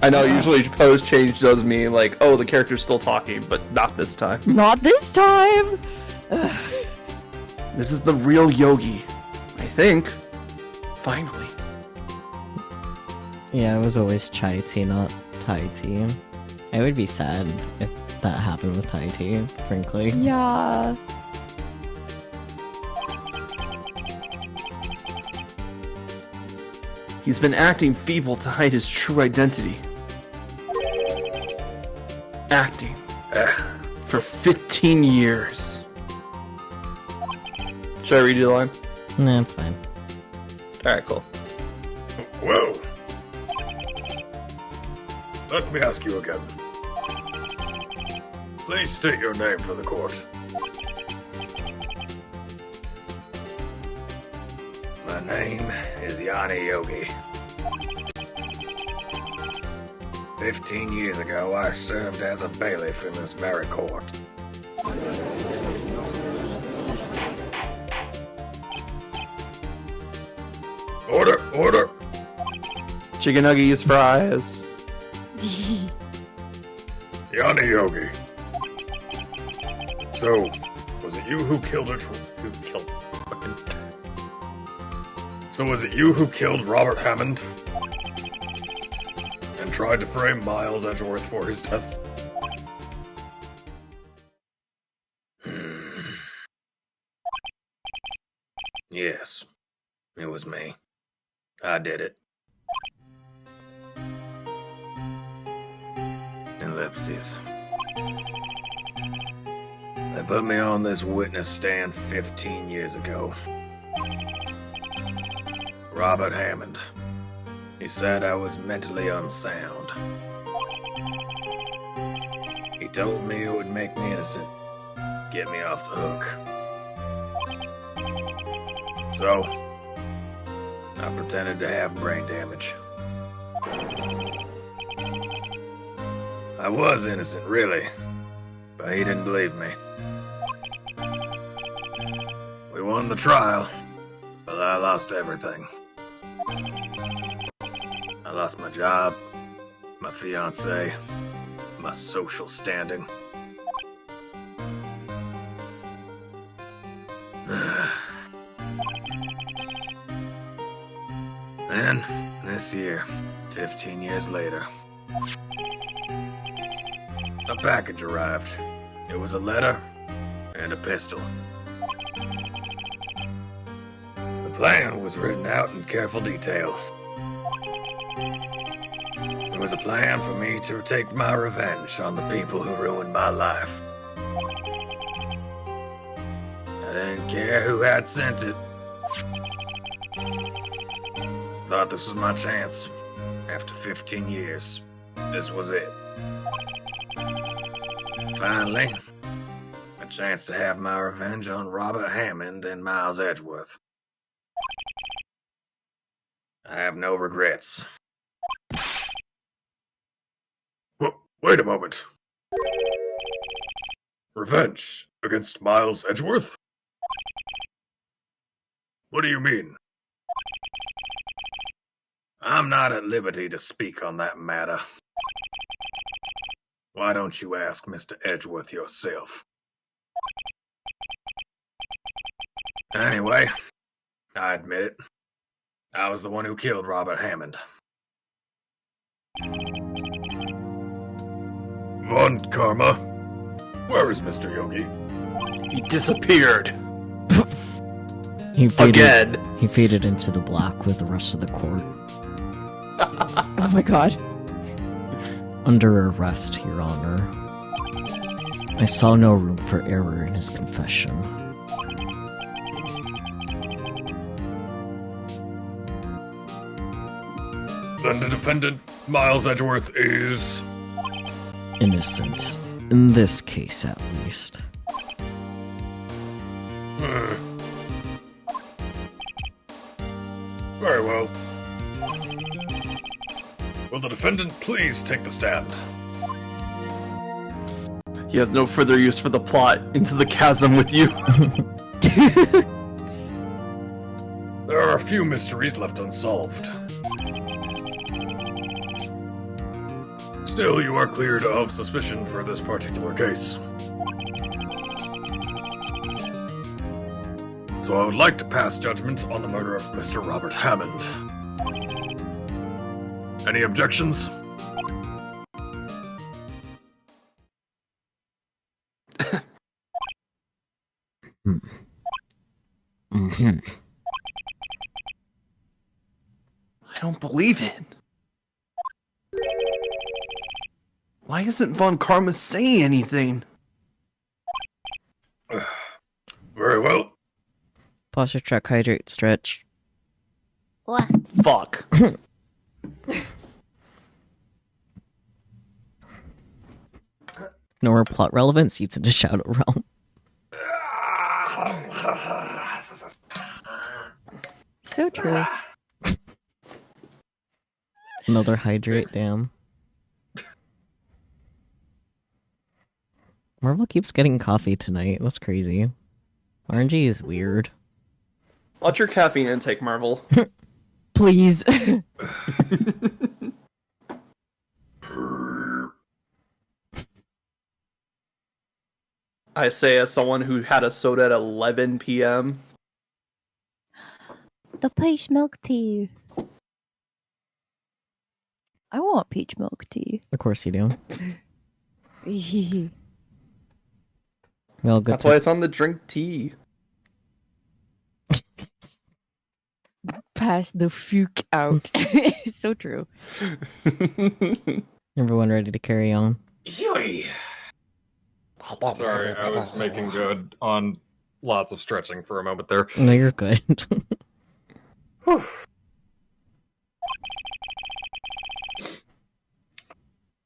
I know, usually pose change does mean like, oh, the character's still talking, but not this time. Not this time. This is the real Yogi. I think. Finally. Yeah, it was always Chai Tea, not Tai Tea. I would be sad if that happened with Tai Tea, frankly. Yeah. He's been acting feeble to hide his true identity. Acting. For 15 years. Should I read you the line? Nah, it's fine. Alright, cool. Well, let me ask you again. Please state your name for the court. My name is Yanni Yogi. 15 years ago, I served as a bailiff in this very court. Order, order! Chicken nuggies, fries. Yanni Yogi. So, was it you who killed it? So was it you who killed Robert Hammond? And tried to frame Miles Edgeworth for his death? Yes, it was me. I did it. Ellipses. They put me on this witness stand 15 years ago. Robert Hammond. He said I was mentally unsound. He told me it would make me innocent, get me off the hook. So, I pretended to have brain damage. I was innocent, really, but he didn't believe me. We won the trial, but I lost everything. I lost my job, my fiancée, my social standing. Then, this year, 15 years later, a package arrived. It was a letter and a pistol. The plan was written out in careful detail. It was a plan for me to take my revenge on the people who ruined my life. I didn't care who had sent it. Thought this was my chance. After 15 years, this was it. Finally, a chance to have my revenge on Robert Hammond and Miles Edgeworth. I have no regrets. Wait a moment. Revenge against Miles Edgeworth? What do you mean? I'm not at liberty to speak on that matter. Why don't you ask Mr. Edgeworth yourself? Anyway, I admit it. I was the one who killed Robert Hammond. Von Karma, where is Mr. Yogi? He disappeared. He Again. He faded into the black with the rest of the court. Oh my god. Under arrest, Your Honor. I saw no room for error in his confession. Then the defendant, Miles Edgeworth, is... innocent. In this case, at least. Very well. Will the defendant please take the stand? He has no further use for the plot. Into the chasm with you. There are a few mysteries left unsolved. Still, you are cleared of suspicion for this particular case. So I would like to pass judgment on the murder of Mr. Robert Hammond. Any objections? I don't believe it. Why isn't Von Karma saying anything? Very well. Posture check, hydrate, stretch. What? Fuck. No more plot relevant seats into Shadow Realm. So true. Another hydrate, damn. Marvel keeps getting coffee tonight. That's crazy. RNG is weird. Watch your caffeine intake, Marvel. Please. I say as someone who had a soda at 11 p.m. The peach milk tea. I want peach milk tea. Of course you do. Well, good. That's why it's on the drink tea. Pass the fuke out. So true. Everyone ready to carry on? Sorry, I was making good on lots of stretching for a moment there. No, you're good.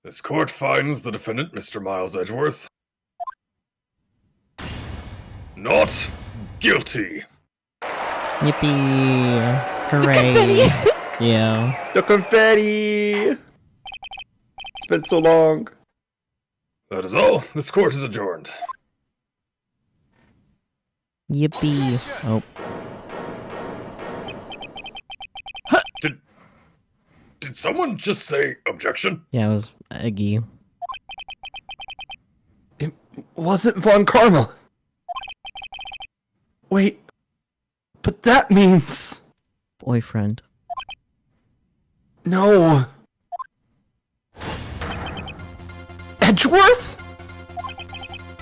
This court finds the defendant, Mr. Miles Edgeworth, not guilty. Yippee! Hooray! Yeah. The confetti! It's been so long. That is all. This court is adjourned. Yippee! Oh, Did someone just say objection? yeah, it was Eggy. It wasn't Von Karma. Wait. But that means... Boyfriend. No. Edgeworth?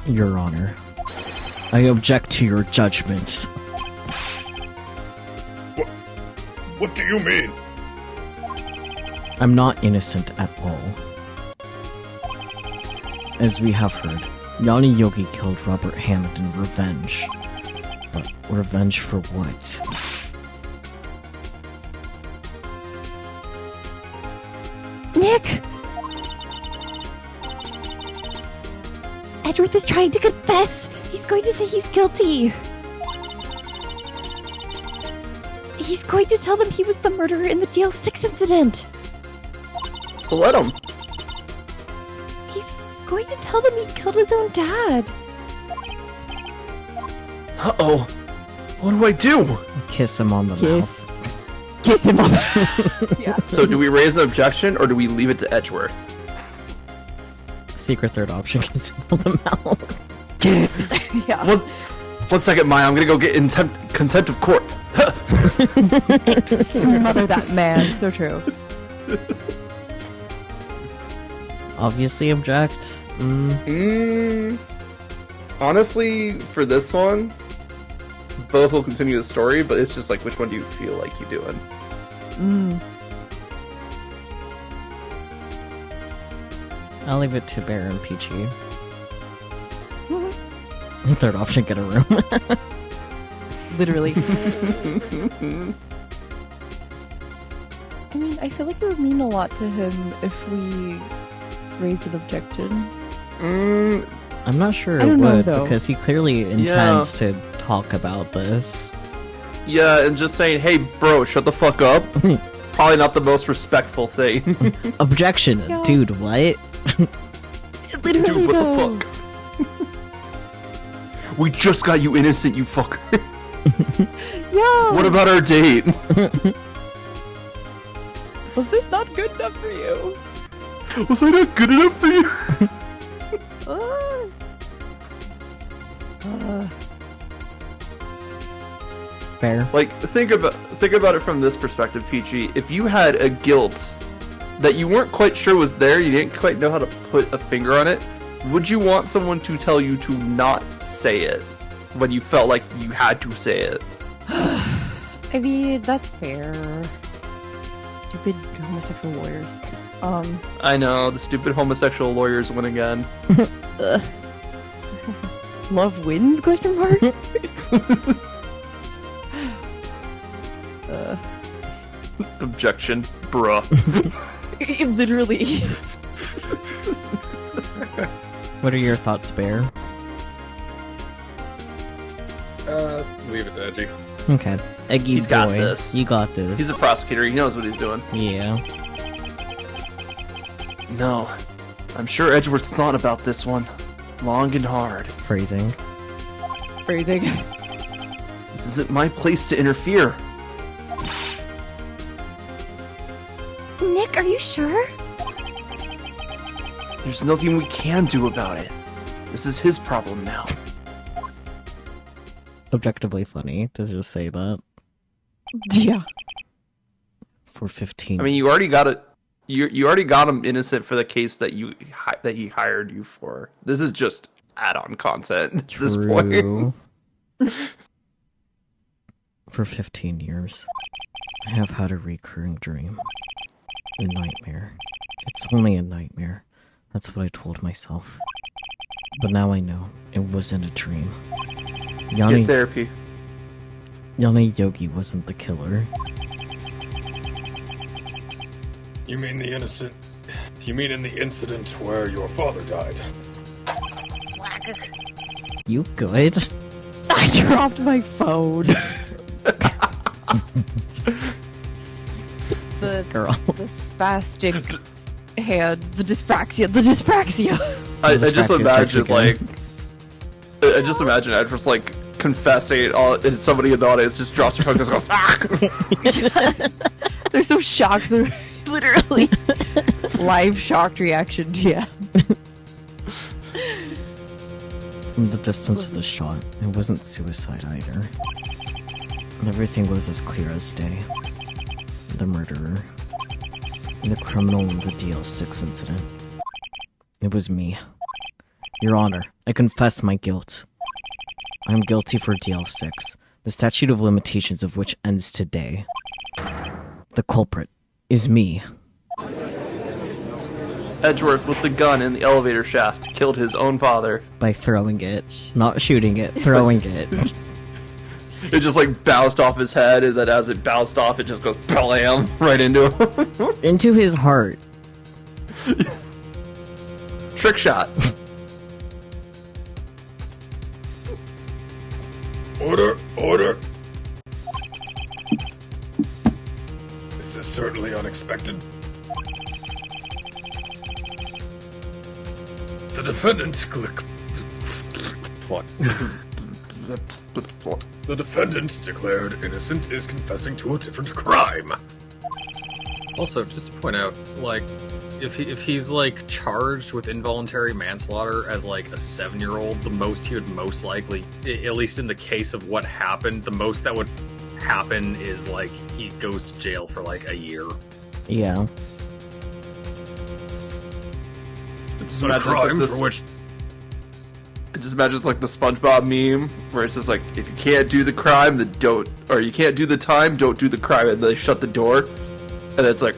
Your Honor. I object to your judgments. What do you mean? I'm not innocent at all. As we have heard, Yanni Yogi killed Robert Hammond in revenge. But revenge for what? Nick! Edgeworth is trying to confess! He's going to say he's guilty! He's going to tell them he was the murderer in the DL6 incident! So let him. He's going to tell them he killed his own dad! Uh-oh. What do I do? Kiss him on the Kiss. mouth. Kiss him on the... Yeah. So do we raise an objection, or do we leave it to Edgeworth? Secret third option, kiss him on the mouth. Kiss. Yeah. One second, Maya. I'm gonna go get in contempt of court. Smother that man. So true. Obviously object. Honestly, for this one, both will continue the story, but it's just like, which one do you feel like you're doing? I'll leave it to Bear and Peachy. Third option, get a room. Literally. I mean, I feel like it would mean a lot to him if we raised an objection. I'm not sure I it don't know, would, though. because he clearly intends to talk about this. Yeah, and just saying, hey, bro, shut the fuck up. Probably not the most respectful thing. Objection! Yeah. Dude, what? Literally, Dude, what though. the fuck? We just got you innocent, you fucker. Yeah. What about our date? Was this not good enough for you? Was I not good enough for you? Fair. Like, think about it from this perspective, Peachy. If you had a guilt that you weren't quite sure was there, you didn't quite know how to put a finger on it, would you want someone to tell you to not say it when you felt like you had to say it? I mean, that's fair. Stupid homosexual lawyers. I know, the stupid homosexual lawyers win again. Love wins? Question mark. Objection, bruh. Literally. What are your thoughts, Bear? Leave it to Edgy. Okay. Eggy He's boy, got this. you got this. He's a prosecutor. He knows what he's doing. Yeah. No. I'm sure Edgeworth's thought about this one. Long and hard. Phrasing. Phrasing. This isn't my place to interfere. Nick, are you sure? There's nothing we can do about it. This is his problem now. Objectively funny to just say that. Yeah. For 15. I mean, you already got it. You already got him innocent for the case that he hired you for. This is just add-on content at this point. True. For 15 years, I have had a recurring dream. A nightmare. It's only a nightmare. That's what I told myself. But now I know it wasn't a dream. Get therapy. Yana Yogi wasn't the killer. You mean the innocent? You mean in the incident where your father died? You good? I dropped my phone. the Girl. The spastic hand. The dyspraxia. I just imagine again. I just imagine Edward's like confessing, and somebody in the audience just drops their phone and goes, "Ah!" They're so shocked. They're literally live shocked reaction. Yeah. From the distance of the shot, it wasn't suicide either. Everything was as clear as day. The murderer. The criminal in the DL6 incident. It was me. Your Honor, I confess my guilt. I'm guilty for DL6, the statute of limitations of which ends today. The culprit is me. Edgeworth, with the gun in the elevator shaft, killed his own father. By throwing it. Not shooting it, throwing it. It just like bounced off his head, and then as it bounced off, it just goes blam right into him. Into his heart. Trick shot. Order, order. This is certainly unexpected. The defendant The defendant declared innocent is confessing to a different crime. Also, just to point out, like, if he's like charged with involuntary manslaughter as like a 7-year-old, the most he would most likely, at least in the case of what happened, the most that would happen is like he goes to jail for like a year. Yeah. Just A imagine crime it's for which I just imagine it's like the SpongeBob meme where it's just like, if you can't do the crime, then don't, or you can't do the time, don't do the crime, and they shut the door, and it's like,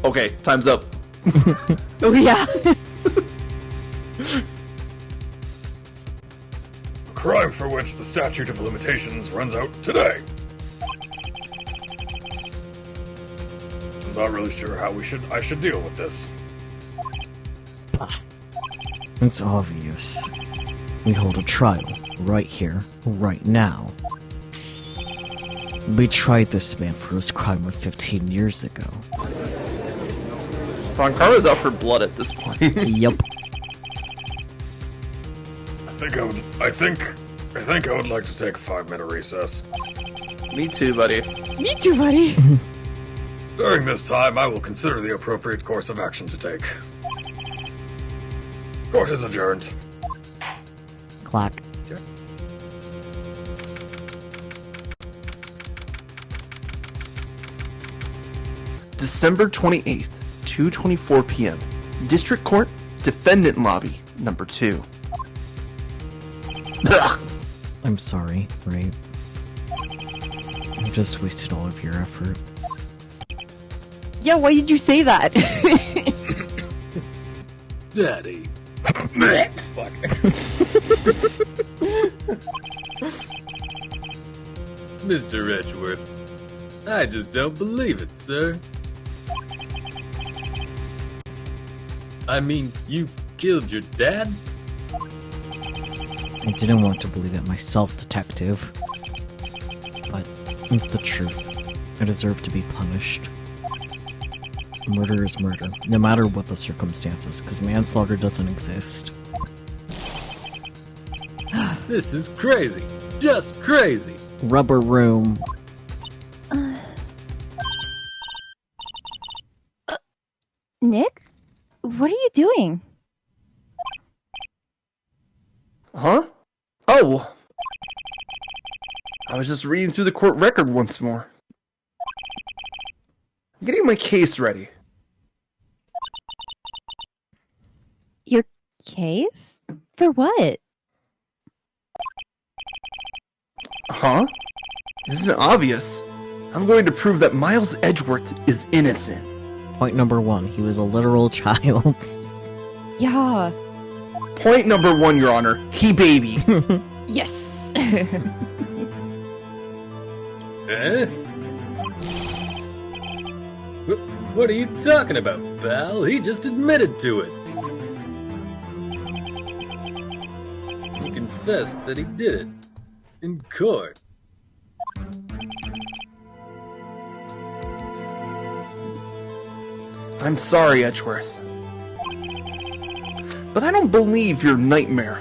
okay, time's up. Oh yeah. a crime for which the statute of limitations runs out today. I'm not really sure how I should deal with this. It's obvious. We hold a trial, right here, right now. We tried this man for his crime of 15 years ago. Von Carlo's out for blood at this point. Yup. I think I would like to take a 5-minute recess. Me too, buddy. Me too, buddy. During this time, I will consider the appropriate course of action to take. Court is adjourned. Clack. December 28th, 2:24 p.m. District Court, Defendant Lobby, number 2. I'm sorry, right? I just wasted all of your effort. Yeah, why did you say that? Daddy. Fuck. Mr. Edgeworth, I just don't believe it, sir. I mean, you killed your dad? I didn't want to believe it myself, detective. But it's the truth. I deserve to be punished. Murder is murder, no matter what the circumstances, because manslaughter doesn't exist. This is crazy. Just crazy. Rubber room. Nick? What are you doing? Huh? Oh! I was just reading through the court record once more. I'm getting my case ready. Your case? For what? Huh? Isn't it obvious? I'm going to prove that Miles Edgeworth is innocent. Point number 1, he was a literal child. Yeah. Point number 1, Your Honor, he baby. Yes. Eh? What are you talking about, pal? He just admitted to it. He confessed that he did it. In court. I'm sorry, Edgeworth. But I don't believe your nightmare.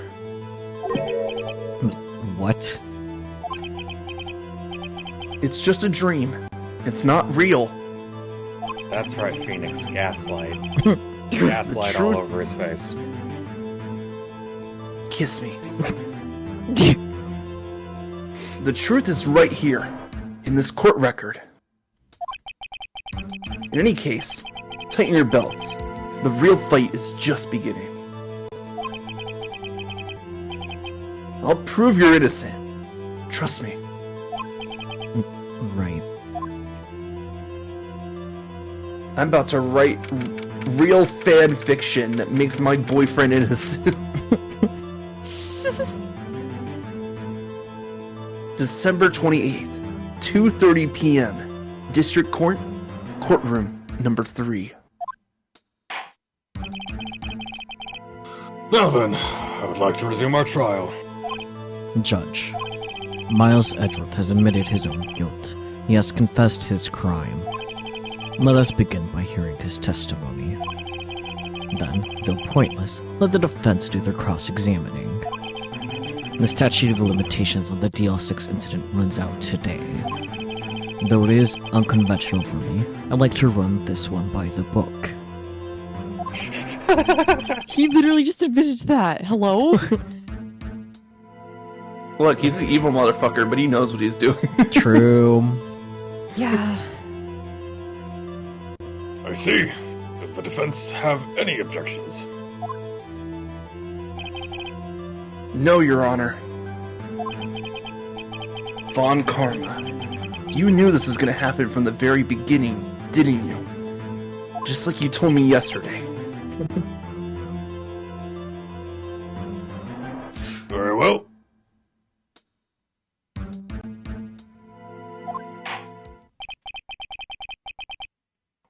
What? It's just a dream. It's not real. That's right, Phoenix. Gaslight. Gaslight all over his face. Kiss me. The truth is right here, in this court record. In any case, tighten your belts. The real fight is just beginning. I'll prove you're innocent. Trust me. Right. I'm about to write real fan fiction that makes my boyfriend innocent. December 28th, 2:30 p.m. District Court, courtroom number 3. Now then, I would like to resume our trial. Judge. Miles Edgeworth has admitted his own guilt. He has confessed his crime. Let us begin by hearing his testimony. Then, though pointless, let the defense do their cross-examining. The statute of limitations on the DL6 incident runs out today. Though it is unconventional for me, I'd like to run this one by the book. He literally just admitted to that. Hello? Look, he's an evil motherfucker, but he knows what he's doing. True. Yeah. I see. Does the defense have any objections? No, Your Honor. Von Karma. You knew this was gonna happen from the very beginning, didn't you? Just like you told me yesterday. Very well.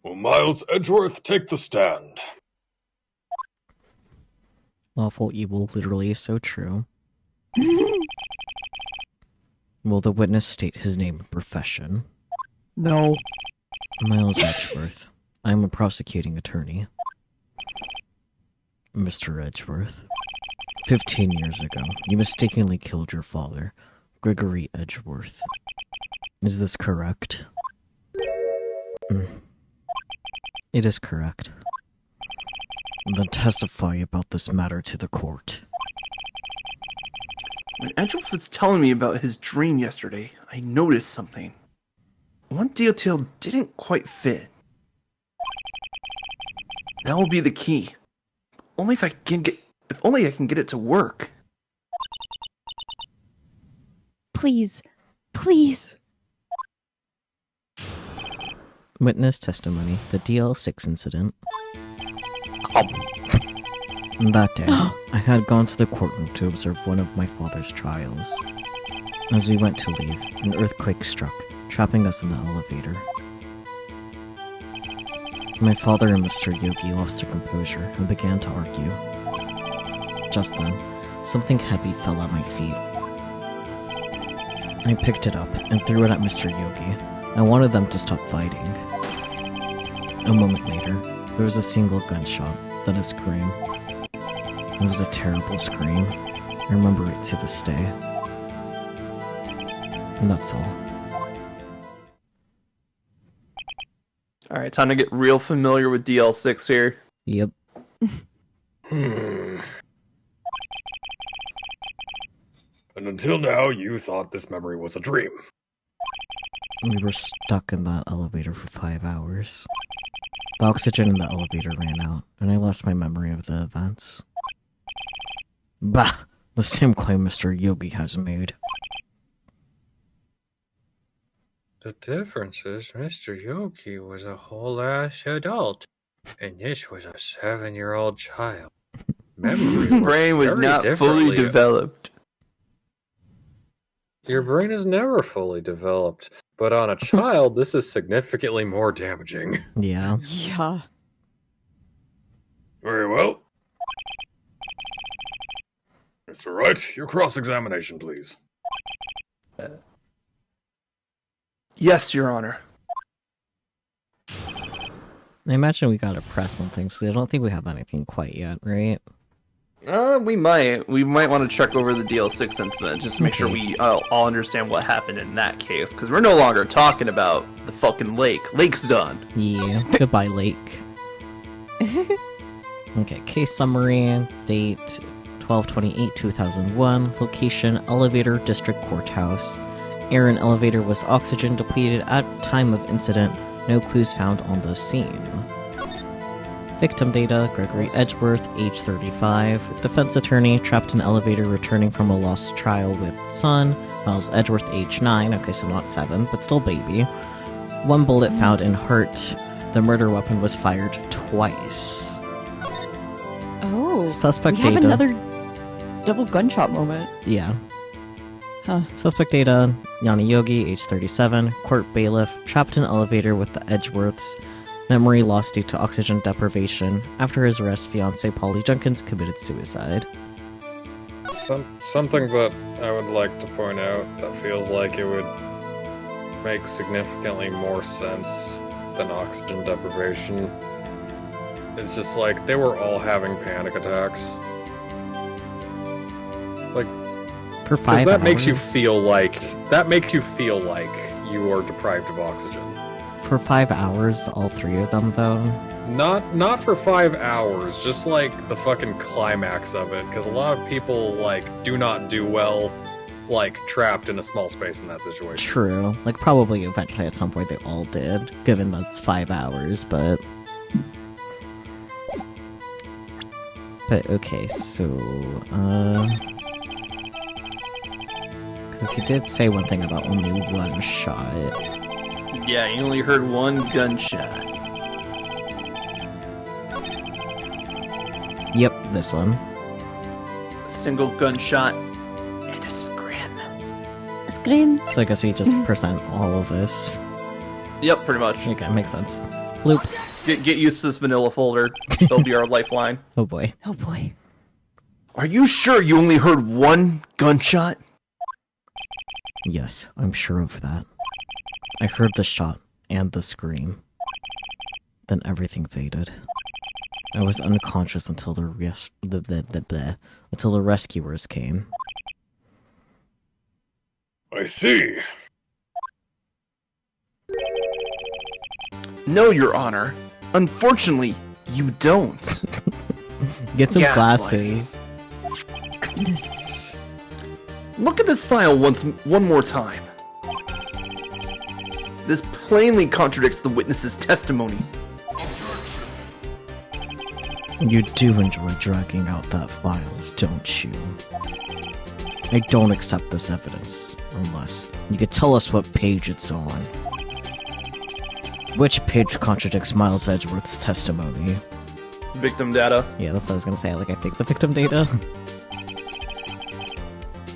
Will Miles Edgeworth take the stand? Lawful evil literally is so true. Will the witness state his name and profession? No. Miles Edgeworth. I am a prosecuting attorney. Mr. Edgeworth. 15 years ago, you mistakenly killed your father, Gregory Edgeworth. Is this correct? It is correct. Then testify about this matter to the court. When Edgeworth was telling me about his dream yesterday, I noticed something. One detail didn't quite fit. That will be the key. If only I can get it to work. Please. Please. Witness testimony, the DL6 incident. That day, I had gone to the courtroom to observe one of my father's trials. As we went to leave, an earthquake struck, trapping us in the elevator. My father and Mr. Yogi lost their composure and began to argue. Just then, something heavy fell at my feet. I picked it up and threw it at Mr. Yogi. I wanted them to stop fighting. A moment later, there was a single gunshot, then a scream. It was a terrible scream. I remember it to this day. And that's all. Alright, time to get real familiar with DL6 here. Yep. And until now, you thought this memory was a dream. We were stuck in that elevator for 5 hours. The oxygen in the elevator ran out, and I lost my memory of the events. Bah! The same claim Mr. Yogi has made. The difference is Mr. Yogi was a whole-ass adult, and this was a 7-year-old child. Memory Brain was not fully developed. Your brain is never fully developed, but on a child, this is significantly more damaging. Yeah. Yeah. Very well. Mr. Wright, your cross-examination, please. Yes, Your Honor. I imagine we gotta press on things, because I don't think we have anything quite yet, right? We might. We might want to check over the DL6 incident just to make sure we all understand what happened in that case, because we're no longer talking about the fucking lake. Lake's done. Yeah. Goodbye, Lake. Okay, case summary. Date 12/28/2001. Location, elevator, district courthouse. Air in elevator was oxygen depleted at time of incident. No clues found on the scene. Victim data, Gregory Edgeworth, age 35. Defense attorney, trapped in elevator returning from a lost trial with son. Miles Edgeworth, age 9. Okay, so not 7, but still baby. 1 bullet found in heart. The murder weapon was fired twice. Oh. Suspect we have data. another double gunshot moment. Yeah. Huh. Suspect data, Yanni Yogi, age 37. Court bailiff, trapped in elevator with the Edgeworths. Memory lost due to oxygen deprivation. After his arrest, fiancée Polly Jenkins committed suicide. Something that I would like to point out that feels like it would make significantly more sense than oxygen deprivation is just like they were all having panic attacks. Like, For 5 that hours. makes you feel like you are deprived of oxygen. For 5 hours, all 3 of them, though. Not for 5 hours, just like the fucking climax of it, because a lot of people like do not do well, like trapped in a small space in that situation. True. Like, probably eventually at some point they all did, given that it's 5 hours, but... But, okay, so, because he did say one thing about only 1 shot. Yeah, you only heard 1 gunshot. Yep, this one. A single gunshot and a scream. Scream. So I guess we just present all of this. Yep, pretty much. Okay, makes sense. Loop. Get used to this vanilla folder. It'll be our lifeline. Oh boy. Oh boy. Are you sure you only heard 1 gunshot? Yes, I'm sure of that. I heard the shot and the scream. Then everything faded. I was unconscious until the rescuers came. I see. No, Your Honor. Unfortunately, you don't. Get some Gaslighting. glasses. Look at this file one more time. This plainly contradicts the witness's testimony. You do enjoy dragging out that file, don't you? I don't accept this evidence, unless you could tell us what page it's on. Which page contradicts Miles Edgeworth's testimony? Victim data. Yeah, that's what I was gonna say. Like, I think the victim data.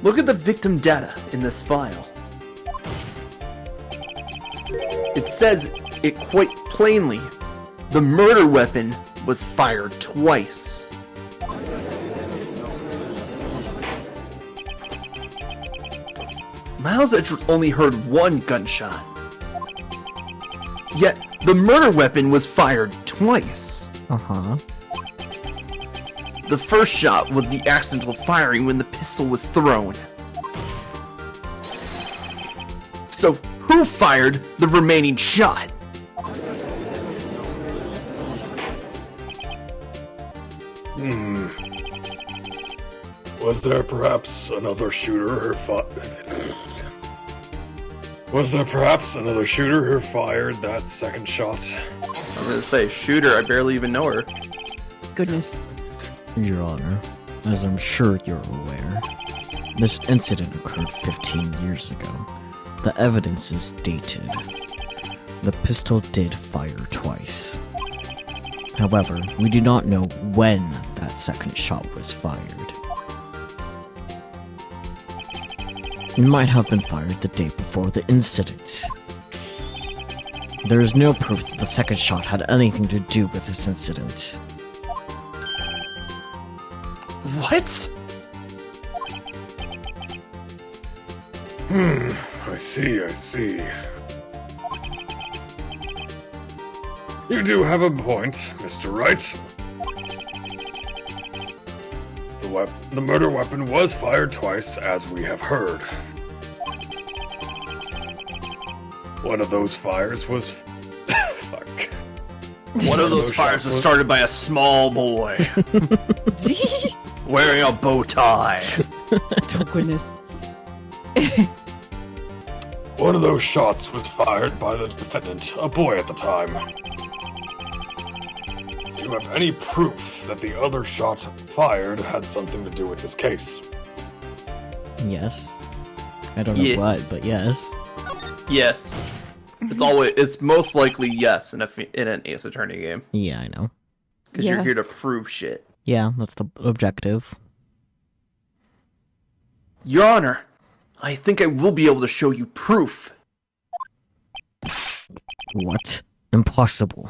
Look at the victim data in this file. It says it quite plainly. The murder weapon was fired twice. Miles Edgeworth only heard one gunshot. Yet, the murder weapon was fired twice. Uh-huh. The first shot was the accidental firing when the pistol was thrown. So, who fired the remaining shot? Was there perhaps another shooter who fired that second shot? I'm gonna say, shooter, I barely even know her. Goodness. Your Honor, as I'm sure you're aware, this incident occurred 15 years ago. The evidence is dated. The pistol did fire twice. However, we do not know when that second shot was fired. It might have been fired the day before the incident. There is no proof that the second shot had anything to do with this incident. What? I see. You do have a point, Mr. Wright. The murder weapon was fired twice, as we have heard. One of those fires was... Fuck. One of those fires was started by a small boy. Wearing a bow tie. Oh, goodness. One of those shots was fired by the defendant, a boy at the time. Do you have any proof that the other shot fired had something to do with this case? Yes. I don't know what, but yes. Yes. It's most likely yes in an Ace Attorney game. Yeah, I know. Because you're here to prove shit. Yeah, that's the objective. Your Honor, I think I will be able to show you proof. What? Impossible.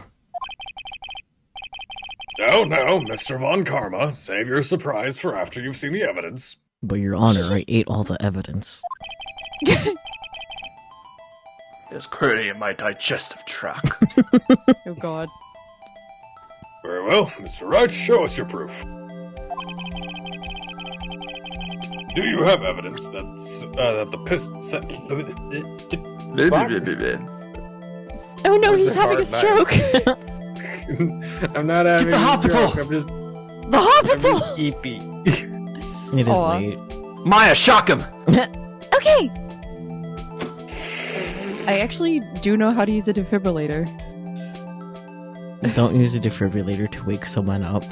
No, Mr. Von Karma, save your surprise for after you've seen the evidence. But Your Honor, I ate all the evidence. It's currently in my digestive tract. Oh, God. Very well, Mr. Wright, show us your proof. Do you have evidence that the pistol... Oh no, he's having a stroke! I'm not having the a stroke, hospital! I'm just... The hospital! Eepy. It is Aw. late. Maya, shock him! Okay! I actually do know how to use a defibrillator. Don't use a defibrillator to wake someone up.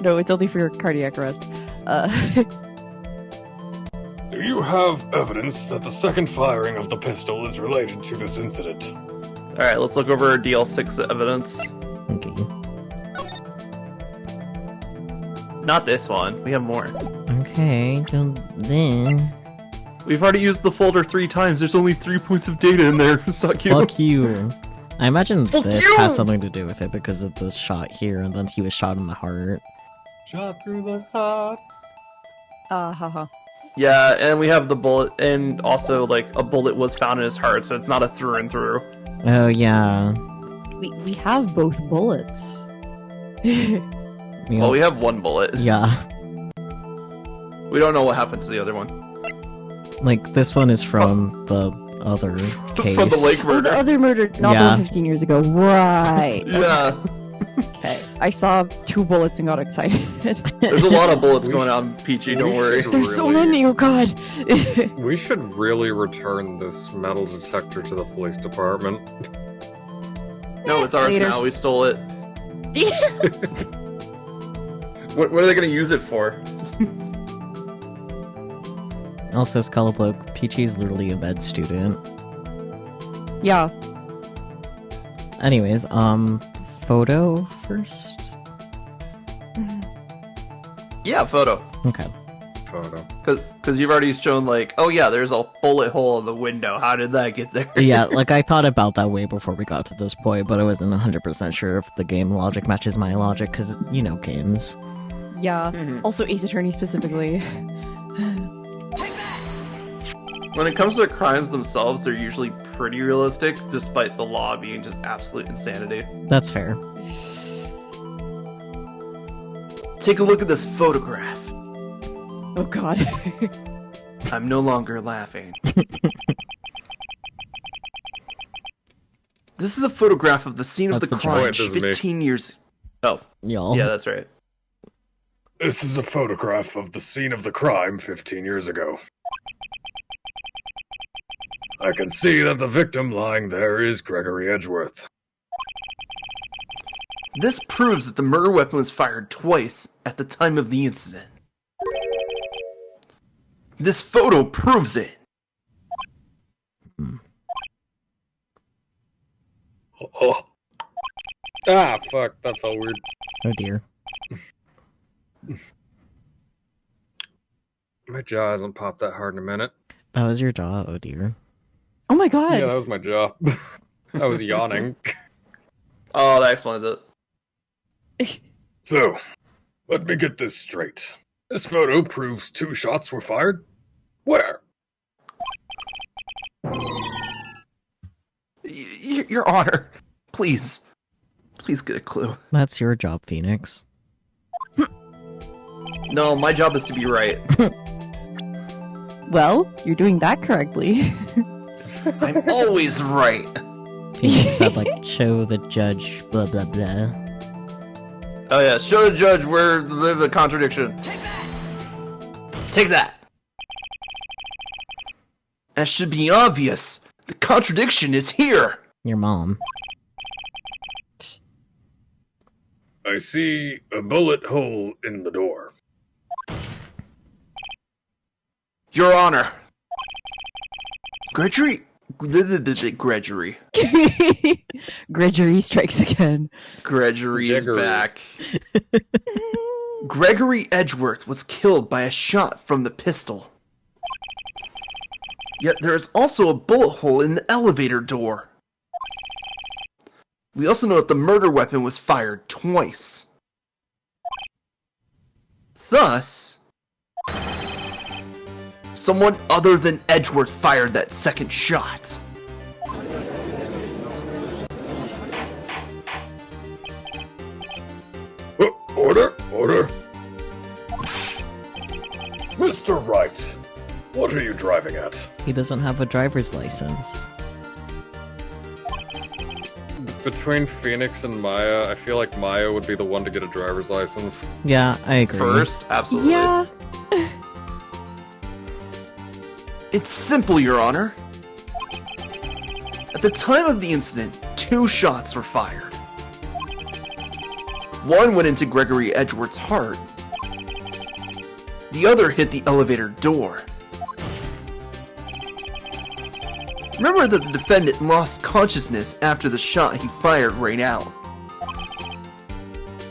No, it's only for your cardiac arrest. Do you have evidence that the second firing of the pistol is related to this incident? Alright, let's look over our DL6 evidence. Okay. Not this one. We have more. Okay, so then... We've already used the folder 3 times. There's only 3 points of data in there. Suck you. Fuck you. I imagine Fuck this you! has something to do with it because of the shot here, and then he was shot in the heart. Shot through the heart. Haha. Yeah, and we have the bullet, and also, like, a bullet was found in his heart, so it's not a through and through. Oh, yeah. We have both bullets. Well, we have one bullet. Yeah. We don't know what happened to the other one. Like, this one is from the other case. From the lake Oh, the murder. other murder, not the Yeah. one 15 years ago. Right. Yeah. Okay. I saw 2 bullets and got excited. There's a lot of bullets going on, Peachy, don't worry. There's so many, oh god! We should really return this metal detector to the police department. No, it's ours Later. now, we stole it. What are they gonna use it for? Also, Skullabloke, Peachy's literally a med student. Yeah. Anyways, photo first? Yeah, photo. Okay. photo. Because you've already shown, like, oh yeah, there's a bullet hole in the window. How did that get there? Yeah, like, I thought about that way before we got to this point, but I wasn't 100% sure if the game logic matches my logic, because, you know, games. Yeah. Also, Ace Attorney specifically. When it comes to crimes themselves, they're usually pretty realistic, despite the law being just absolute insanity. That's fair. Take a look at this photograph. Oh god. I'm no longer laughing. This is a photograph of the scene of That's the the crime joke. This is me. 15 years... Oh, Y'all. yeah, that's right. This is a photograph of the scene of the crime 15 years ago. I can see that the victim lying there is Gregory Edgeworth. This proves that the murder weapon was fired twice at the time of the incident. This photo proves it. Oh, Ah, fuck, that felt weird. Oh dear. My jaw hasn't popped that hard in a minute. That was your jaw, oh dear. Oh my god. Yeah, that was my jaw. I was yawning. Oh, that explains it. so, let me get this straight. This photo proves 2 shots were fired? Where? Your Honor, please. Please get a clue. That's your job, Phoenix. No, my job is to be right. Well, you're doing that correctly. I'm always right. Phoenix said, like, show the judge, blah blah blah. Oh yeah, show the judge where the contradiction. Take that! That should be obvious. The contradiction is here. Your mom. I see a bullet hole in the door. Your Honor. Gregory. Gregory strikes again. Gregory is Gregory. back. Gregory Edgeworth was killed by a shot from the pistol. Yet there is also a bullet hole in the elevator door. We also know that the murder weapon was fired twice. Thus, someone other than Edgeworth fired that second shot. Order! Order! Mr. Wright, what are you driving at? He doesn't have a driver's license. Between Phoenix and Maya, I feel like Maya would be the one to get a driver's license. Yeah, I agree. First, absolutely. Yeah. It's simple, Your Honor. At the time of the incident, 2 shots were fired. One went into Gregory Edgeworth's heart. The other hit the elevator door. Remember that the defendant lost consciousness after the shot he fired rang out.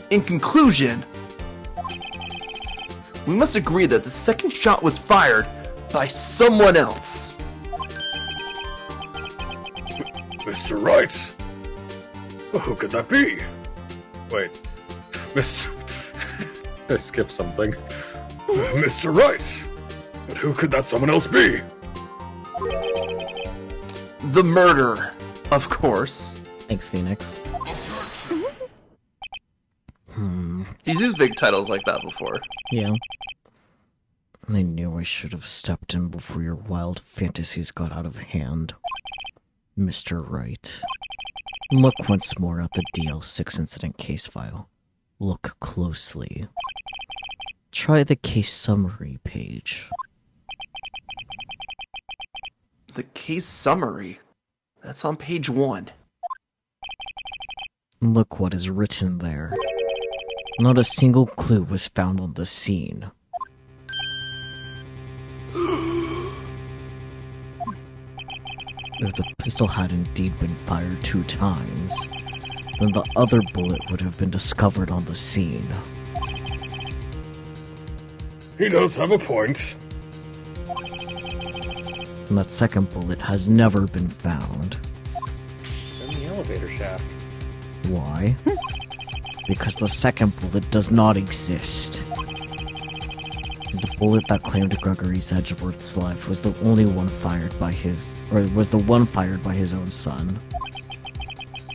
In conclusion, we must agree that the second shot was fired by someone else. Mr. Wright? Who could that be? Wait. Mr. I skipped something. Mr. Wright? But who could that someone else be? The murderer, of course. Thanks, Phoenix. He's used big titles like that before. Yeah. I knew I should have stepped in before your wild fantasies got out of hand. Mr. Wright. Look once more at the DL6 incident case file. Look closely. Try the case summary page. The case summary. That's on page 1. Look what is written there. Not a single clue was found on the scene. If the pistol had indeed been fired 2 times, then the other bullet would have been discovered on the scene. He does have a point. And that second bullet has never been found. It's in the elevator shaft. Why? Because the second bullet does not exist. The bullet that claimed Gregory Edgeworth's life was the only one fired by his, or was the one fired by his own son.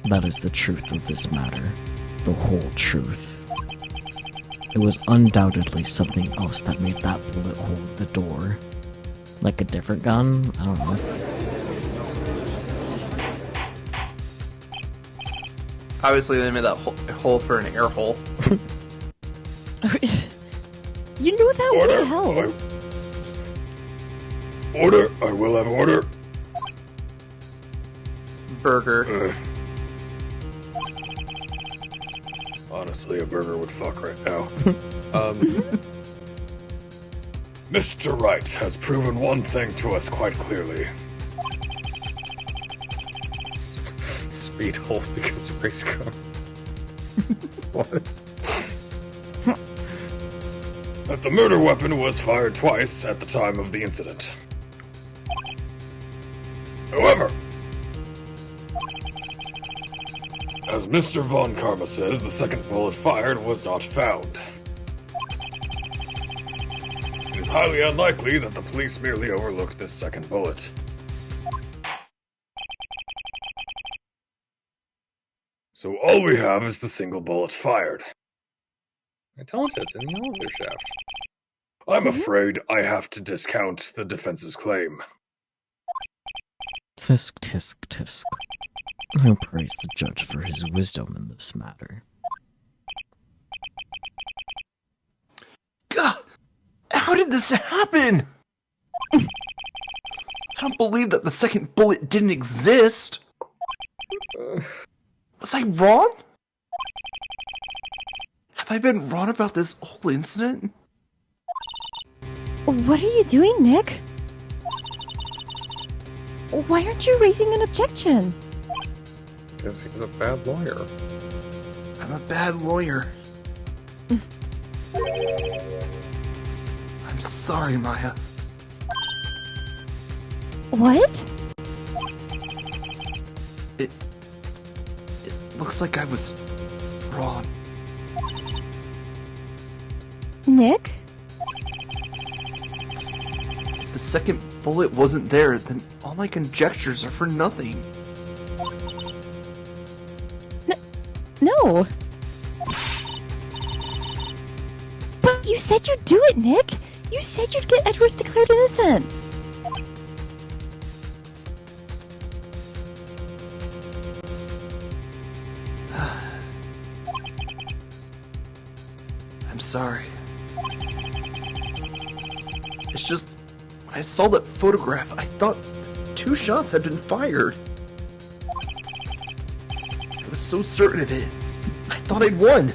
That is the truth of this matter. The whole truth. It was undoubtedly something else that made that bullet hold the door. Like a different gun? I don't know. Obviously, they made that hole for an air hole. You knew that? What the hell? Order. I will have order. Burger. Honestly, a burger would fuck right now. Mr. Wright has proven one thing to us quite clearly. Speed hole because of race car. What? That the murder weapon was fired twice at the time of the incident. However, as Mr. Von Karma says, the second bullet fired was not found. It is highly unlikely that the police merely overlooked this second bullet. So all we have is the single bullet fired. I told you it's in the elevator shaft. I'm afraid I have to discount the defense's claim. Tisk, tisk, tisk. I praise the judge for his wisdom in this matter. God, how did this happen? I don't believe that the second bullet didn't exist. Was I wrong? Have I been wrong about this whole incident? What are you doing, Nick? Why aren't you raising an objection? Because he's a bad lawyer. I'm a bad lawyer. I'm sorry, Maya. What? It looks like I was wrong. Nick? If the second bullet wasn't there, then all my conjectures are for nothing. No. But you said you'd do it, Nick. You said you'd get Edwards declared innocent. I'm sorry. It's just, when I saw that photograph, I thought 2 shots had been fired. I was so certain of it. I thought I'd won.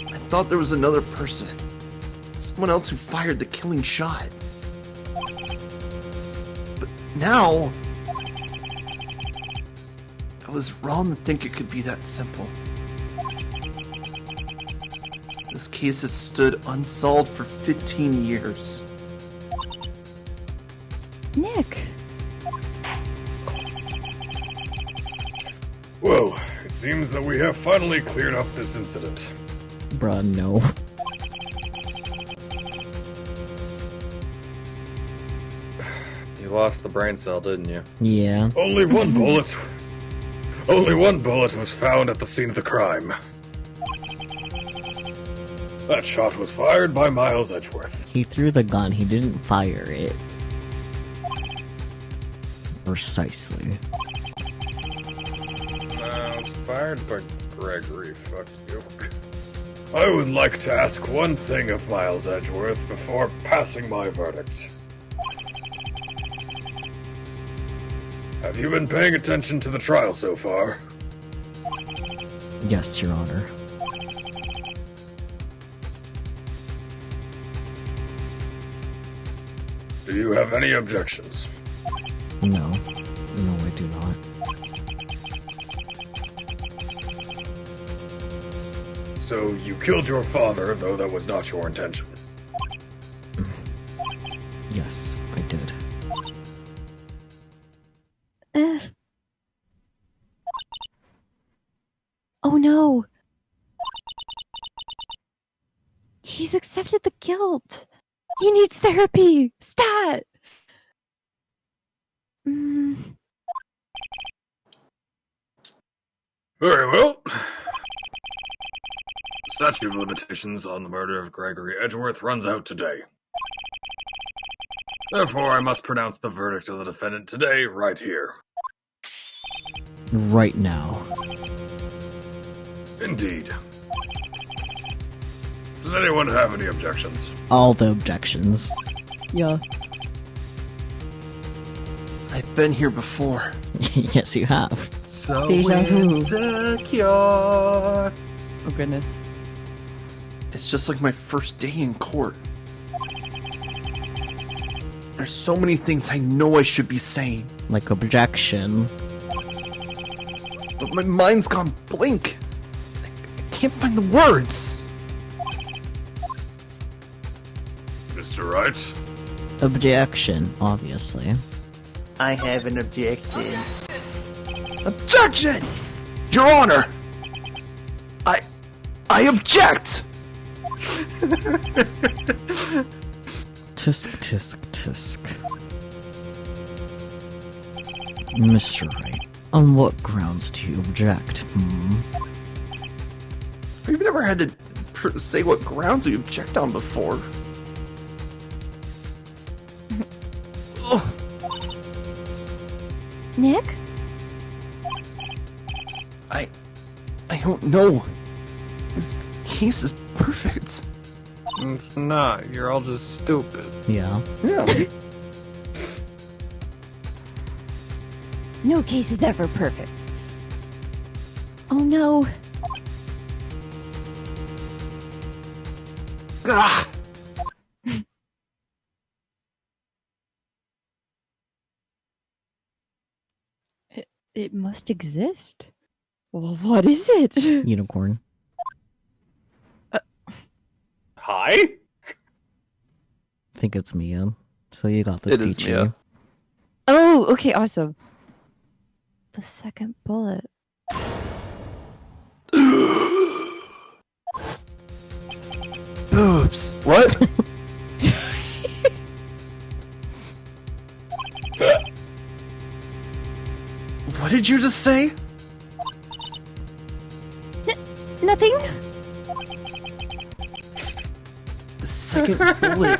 I thought there was another person. Someone else who fired the killing shot. But now, I was wrong to think it could be that simple. This case has stood unsolved for 15 years. Nick. Well, it seems that we have finally cleared up this incident. Bruh, no. You lost the brain cell, didn't you? Yeah. Only one bullet was found at the scene of the crime. That shot was fired by Miles Edgeworth. He threw the gun, he didn't fire it. Precisely. It was fired by Gregory, fuck you. I would like to ask one thing of Miles Edgeworth before passing my verdict. Have you been paying attention to the trial so far? Yes, Your Honor. Do you have any objections? No. No, I do not. So you killed your father, though that was not your intention. Yes, I did. Oh no! He's accepted the guilt! He needs therapy! Stat! Very well. The statute of limitations on the murder of Gregory Edgeworth runs out today. Therefore, I must pronounce the verdict of the defendant today, right here. Right now. Indeed. Does anyone have any objections? All the objections. Yeah. I've been here before. Yes, you have. So Deja vu. insecure. Oh goodness. It's just like my first day in court. There's so many things I know I should be saying, Like objection. but my mind's gone blank. I can't find the words. Mr. Wright? Objection, obviously. I have an objection. Objection! Your Honor! I object! Tisk, tisk, tisk. Mr. Wright, on what grounds do you object? We've never had to say what grounds we object on before. Ugh. Nick? I don't know. This case is perfect. It's not. You're all just stupid. Yeah. Yeah. No case is ever perfect. Oh no. Ah. It must exist. Well, what is it? Unicorn. Hi? I think it's Mia. So you got this, It is Peachy. Mia. Oh, okay, awesome. The second bullet. Boobs. What? What did you just say? Nothing? The second bullet.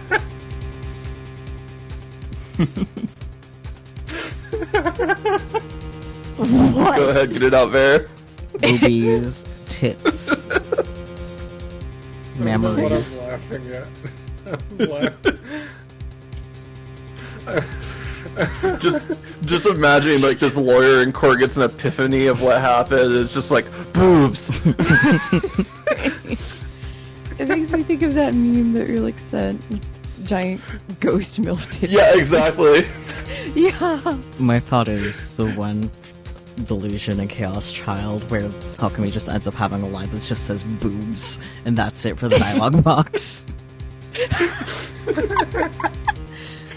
What? Go ahead, get it out there. Boobies, tits, memories. I don't know what I'm laughing at. I'm laughing. Just imagining like this lawyer in court gets an epiphany of what happened. It's just like boobs. It makes me think of that meme that you're like sent with giant ghost milk titties. Yeah, exactly. Yeah. My thought is the one delusion and chaos child where Takumi just ends up having a line that just says boobs, and that's it for the dialogue box.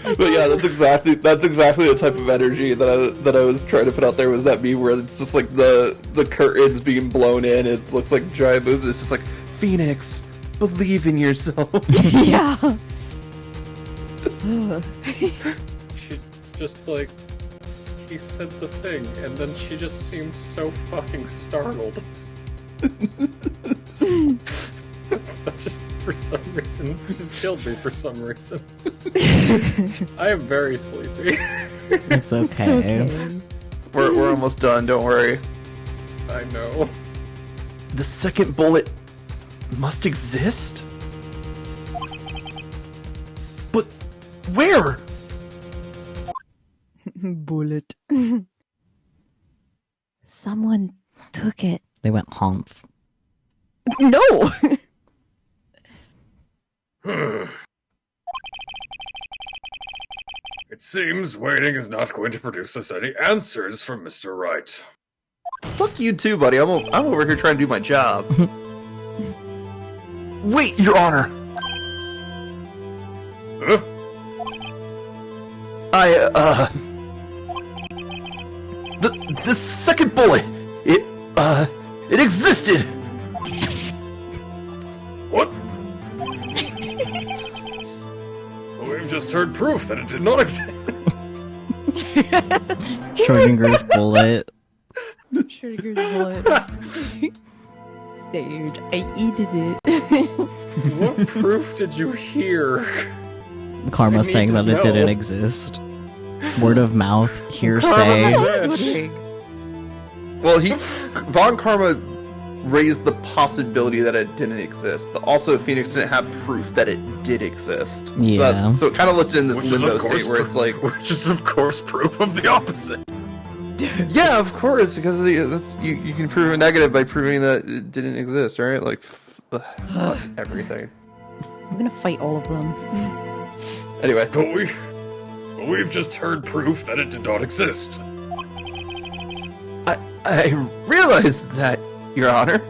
But yeah, that's exactly the type of energy that I was trying to put out there, was that meme where it's just like the curtains being blown in, it looks like giant boobs, it's just like, Phoenix, believe in yourself. Yeah. She just like, he said the thing, and then she just seemed so fucking startled. That just, for some reason, just killed me for some reason. I am very sleepy. It's okay. We're almost done, don't worry. I know. The second bullet must exist? But where? Bullet. Someone took it. They went humph. No. It seems waiting is not going to produce us any answers from Mr. Wright. Fuck you too, buddy. I'm over here trying to do my job. Wait, Your Honor! Huh? The second bullet, it existed! What? Well, we've just heard proof that it did not exist. Schrodinger's bullet. Schrodinger's bullet. Saved. I eated it. What proof did you hear? Karma saying to that it know. didn't exist. Word of mouth, hearsay. Bitch. Well, Von Karma raised the possibility that it didn't exist, but also Phoenix didn't have proof that it did exist. Yeah. So it kind of left it in this Which is, limbo of course, state where it's like, which is of course proof of the opposite. yeah, of course, because that's you can prove a negative by proving that it didn't exist, right? Like, fuck everything. I'm gonna fight all of them. Anyway, But we've just heard proof that it did not exist. I realize that, Your Honor.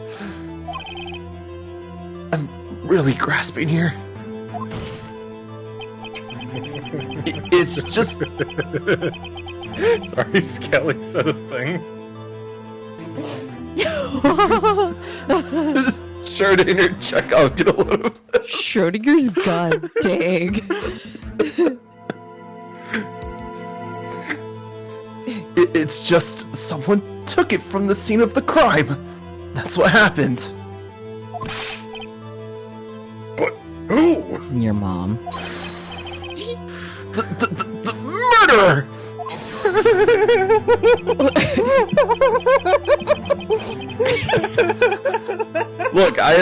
I'm really grasping here. It's just Sorry, Skelly said a thing. Schrodinger, check out, get a load of this. Schrodinger's gun. Dang. It's just someone took it from the scene of the crime. That's what happened. But who? Your mom. The murderer! Look, I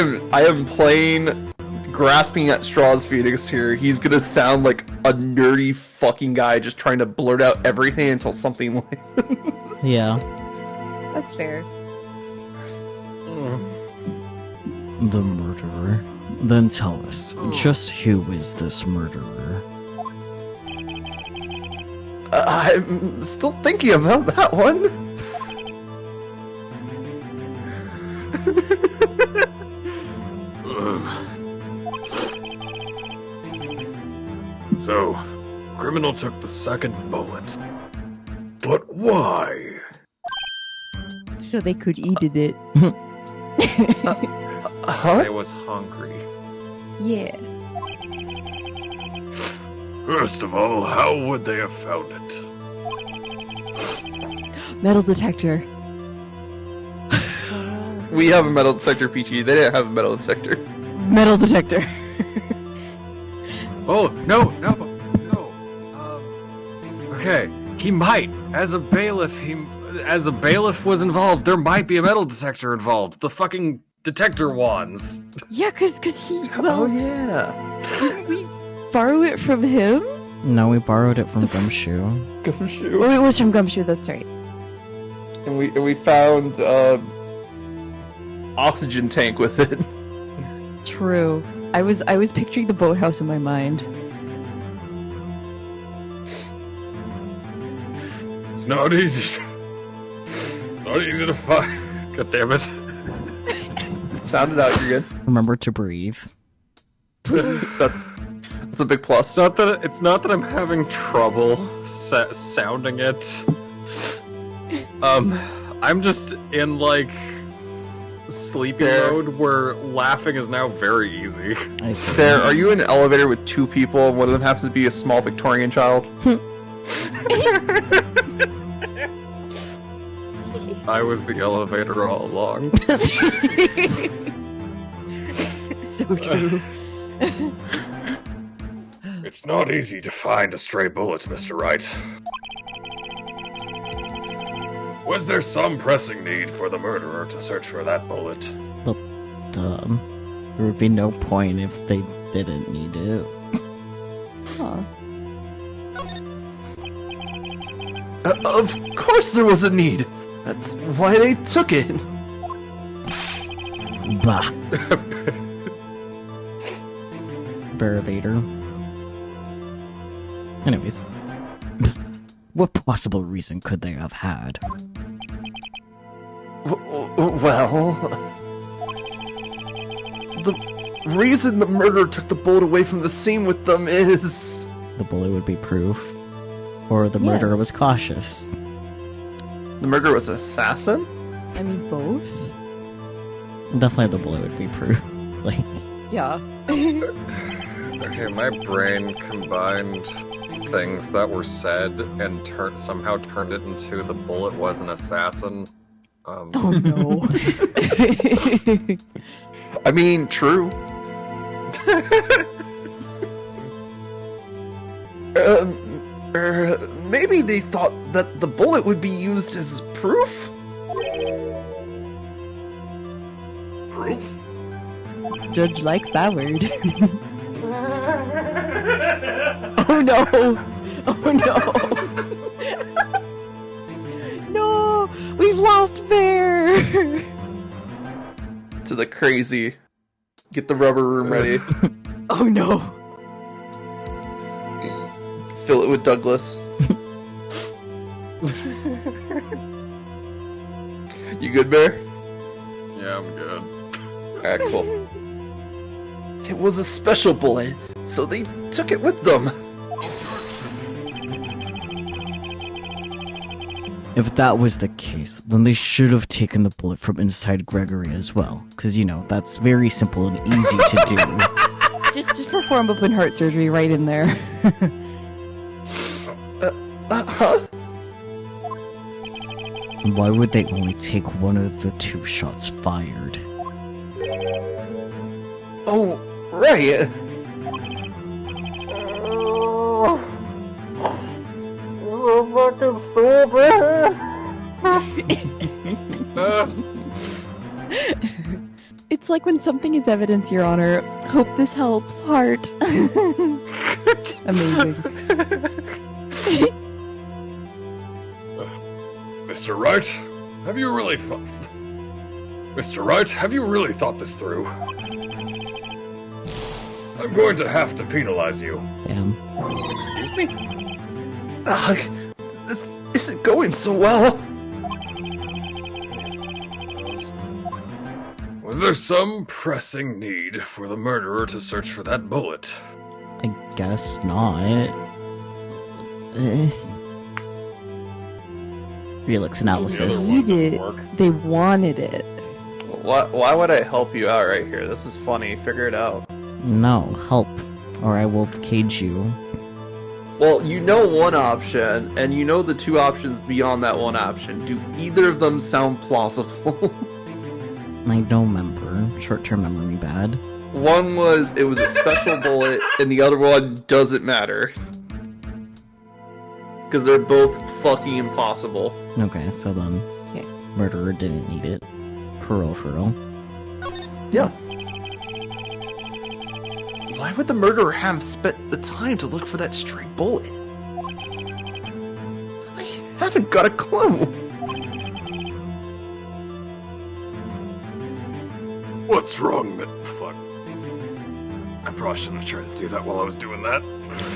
am playing grasping at straws Phoenix here. He's gonna sound like a nerdy fucking guy just trying to blurt out everything until something lands. Yeah. That's fair. The murderer. Then tell us, just who is this murderer? I'm still thinking about that one. So, criminal took the second bullet. But why? So they could eat it. Huh? I was hungry. Yeah. First of all, how would they have found it? Metal detector. We have a metal detector, Peachy. They didn't have a metal detector. Metal detector. Oh, no. Okay, he might. As a bailiff was involved, there might be a metal detector involved. The fucking detector wands. Yeah, cause he. Well, Oh yeah. didn't we borrow it from him? No, we borrowed it from Gumshoe. Gumshoe. Oh, it was from Gumshoe. That's right. And we found oxygen tank with it. True. I was picturing the boathouse in my mind. It's not easy. Not easy to find. God damn it. Sound it out, you're good. Remember to breathe. That's a big plus. It's not that I'm having trouble sounding it. I'm just in like sleepy mode where laughing is now very easy. I see. Fair. Are you in an elevator with two people and one of them happens to be a small Victorian child? I was the elevator all along. So true. It's not easy to find a stray bullet, Mr. Wright. Was there some pressing need for the murderer to search for that bullet? But there would be no point if they didn't need it. Huh. Of course there was a need. That's why they took it. Bah. Baravator. Anyways. What possible reason could they have had? Well, reason the murderer took the bullet away from the scene with them is... The bullet would be proof. Or the murderer was cautious. The murderer was an assassin? I mean, both. Definitely the bullet would be proof. Like, Yeah. Okay, my brain combined things that were said and somehow turned it into the bullet was an assassin. Oh no. I mean, true. Maybe they thought that the bullet would be used as proof? Proof? Judge likes that word. Oh no! Oh no! No! We've lost Bear! To the crazy. Get the rubber room ready. Oh no! Fill it with Douglas. You good, Bear? Yeah, I'm good. Alright, cool. It was a special bullet, so they took it with them. if that was the case, then they should have taken the bullet from inside Gregory as well. Because, you know, that's very simple and easy to do. Just perform open heart surgery right in there. Huh? Why would they only take one of the 2 shots fired? Oh, right. It's like when something is evidence, Your Honor. Hope this helps. Heart. Amazing. Mr. Wright, have you really Mr. Wright, have you really thought this through? I'm going to have to penalize you. Damn. Excuse me? This isn't going so well. Was there some pressing need for the murderer to search for that bullet? I guess not. Relix analysis. You did. They wanted it. Why would I help you out right here? This is funny. Figure it out. No, help, or I will cage you. Well, you know one option, and you know the 2 options beyond that one option. Do either of them sound plausible? I don't remember. Short-term memory bad. One was, it was a special bullet, and the other one doesn't matter. Because they're both fucking impossible. Okay, so then murderer didn't need it. For real. Yeah. Why would the murderer have spent the time to look for that stray bullet? I haven't got a clue. What's wrong, fuck? I probably shouldn't have tried to do that while I was doing that.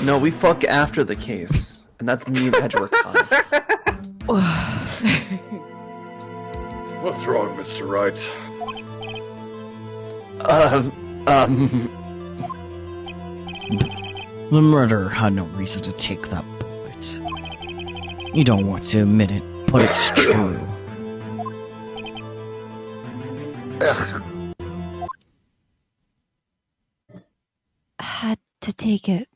No, we fuck after the case. And that's me and Edgeworth time. What's wrong, Mr. Wright? The murderer had no reason to take that bullet. You don't want to admit it, but it's true. Ugh. Had to take it.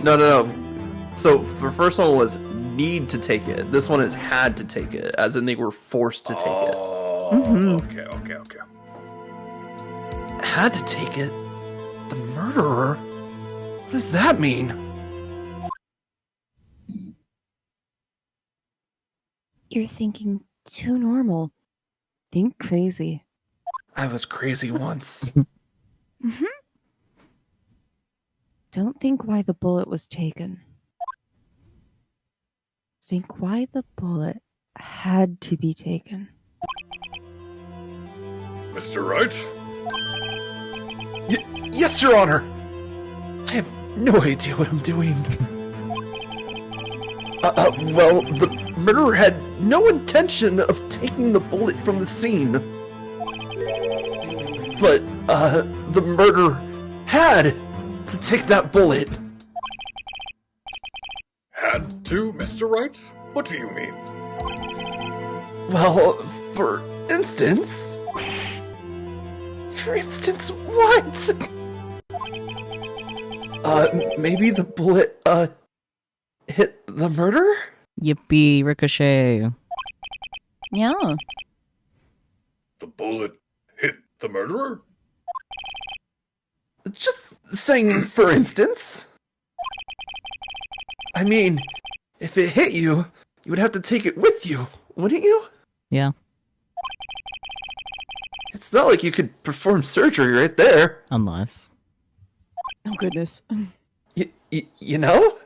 No. So the first one was need to take it. This one is had to take it, as in they were forced to take it. Okay. Had to take it? The murderer? What does that mean? You're thinking too normal. Think crazy. I was crazy once. Don't think why the bullet was taken. Think why the bullet had to be taken. Mr. Wright? Yes, Your Honor! I have no idea what I'm doing. Well, murderer had no intention of taking the bullet from the scene. But, the murderer had to take that bullet. Had to, Mr. Wright? What do you mean? Well, for instance, what? Maybe the bullet, hit the murderer? Yippee, Ricochet. Yeah. The bullet hit the murderer? Just saying, for instance. I mean, if it hit you, you would have to take it with you, wouldn't you? Yeah. It's not like you could perform surgery right there. Unless. Oh, goodness. You know?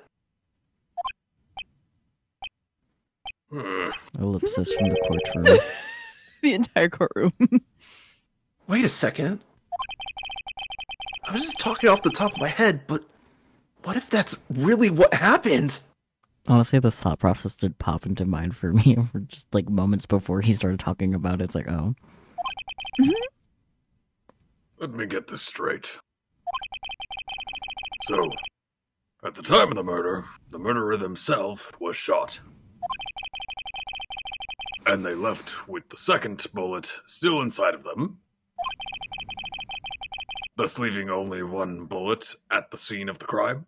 Ellipsis from the courtroom. The entire courtroom. Wait a second. I was just talking off the top of my head, but what if that's really what happened? Honestly, this thought process did pop into mind for me for just like moments before he started talking about it. It's like, oh. Let me get this straight. So, at the time of the murderer themselves was shot. And they left with the second bullet still inside of them, thus leaving only one bullet at the scene of the crime?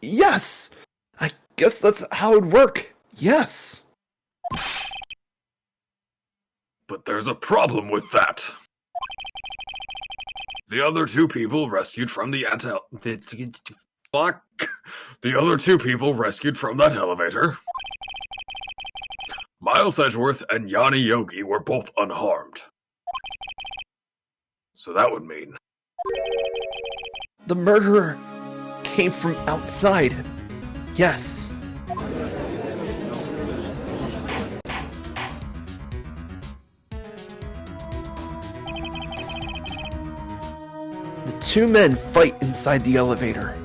Yes! I guess that's how it'd work. Yes. But there's a problem with that. The other two people rescued from the other two people rescued from that elevator, Miles Edgeworth and Yanni Yogi, were both unharmed. So that would mean the murderer came from outside. Yes. The two men fight inside the elevator.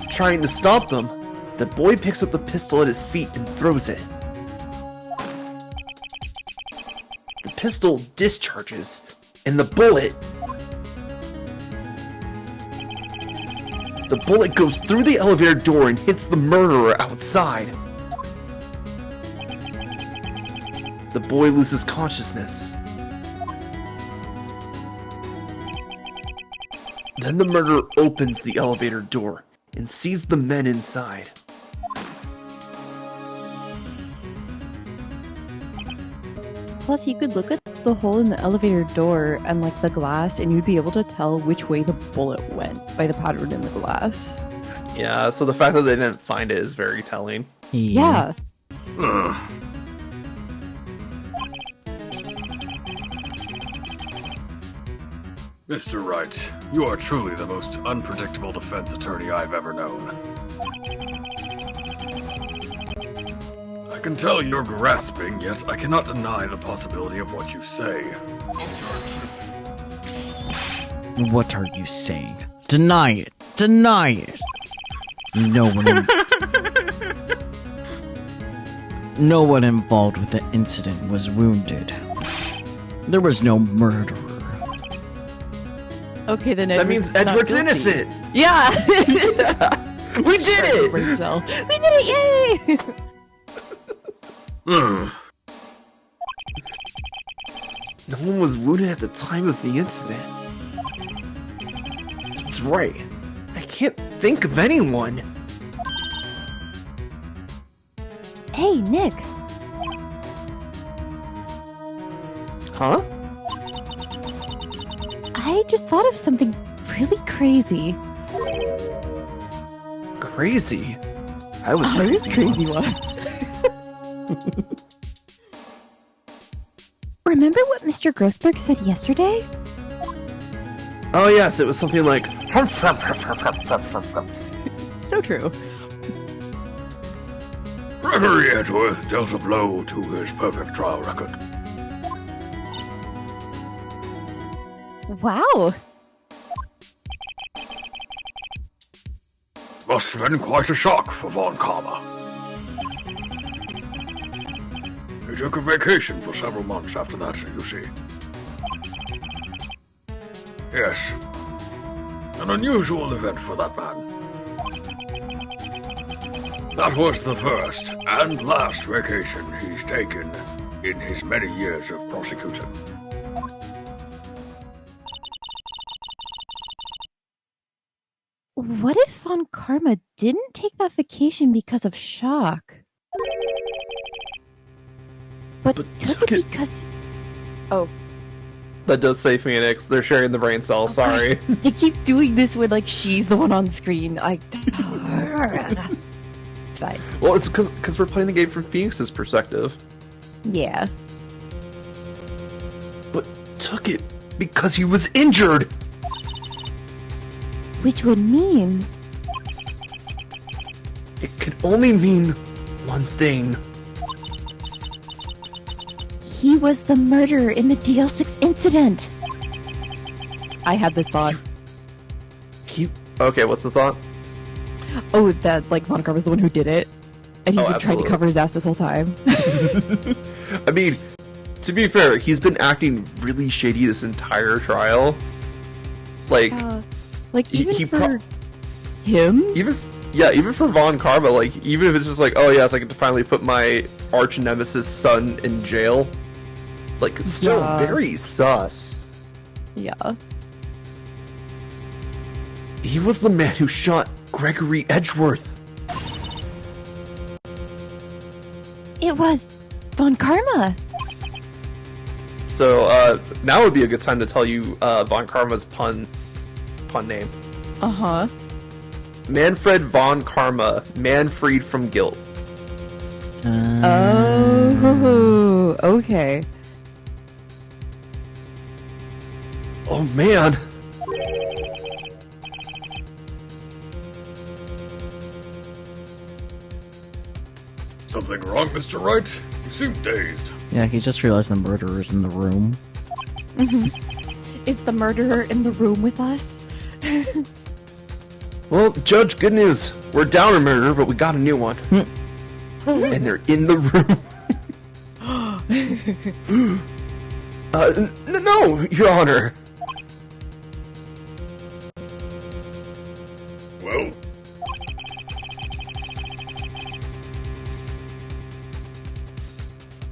Trying to stop them, the boy picks up the pistol at his feet and throws it. The pistol discharges, and the bullet goes through the elevator door and hits the murderer outside. The boy loses consciousness. Then the murderer opens the elevator door and sees the men inside. Plus, you could look at the hole in the elevator door and like the glass, and you'd be able to tell which way the bullet went by the pattern in the glass. Yeah, so the fact that they didn't find it is very telling. Yeah. Mr. Wright, you are truly the most unpredictable defense attorney I've ever known. I can tell you're grasping, yet I cannot deny the possibility of what you say. What are you saying? Deny it! Deny it! No one involved with the incident was wounded. There was no murderer. Okay, then that means Edward's innocent. Yeah. We did it. We did it! Yay! No one was wounded at the time of the incident. That's right. I can't think of anyone. Hey, Nick. Huh? I just thought of something really crazy. Crazy? I was crazy once. Remember what Mr. Grossberg said yesterday? Oh yes, it was something like... So true. Gregory Edgeworth dealt a blow to his perfect trial record. Wow. must have been quite a shock for Von Karma. He took a vacation for several months after that, you see. Yes. An unusual event for that man. That was the first and last vacation he's taken in his many years of prosecuting. What if Von Karma didn't take that vacation because of shock? But took it because... Oh. That does say Phoenix. They're sharing the brain cell, sorry. Gosh, they keep doing this when, like, she's the one on screen. It's fine. Well, it's because we're playing the game from Phoenix's perspective. Yeah. But took it because he was injured! Which would mean... It could only mean one thing. He was the murderer in the DL6 incident! I had this thought. Okay, what's the thought? Oh, that, like, Von Karma's the one who did it. And he's trying to cover his ass this whole time. I mean, to be fair, he's been acting really shady this entire trial. Like... even for him? Even for Von Karma, like, even if it's just like, oh yes, I get to finally put my arch nemesis son in jail. Like, it's still very sus. Yeah. He was the man who shot Gregory Edgeworth. It was Von Karma. So, now would be a good time to tell you, Von Karma's pun name. Uh-huh. Manfred Von Karma, man freed from guilt. Oh, okay. Oh man! Something wrong, Mr. Wright? You seem dazed. Yeah, he just realized the murderer's in the room. Is the murderer in the room with us? Well, Judge, good news. We're down a murderer, but we got a new one. And they're in the room. No, Your Honor. Well...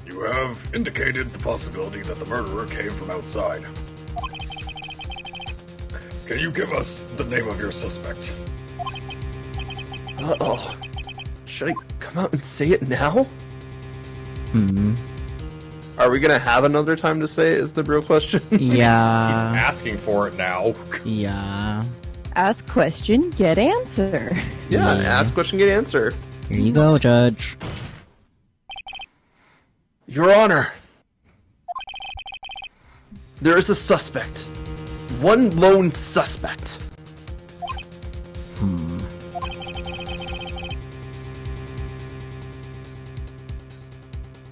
You have indicated the possibility that the murderer came from outside. Can you give us the name of your suspect? Uh-oh. Should I come out and say it now? Are we gonna have another time to say it is the real question? Yeah. He's asking for it now. Yeah. Ask question, get answer. Yeah, ask question, get answer. Here you go, Judge. Your Honor. There is a suspect. One lone suspect.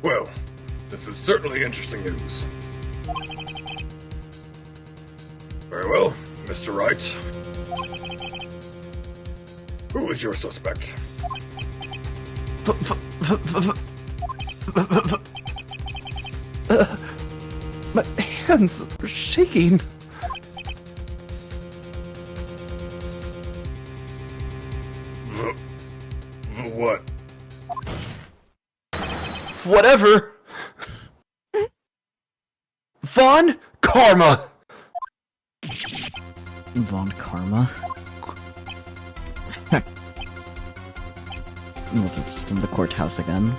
Well, this is certainly interesting news. Very well, Mr. Wright. Who is your suspect? My hands are shaking. What? Whatever. Von Karma. Von Karma? Look, he's from the courthouse again.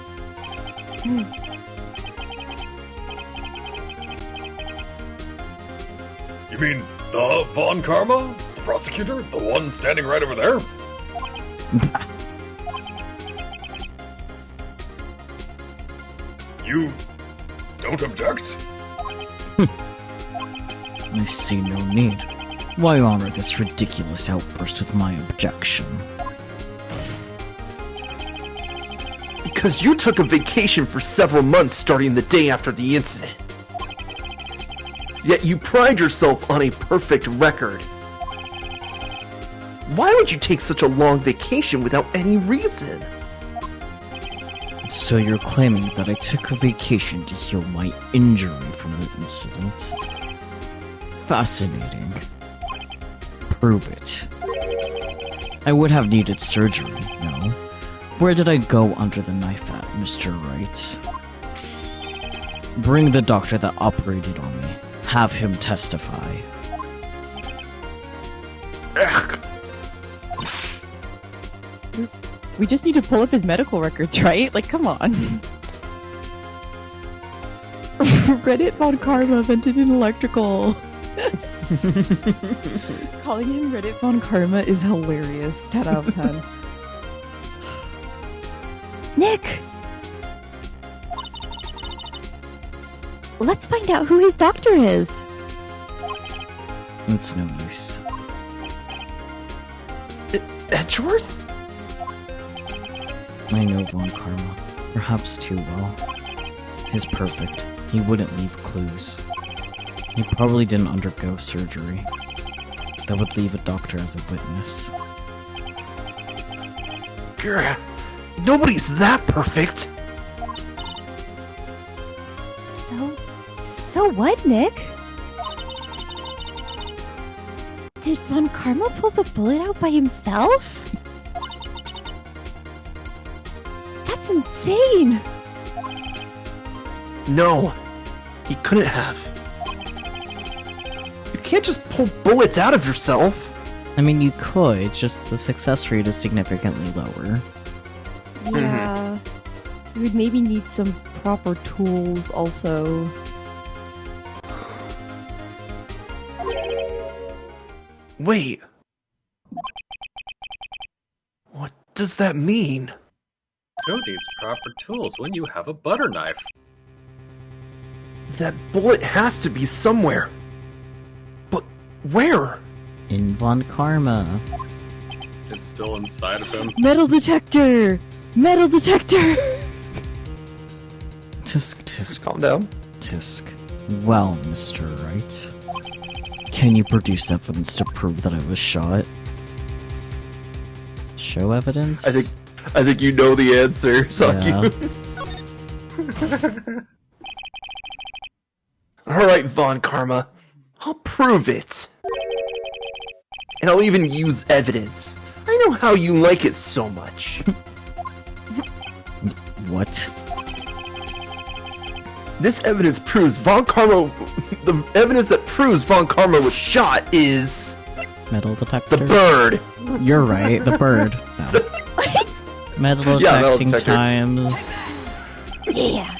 You mean the Von Karma? The prosecutor? The one standing right over there? You don't object? I see no need. Why honor this ridiculous outburst with my objection? Because you took a vacation for several months starting the day after the incident. Yet you pride yourself on a perfect record. Why would you take such a long vacation without any reason? So you're claiming that I took a vacation to heal my injury from the incident? Fascinating. Prove it. I would have needed surgery, no? Where did I go under the knife at, Mr. Wright? Bring the doctor that operated on me. Have him testify. Ugh. We just need to pull up his medical records, right? Like, come on. Reddit Von Karma vented an electrical. Calling him Reddit Von Karma is hilarious. 10 out of 10. Nick! Let's find out who his doctor is. It's no use. Edgeworth? I know Von Karma. Perhaps too well. He's perfect. He wouldn't leave clues. He probably didn't undergo surgery. That would leave a doctor as a witness. Grr, nobody's that perfect. So what, Nick? Did Von Karma pull the bullet out by himself? That's insane! No, he couldn't have. You can't just pull bullets out of yourself. I mean, you could, just the success rate is significantly lower. Yeah. You would maybe need some proper tools also. Wait. What does that mean? Who needs proper tools when you have a butter knife? That bullet has to be somewhere. But where? In Von Karma. It's still inside of him. Metal detector! Metal detector! Tisk. Calm down. Tisk. Well, Mr. Wright. Can you produce evidence to prove that I was shot? Show evidence? I think you know the answer, Saki. Yeah. Alright, Von Karma. I'll prove it. And I'll even use evidence. I know how you like it so much. What? This evidence proves Von Karma... The evidence that proves Von Karma was shot is... Metal detector? the bird. You're right, the bird. No. Metal detecting time. Yeah!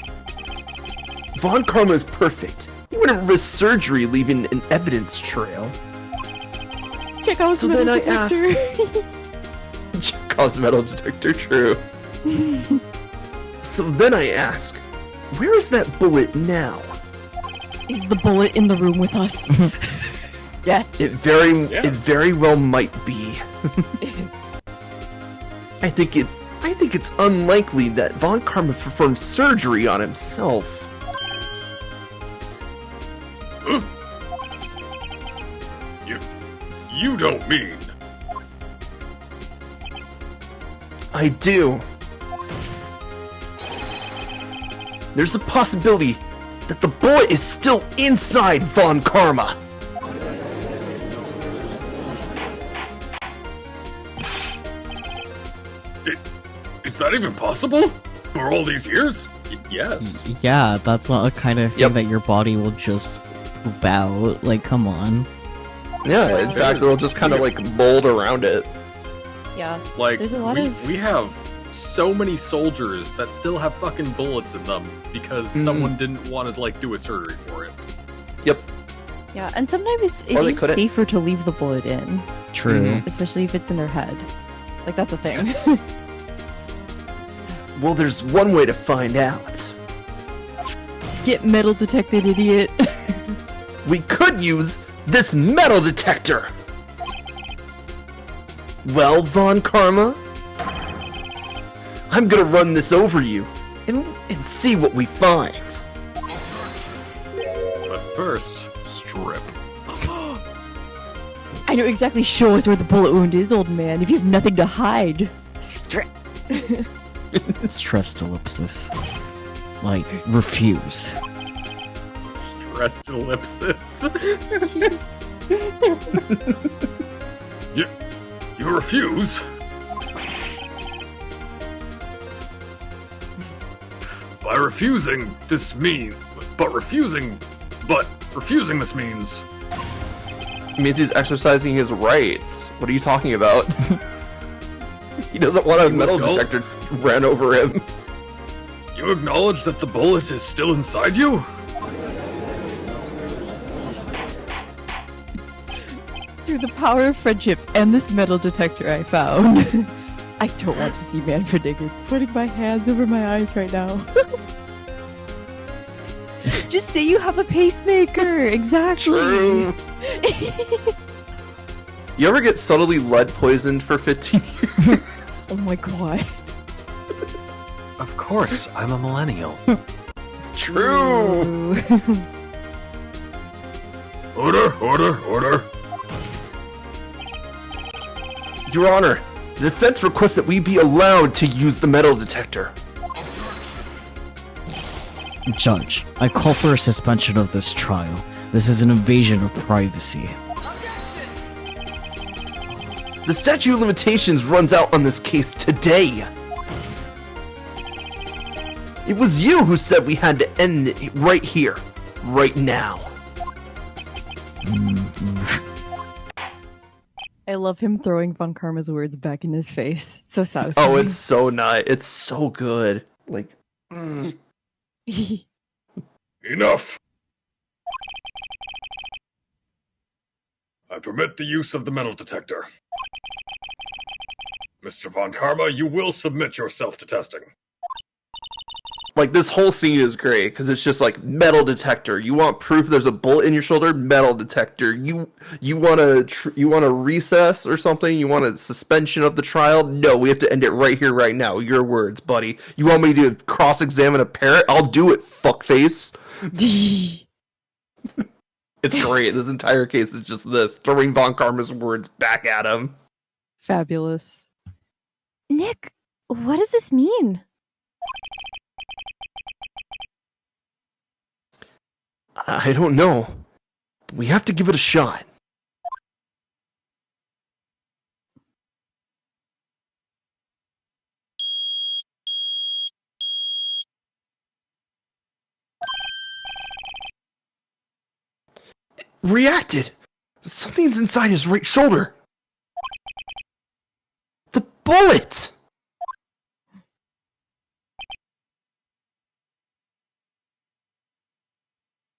Von Karma is perfect. He wouldn't risk surgery leaving an evidence trail. Check out So the then metal I detector. Cause metal detector true. So then I ask, where is that bullet now? Is the bullet in the room with us? Yes. It very well might be. I think it's unlikely that Von Karma performed surgery on himself. You don't mean... I do. There's a possibility that the bullet is still inside Von Karma. Is that even possible? For all these years? Yes. Yeah, that's not a kind of thing Yep. that your body will just poop out. Like, come on. Yeah, in fact, it'll just kind of like mold around it. Yeah. Like, There's a lot of... we have so many soldiers that still have fucking bullets in them because someone didn't want to, like, do a surgery for it. Yep. Yeah, and sometimes it Or they is couldn't. safer to leave the bullet in. True. Especially if it's in their head. Like, that's a thing. Yes. Well, there's one way to find out. Get metal detected, idiot. We could use this metal detector. Well, Von Karma, I'm gonna run this over you and see what we find. But first, strip. I I know exactly. Show us where the bullet wound is, old man, if you have nothing to hide. Stressed ellipsis. Like, refuse. Stressed ellipsis. You refuse? By refusing, this means... refusing this means... It means he's exercising his rights. What are you talking about? He doesn't want a metal detector ran over him. You acknowledge that the bullet is still inside you? Through the power of friendship and this metal detector I found. I don't want to see Manfred putting my hands over my eyes right now. Just say you have a pacemaker. Exactly. True. You ever get subtly lead poisoned for 15 years? Oh my god. Of course, I'm a millennial. True. Order. Your Honor, the defense requests that we be allowed to use the metal detector. Judge, I call for a suspension of this trial. This is an invasion of privacy. The statute of limitations runs out on this case today. It was you who said we had to end it right here, right now. I love him throwing Von Karma's words back in his face. It's so satisfying. Oh, it's so nice. It's so good. Like, Enough! I permit the use of the metal detector. Mr. Von Karma, you will submit yourself to testing. Like, this whole scene is great, because it's just like, metal detector. You want proof there's a bullet in your shoulder? Metal detector. You want a recess or something? You want a suspension of the trial? No, we have to end it right here, right now. Your words, buddy. You want me to cross-examine a parrot? I'll do it, fuckface. It's great. This entire case is just this, throwing Von Karma's words back at him. Fabulous. Nick, what does this mean? I don't know. We have to give it a shot. It reacted! Something's inside his right shoulder! The bullet!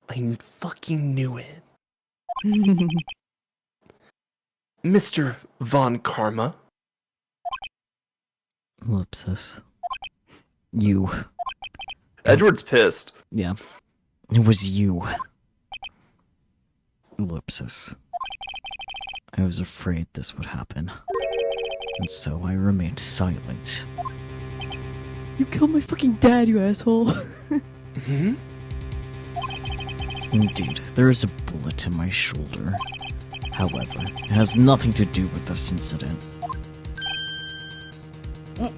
I fucking knew it. Mr. Von Karma. Ellipsis. You. Edward's pissed. Yeah. It was you. Ellipsis. I was afraid this would happen. And so I remained silent. You killed my fucking dad, you asshole. Hmm? Indeed, there is a bullet in my shoulder. However, it has nothing to do with this incident.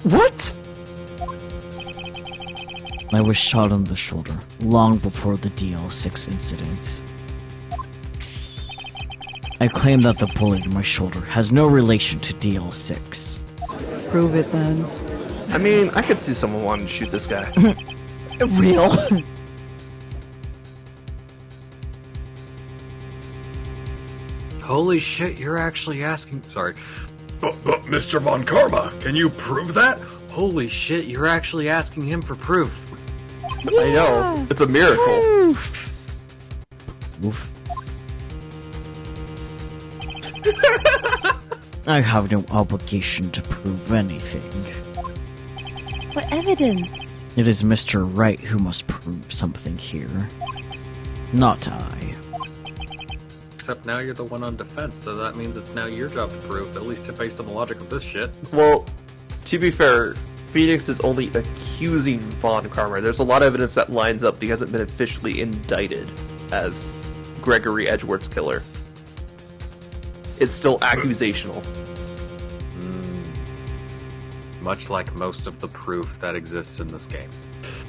What? I was shot in the shoulder long before the DL6 incident. I claim that the bullet in my shoulder has no relation to DL6. Prove it then. I mean, I could see someone wanting to shoot this guy. Real. Holy shit, you're actually asking... Sorry. But Mr. Von Karma, can you prove that? Holy shit, you're actually asking him for proof. I know. It's a miracle. Oof. I have no obligation to prove anything. What evidence? It is Mr. Wright who must prove something here. Not I. Except now you're the one on defense, so that means it's now your job to prove, at least based on the logic of this shit. Well, to be fair, Phoenix is only accusing Von Karma. There's a lot of evidence that lines up, but he hasn't been officially indicted as Gregory Edgeworth's killer. it's still accusational. Much like most of the proof that exists in this game.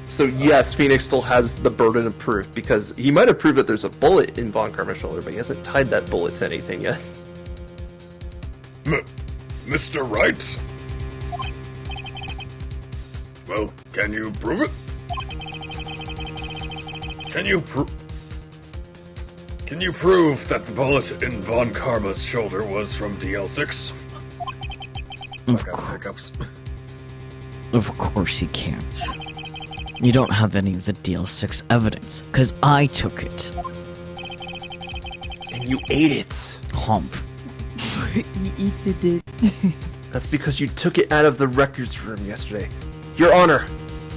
So yes, Phoenix still has the burden of proof, because he might have proved that there's a bullet in Von Karma's shoulder, but he hasn't tied that bullet to anything yet. Mr. Wright? Well, can you prove it? Can you prove that the bullet in Von Karma's shoulder was from DL6? Of course he can't. You don't have any of the DL6 evidence, because I took it. And you ate it. Hump. You eated it. That's because you took it out of the records room yesterday. Your Honor,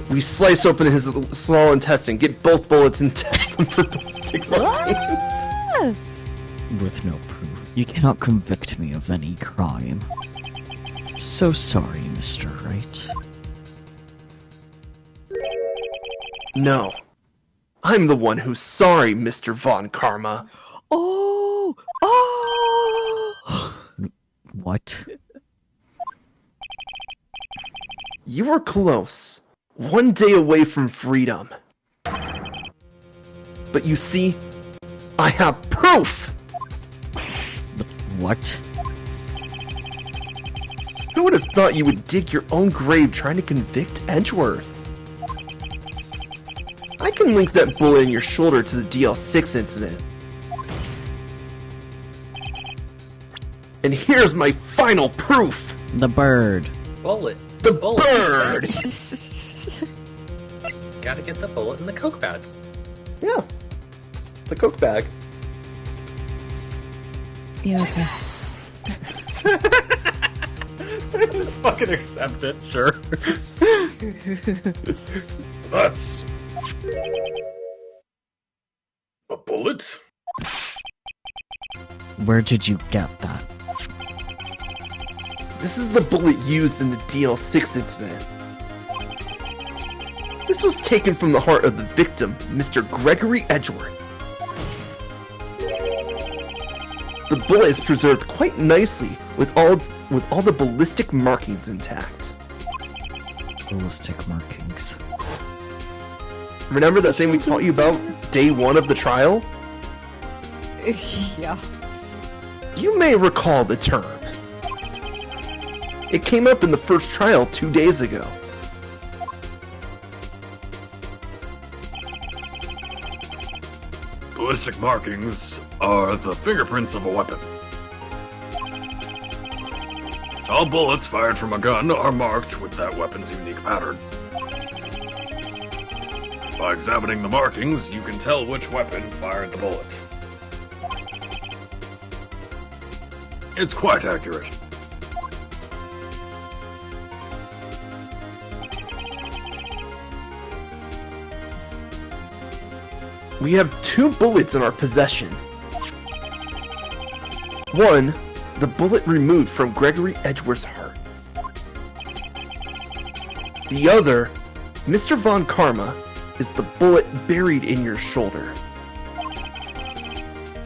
we slice open his small intestine, get both bullets, and test them for ballistic markings. With no proof, you cannot convict me of any crime. So sorry, Mr. Wright. No. I'm the one who's sorry, Mr. Von Karma. Oh! What? You were close. One day away from freedom. But you see, I have proof! But what? Who would have thought you would dig your own grave trying to convict Edgeworth? I can link that bullet in your shoulder to the DL6 incident. And here's my final proof! The bird. Bullet. The bullet. bird! Gotta get the bullet in the Coke bag. Yeah. The Coke bag. Yeah, okay. Just fucking accept it, sure. That's... a bullet? Where did you get that? This is the bullet used in the DL6 incident. This was taken from the heart of the victim, Mr. Gregory Edgeworth. The bullet is preserved quite nicely with all the ballistic markings intact. Ballistic markings. Remember that thing we taught you about day 1 of the trial? Yeah. You may recall the term. It came up in the first trial 2 days ago. Ballistic markings are the fingerprints of a weapon. All bullets fired from a gun are marked with that weapon's unique pattern. By examining the markings, you can tell which weapon fired the bullet. It's quite accurate. We have 2 bullets in our possession. One, the bullet removed from Gregory Edgeworth's heart. The other, Mr. Von Karma, is the bullet buried in your shoulder.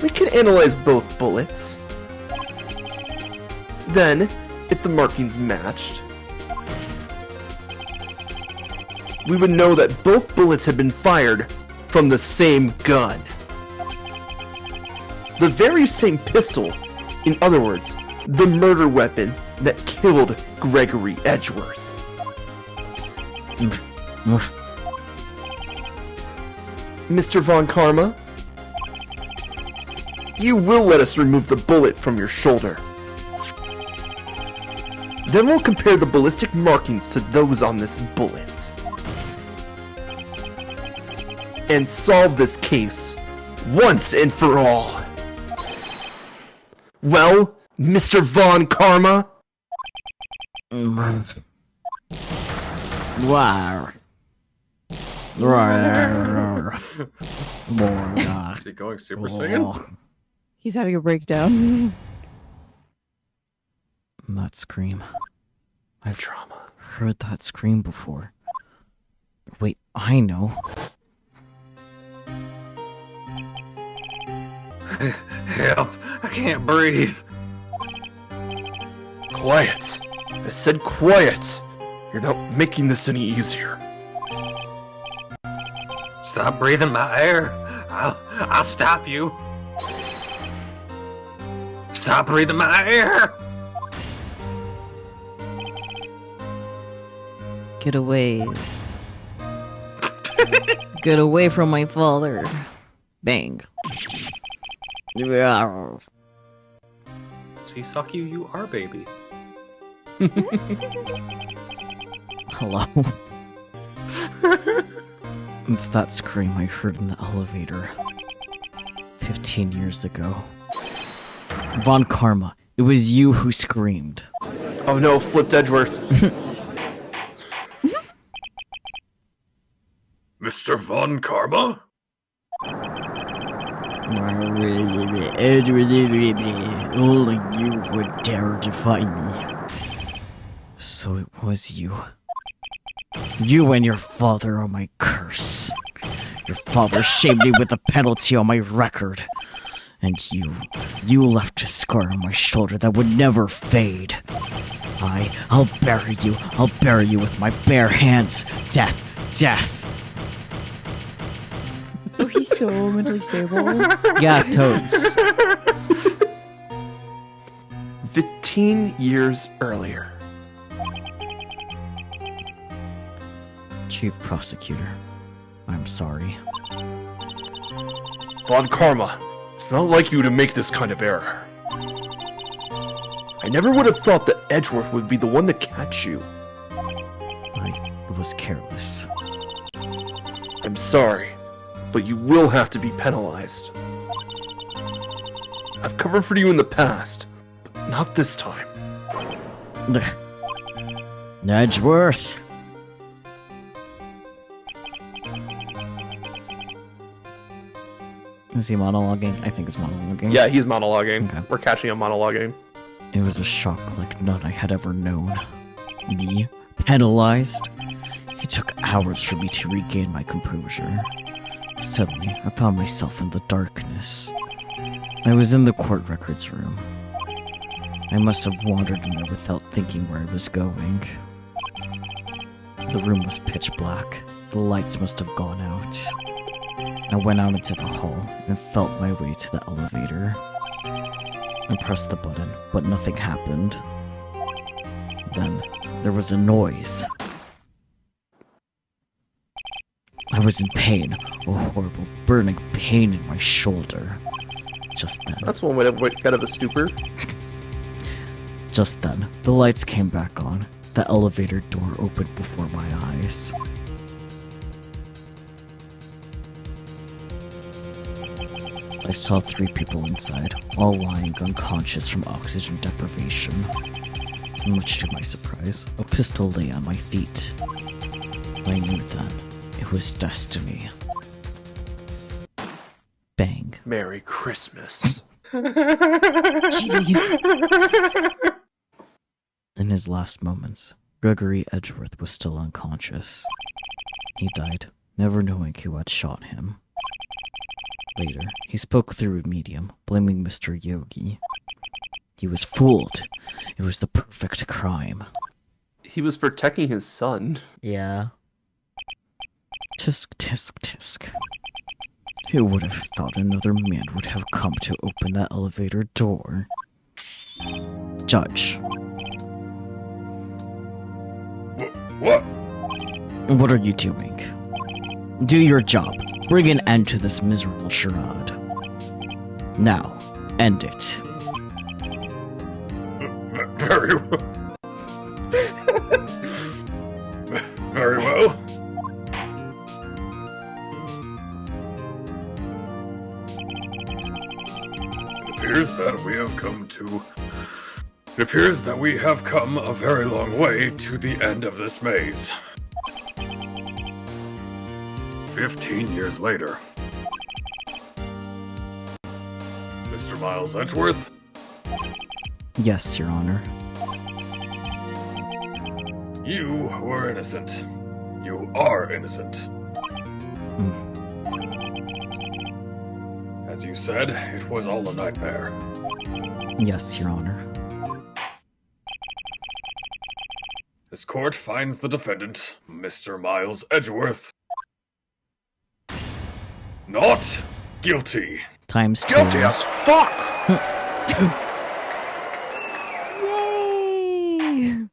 We can analyze both bullets. Then, if the markings matched, we would know that both bullets had been fired from the same gun. The very same pistol, in other words, the murder weapon that killed Gregory Edgeworth. Mr. Von Karma, you will let us remove the bullet from your shoulder. Then we'll compare the ballistic markings to those on this bullet. And solve this case once and for all. Well, Mr. Von Karma? Wow. Is he going Super Saiyan? He's having a breakdown. That scream. I've Trauma. heard that scream before. Wait, I know. Help! I can't breathe. Quiet. I said quiet. You're not making this any easier. Stop breathing my air. I'll stop you. Stop breathing my air. Get away. Get away from my father. Bang. See, suck you are, baby. Hello. It's that scream I heard in the elevator 15 years ago. Von Karma, it was you who screamed. Oh no, flipped Edgeworth. Mr. Von Karma? Only you would dare defy me. So it was you. You and your father are my curse. Your father shamed me with a penalty on my record. And you left a scar on my shoulder that would never fade. I'll bury you with my bare hands. Death, death. Oh, he's so mentally stable. Yeah, totes. 15 years earlier. Chief Prosecutor, I'm sorry. Von Karma, it's not like you to make this kind of error. I never would have thought that Edgeworth would be the one to catch you. I was careless. I'm sorry, but you will have to be penalized. I've covered for you in the past, but not this time. Edgeworth. Is he monologuing? I think he's monologuing. Yeah, he's monologuing. Okay. We're catching him monologuing. It was a shock like none I had ever known. Me, penalized? It took hours for me to regain my composure. Suddenly, I found myself in the darkness. I was in the court records room. I must have wandered in there without thinking where I was going. The room was pitch black. The lights must have gone out. I went out into the hall and felt my way to the elevator. I pressed the button, but nothing happened. Then, there was a noise. I was in pain, a horrible burning pain in my shoulder. Just then. That's one way to get out of a stupor. Just then, the lights came back on. The elevator door opened before my eyes. I saw 3 people inside, all lying unconscious from oxygen deprivation. Much to my surprise, a pistol lay on my feet. I knew then it was destiny. Bang. Merry Christmas. Jeez. In his last moments, Gregory Edgeworth was still unconscious. He died, never knowing who had shot him. Later, he spoke through a medium, blaming Mr. Yogi. He was fooled. It was the perfect crime. He was protecting his son. Yeah. Tisk, tisk, tisk. Who would have thought another man would have come to open that elevator door? Judge. What? What are you doing? Do your job. Bring an end to this miserable charade. Now, end it. Very well. Very well. It appears that we have come to... It appears that we have come a very long way to the end of this maze. 15 years later. Mr. Miles Edgeworth? Yes, Your Honor. You were innocent. You are innocent. As you said, it was all a nightmare. Yes, Your Honor. This court finds the defendant, Mr. Miles Edgeworth, not guilty. Times 2. Guilty as fuck! Yay!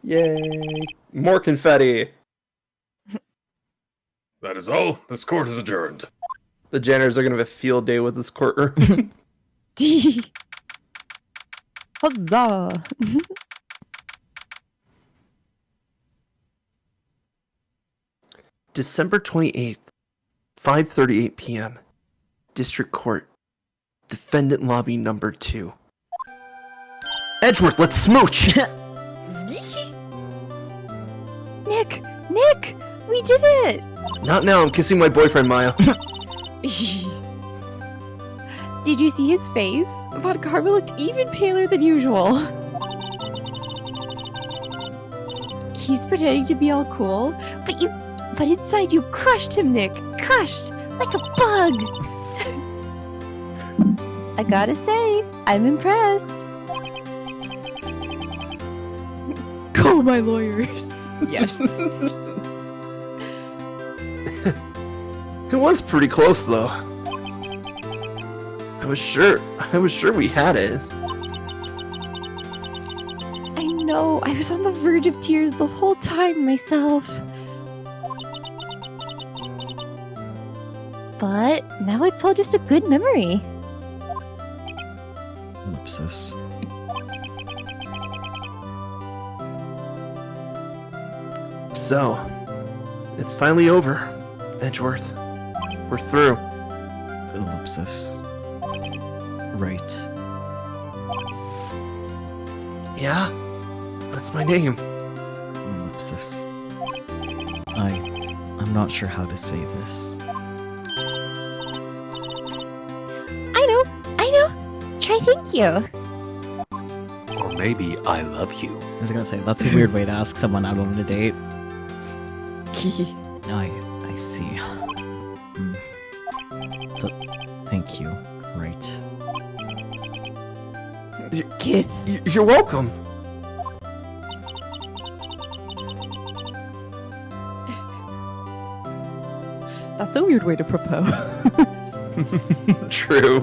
Yay. More confetti. That is all. This court is adjourned. The janitors are gonna have a field day with this courtroom. Huzzah! December 28th, 5:38 p.m. District Court. Defendant lobby number 2. Edgeworth, let's smooch! Nick! Nick! We did it! Not now, I'm kissing my boyfriend, Maya. Did you see his face? Von Karma looked even paler than usual. He's pretending to be all cool, but inside you crushed him, Nick. Crushed! Like a bug! I gotta say, I'm impressed. Call my lawyers. Yes. It was pretty close, though. I was sure we had it. I know, I was on the verge of tears the whole time myself. But now it's all just a good memory. Ellipsis. So, it's finally over, Edgeworth. We're through. Ellipsis. Right. Yeah? That's my name. Ellipsis. I'm not sure how to say this. I know. Try thank you. Or maybe I love you. I was gonna say, that's a weird way to ask someone out on a date. I see. Thank you. Right. You're welcome. That's a weird way to propose. True.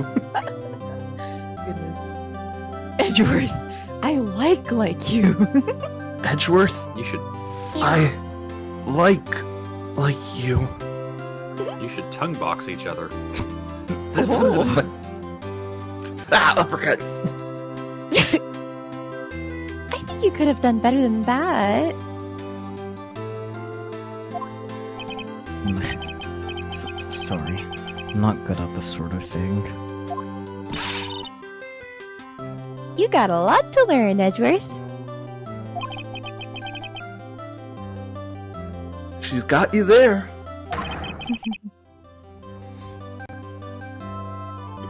Goodness. Edgeworth, I like you. Edgeworth, You should I like you. tongue box each other. Ah, uppercut. I think you could have done better than that. Sorry. I'm not good at this sort of thing. You got a lot to learn, Edgeworth. She's got you there.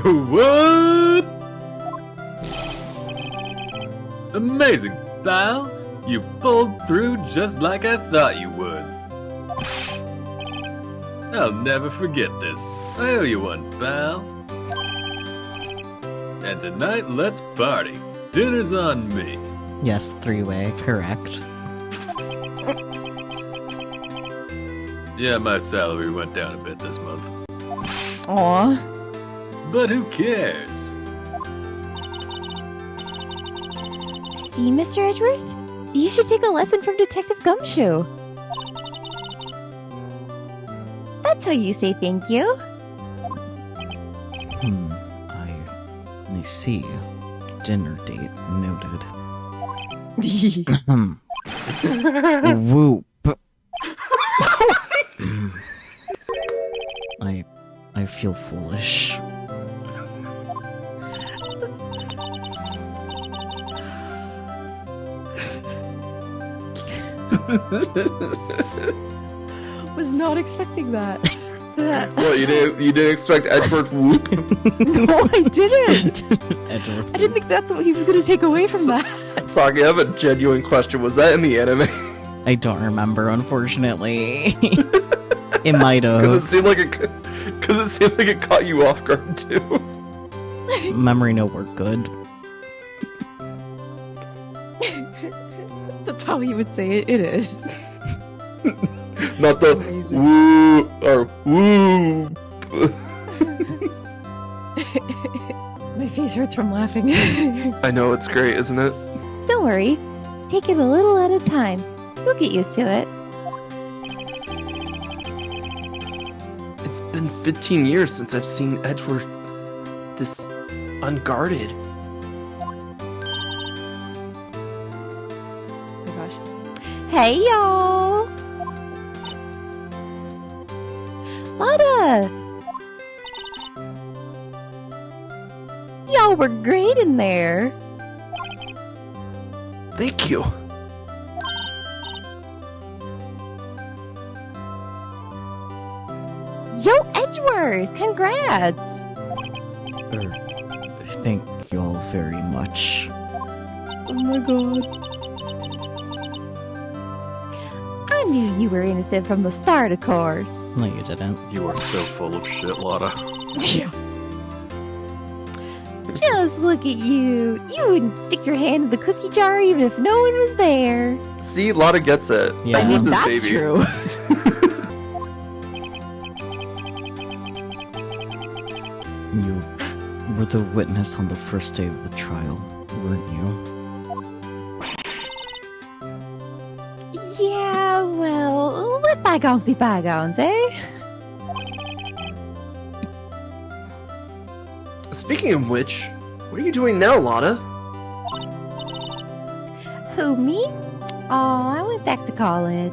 What? Amazing, pal. You pulled through just like I thought you would. I'll never forget this. I owe you one, pal. And tonight, let's party. Dinner's on me. Yes, 3-way, correct. Yeah, my salary went down a bit this month. Aw. But who cares? See, Mr. Edgeworth? You should take a lesson from Detective Gumshoe. That's how you say thank you. I see. Dinner date noted. Whoop. I feel foolish. Was not expecting that. What, you didn't expect Edgeworth whoop? No, I didn't. Edgeworth. I didn't think that's what he was going to take away from that. Saki, I have a genuine question. Was that in the anime? I don't remember, unfortunately. It might have. Because it seemed like it caught you off guard too. Memory no work good. That's how he would say it. It is. Not the Amazing. woo or woo. My face hurts from laughing. I know, it's great, isn't it? Don't worry. Take it a little at a time. You'll get used to it. It's been 15 years since I've seen Edward this unguarded. Oh my gosh. Hey, y'all! Lotta! Y'all were great in there. Thank you. Yo, Edgeworth! Congrats! Thank you all very much. Oh my god. I knew you were innocent from the start, of course. No, you didn't. You are so full of shit, Lotta. Yeah. Just look at you. You wouldn't stick your hand in the cookie jar even if no one was there. See, Lotta gets it. Yeah. I'm I with mean, this That's baby. true. You were the witness on the first day of the trial, weren't you? Yeah, well, let bygones be bygones, eh? Speaking of which, what are you doing now, Lotta? Who, me? Oh, I went back to college.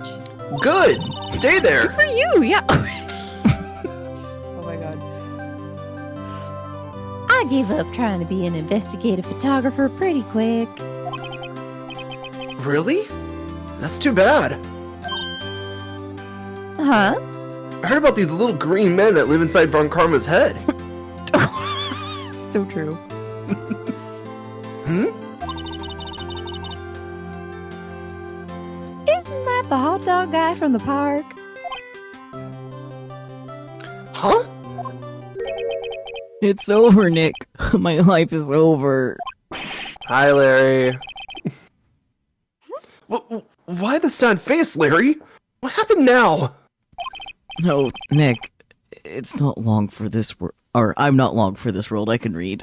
Good! Stay there! For you, yeah. Oh my god. I gave up trying to be an investigative photographer pretty quick. Really? That's too bad. Huh? I heard about these little green men that live inside Von Karma's head. So true. Hmm? Isn't that the hot dog guy from the park? Huh? It's over, Nick. My life is over. Hi, Larry. Why the sad face, Larry? What happened now? No, Nick. It's not long for this world. Or, I'm not long for this world. I can read.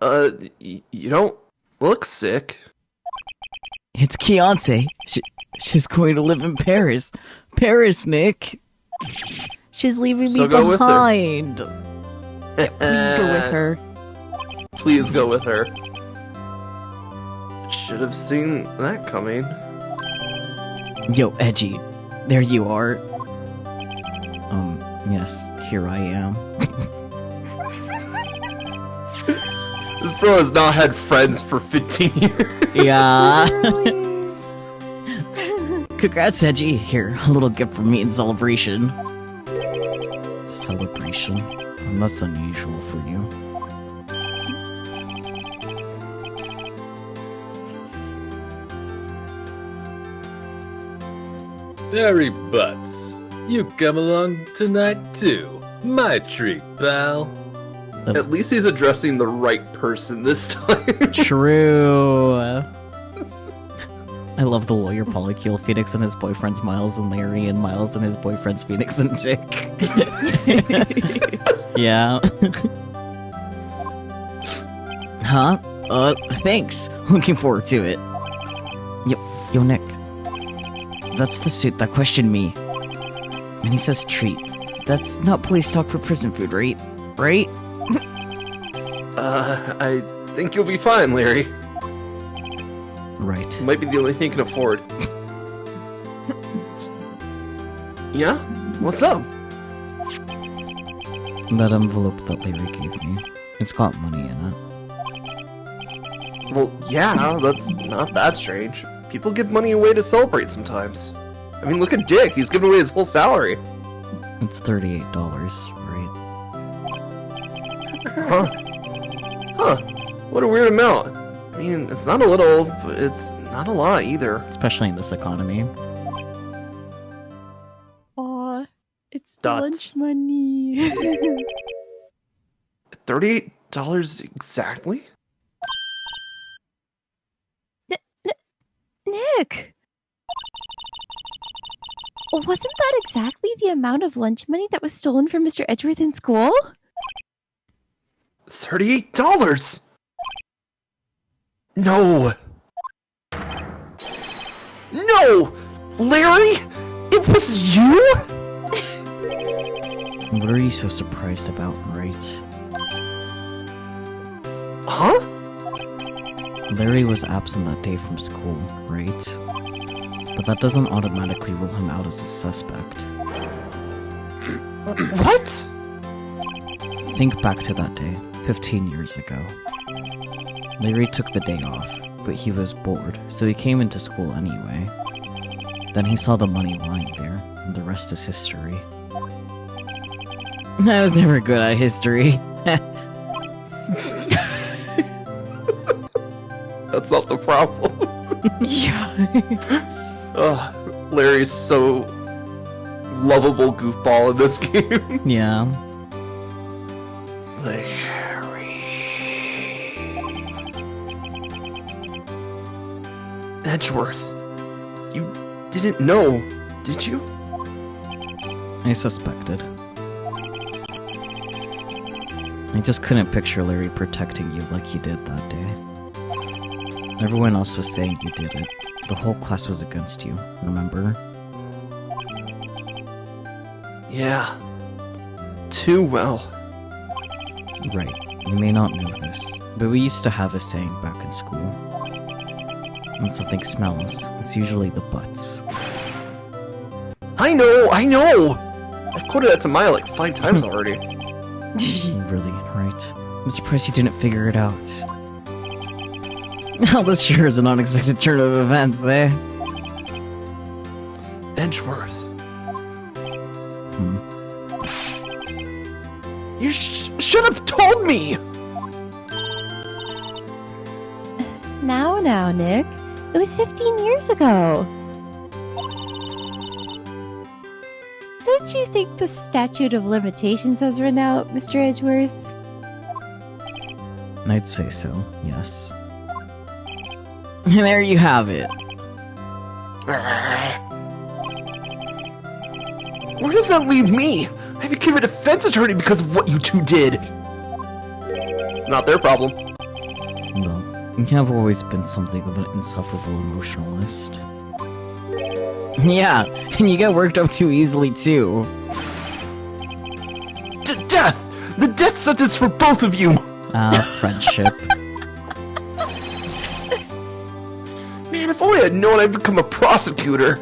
You don't look sick. It's Kiance. She's going to live in Paris. Paris, Nick. She's leaving So me go with her. behind. Please go with her. Please go with her. Should have seen that coming. Yo, Edgy. There you are. Yes, here I am. This bro has not had friends for 15 years. Yeah. Congrats, Edgy. Here, a little gift from me in celebration. Celebration? That's unusual for you. Harry Butts, you come along tonight too. My treat, pal. At least he's addressing the right person this time. True. I love the lawyer Polycule, Phoenix and his boyfriends Miles and Larry, and Miles and his boyfriends Phoenix and Jake. Yeah. Huh? Thanks. Looking forward to it. Yo, Nick. That's the suit that questioned me. And he says treat. That's not police talk for prison food, right? Right? I think you'll be fine, Larry. Right. Might be the only thing you can afford. Yeah? What's up? That envelope that Larry gave me. It's got money in it. Well, yeah, that's not that strange. People give money away to celebrate sometimes. I mean, look at Dick. He's giving away his whole salary. It's $38, right? Huh. Huh. What a weird amount. I mean, it's not a little, but it's not a lot either. Especially in this economy. Aw, it's the Dots. lunch money. $38 exactly? Wasn't that exactly the amount of lunch money that was stolen from Mr. Edgeworth in school? $38! No! No! Larry? It was you? What are you so surprised about, right? Huh? Larry was absent that day from school, right? But that doesn't automatically rule him out as a suspect. What? Think back to that day, 15 years ago. Larry took the day off, but he was bored, so he came into school anyway. Then he saw the money lying there, and the rest is history. I was never good at history. That's not the problem. Larry's so lovable goofball in this game. Yeah. Larry. Edgeworth. You didn't know, did you? I suspected. I just couldn't picture Larry protecting you like he did that day. Everyone else was saying you did it. The whole class was against you, remember? Yeah. Too well. Right. You may not know this, but we used to have a saying back in school. When something smells, it's usually the butts. I know! I've quoted that to Maya like 5 times already. Really, right? I'm surprised you didn't figure it out. Well, this sure is an unexpected turn of events, eh? Edgeworth. You should have told me! Now, Nick. It was 15 years ago. Don't you think the statute of limitations has run out, Mr. Edgeworth? I'd say so, yes. There you have it. Where does that leave me? I became a defense attorney because of what you two did. Not their problem. Well, you have always been something of an insufferable emotionalist. Yeah, and you get worked up too easily, too. Death! The death sentence for both of you! Friendship. Man, if only I'd known I'd become a prosecutor!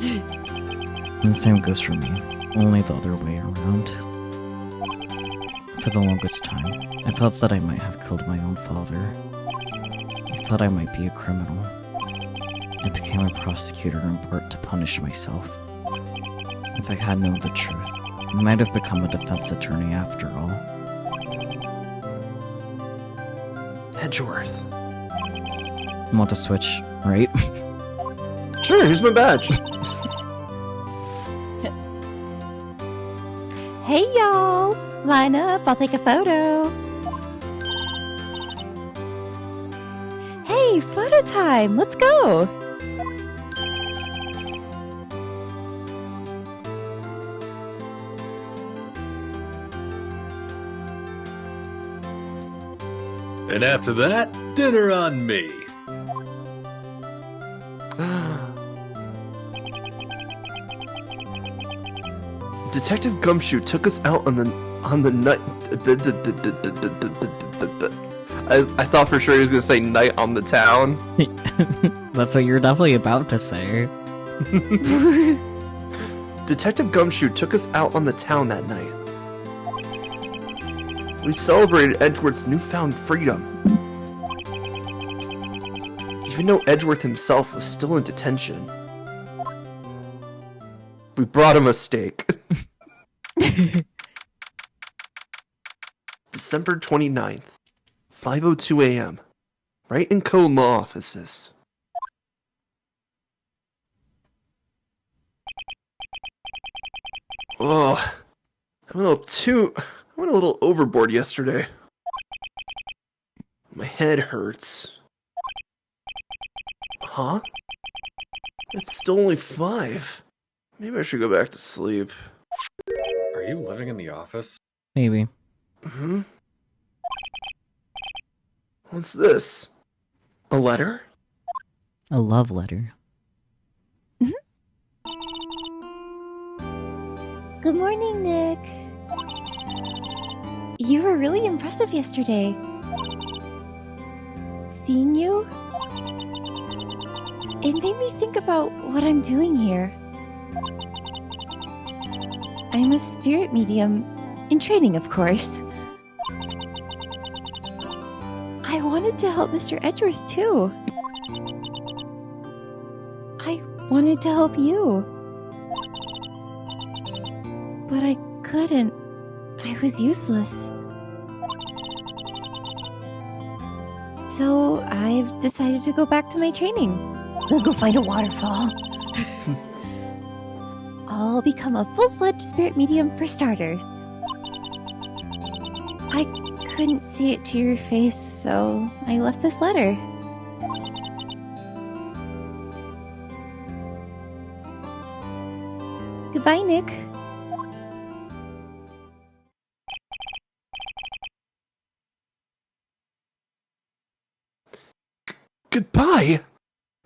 And the same goes for me, only the other way around. For the longest time, I thought that I might have killed my own father. I thought I might be a criminal. I became a prosecutor in part to punish myself. If I had known the truth, I might have become a defense attorney after all. Edgeworth. Want to switch, right? Sure, here's my badge. Hey, y'all! Line up, I'll take a photo. Hey, photo time! Let's go! And after that, dinner on me. Detective Gumshoe took us out on the night. I thought for sure he was gonna say night on the town. That's what you're definitely about to say. Detective Gumshoe took us out on the town that night. We celebrated Edgeworth's newfound freedom. Even though Edgeworth himself was still in detention. We brought him a steak. December 29th, 5:02 a.m. Right in Cone Law offices. Oh, I went a little overboard yesterday. My head hurts. Huh? It's still only 5. Maybe I should go back to sleep. Are you living in the office? Maybe. Hmm? What's this? A letter? A love letter. Good morning, Nick. You were really impressive yesterday. Seeing you, it made me think about what I'm doing here. I'm a spirit medium, in training, of course. I wanted to help Mr. Edgeworth, too. I wanted to help you. But I couldn't. I was useless. So I've decided to go back to my training. We'll go find a waterfall. I'll become a full-fledged spirit medium for starters. I couldn't see it to your face, so I left this letter. Goodbye, Nick. Goodbye?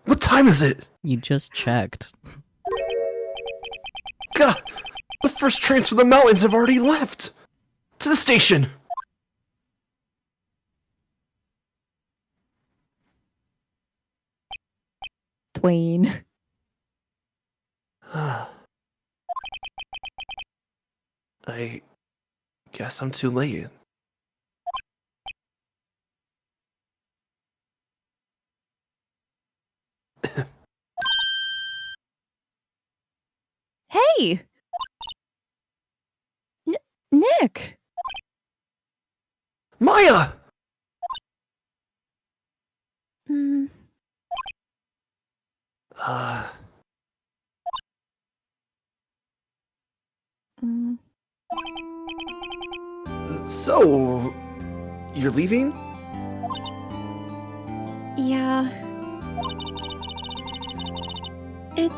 What time is it? You just checked. God, the first trains from the mountains have already left. To the station. Twain. I guess I'm too late. Hey! Nick! Maya! Uh... So, you're leaving? Yeah. It's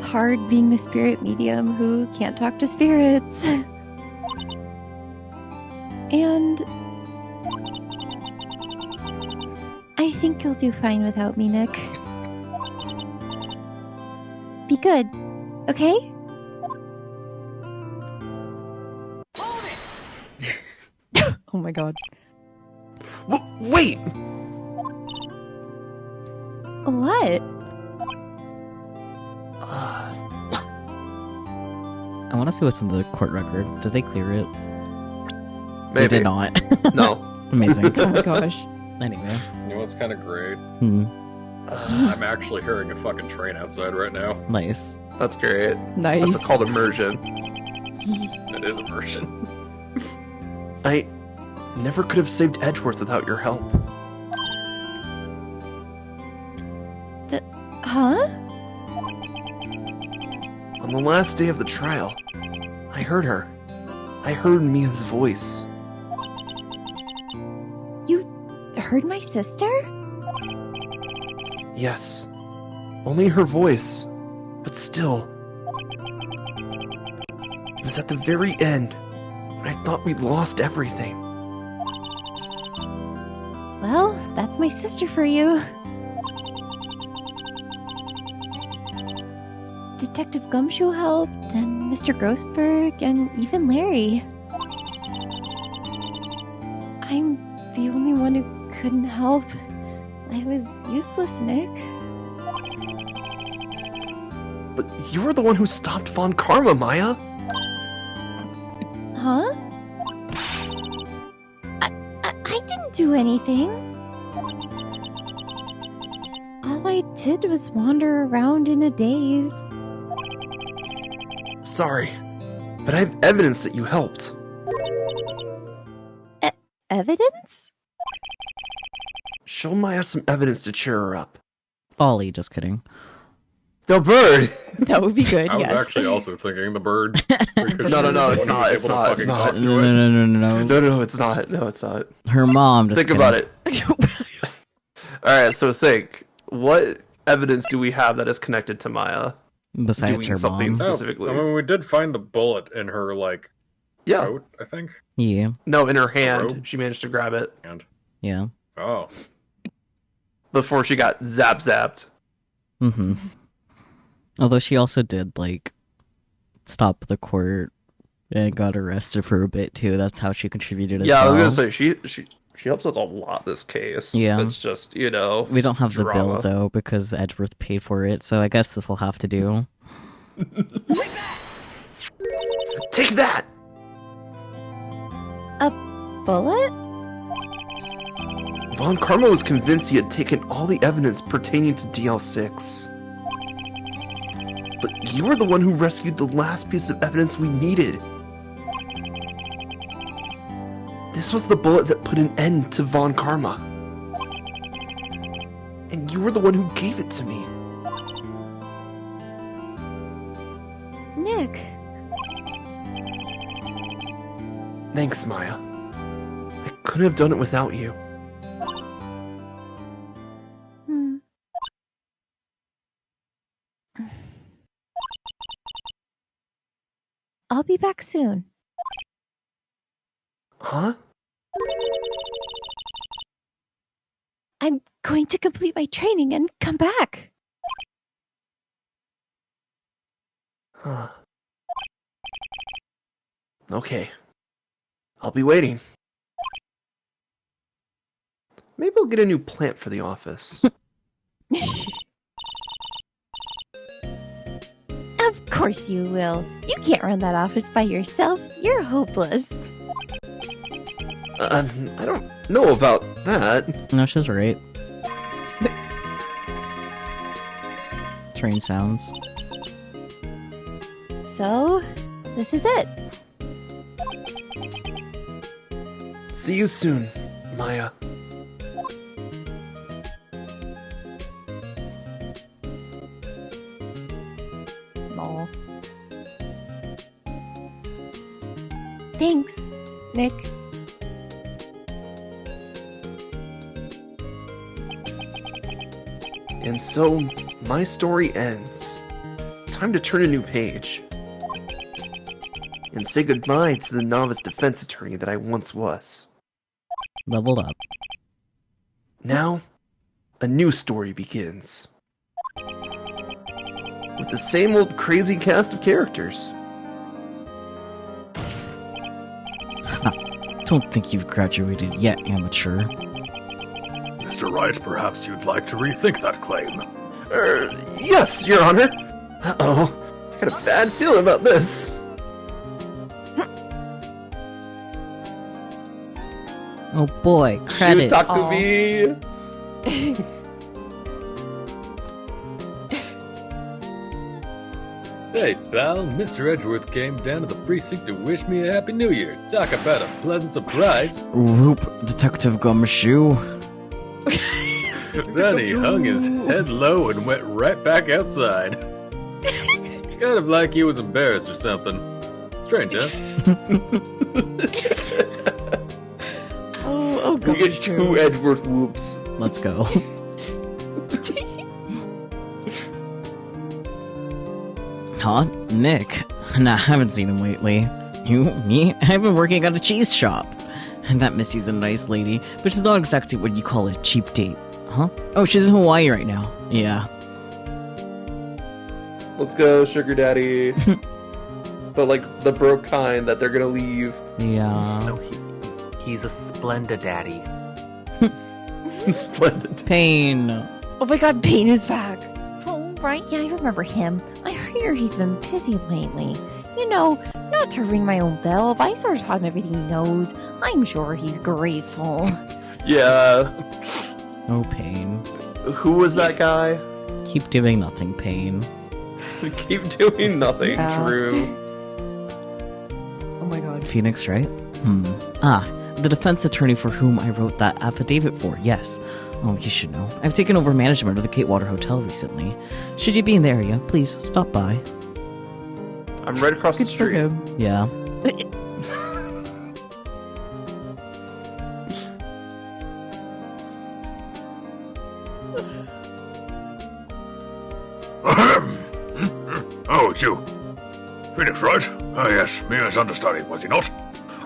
hard being a spirit medium who can't talk to spirits. And I think you'll do fine without me, Nick. Be good, okay? Oh my god. Wait! What? I want to see what's in the court record. Did they clear it? Maybe. They did not. No. Amazing. Oh my gosh. Anyway. You know what's kind of great? I'm actually hearing a fucking train outside right now. Nice. That's great. Nice. That's called immersion. It is immersion. I never could have saved Edgeworth without your help. Huh? On the last day of the trial, I heard her. I heard Mia's voice. You heard my sister? Yes. Only her voice. But still. It was at the very end, when I thought we'd lost everything. Well, that's my sister for you. Detective Gumshoe helped, and Mr. Grossberg, and even Larry. I'm the only one who couldn't help. I was useless, Nick. But you were the one who stopped Von Karma, Maya. Huh? I didn't do anything. All I did was wander around in a daze. Sorry, but I have evidence that you helped. Evidence? Show Maya some evidence to cheer her up. Ollie, just kidding. The bird! That would be good, I was yes. actually also thinking the bird. No, it's not. It's not. It's not. No, It's not. No, it's not. Her mom. Just Think about it. Alright, so think. What evidence do we have that is connected to Maya? Besides doing her something mom. specifically. I mean, we did find the bullet in her, like, Yeah. coat, I think. Yeah. No, in her hand. robe? She managed to grab it And Yeah. oh, before she got zapped. Mm-hmm. Although she also did, like, stop the court and got arrested for a bit, too. That's how she contributed as Yeah, well. I was gonna say, she helps with a lot this case. Yeah. It's just, you know, We don't have drama. the bill, though, because Edgeworth paid for it, so I guess this will have to do. Take that! A bullet? Von Karma was convinced he had taken all the evidence pertaining to DL6. But you were the one who rescued the last piece of evidence we needed. This was the bullet that put an end to Von Karma. And you were the one who gave it to me. Nick. Thanks, Maya. I couldn't have done it without you. I'll be back soon. Huh? I'm going to complete my training and come back. Huh. Okay. I'll be waiting. Maybe I'll get a new plant for the office. Of course you will. You can't run that office by yourself. You're hopeless. I don't know about that. No, she's right. Train sounds. So, this is it. See you soon, Maya. Aw. Thanks, Nick. And so, my story ends. Time to turn a new page. And say goodbye to the novice defense attorney that I once was. Leveled up. Now, a new story begins. With the same old crazy cast of characters. Don't think you've graduated yet, amateur. Mr. Wright, perhaps you'd like to rethink that claim. Yes, Your Honor. Uh-oh. I got a bad feeling about this. Oh boy, credits. Shoot, Takubi. hey pal, Mr. Edgeworth came down to the precinct to wish me a happy new year. Talk about a pleasant surprise. Whoop, Detective Gumshoe. Then he hung his head low and went right back outside. Kind of like he was embarrassed or something. Strange, huh? Oh We gosh. get two Edgeworth whoops. Let's go. Huh? Nick? Nah, I haven't seen him lately. You? Me? I've been working at a cheese shop. And that Missy's a nice lady, but she's not exactly what you call a cheap date. Huh? Oh, she's in Hawaii right now. Yeah. Let's go, sugar daddy. But like the broke kind that they're gonna leave. Yeah. No, he's a Splenda daddy. Splendid. Pain. Oh my god, Pain is back. Oh, right, yeah, I remember him. I hear he's been busy lately. You know, not to ring my own bell, but I sort of taught him everything he knows. I'm sure he's grateful. Yeah. Oh, Pain. Who was that guy? Keep doing nothing, Pain. Keep doing nothing. Yeah. True. Oh my god. Phoenix, right? The defense attorney for whom I wrote that affidavit for, yes. Oh, you should know. I've taken over management of the Catewater Hotel recently. Should you be in the area, please stop by. I'm right across the Good for street. him. Yeah. it's you. Phoenix, right? Ah, yes, Mia's understudy, was he not?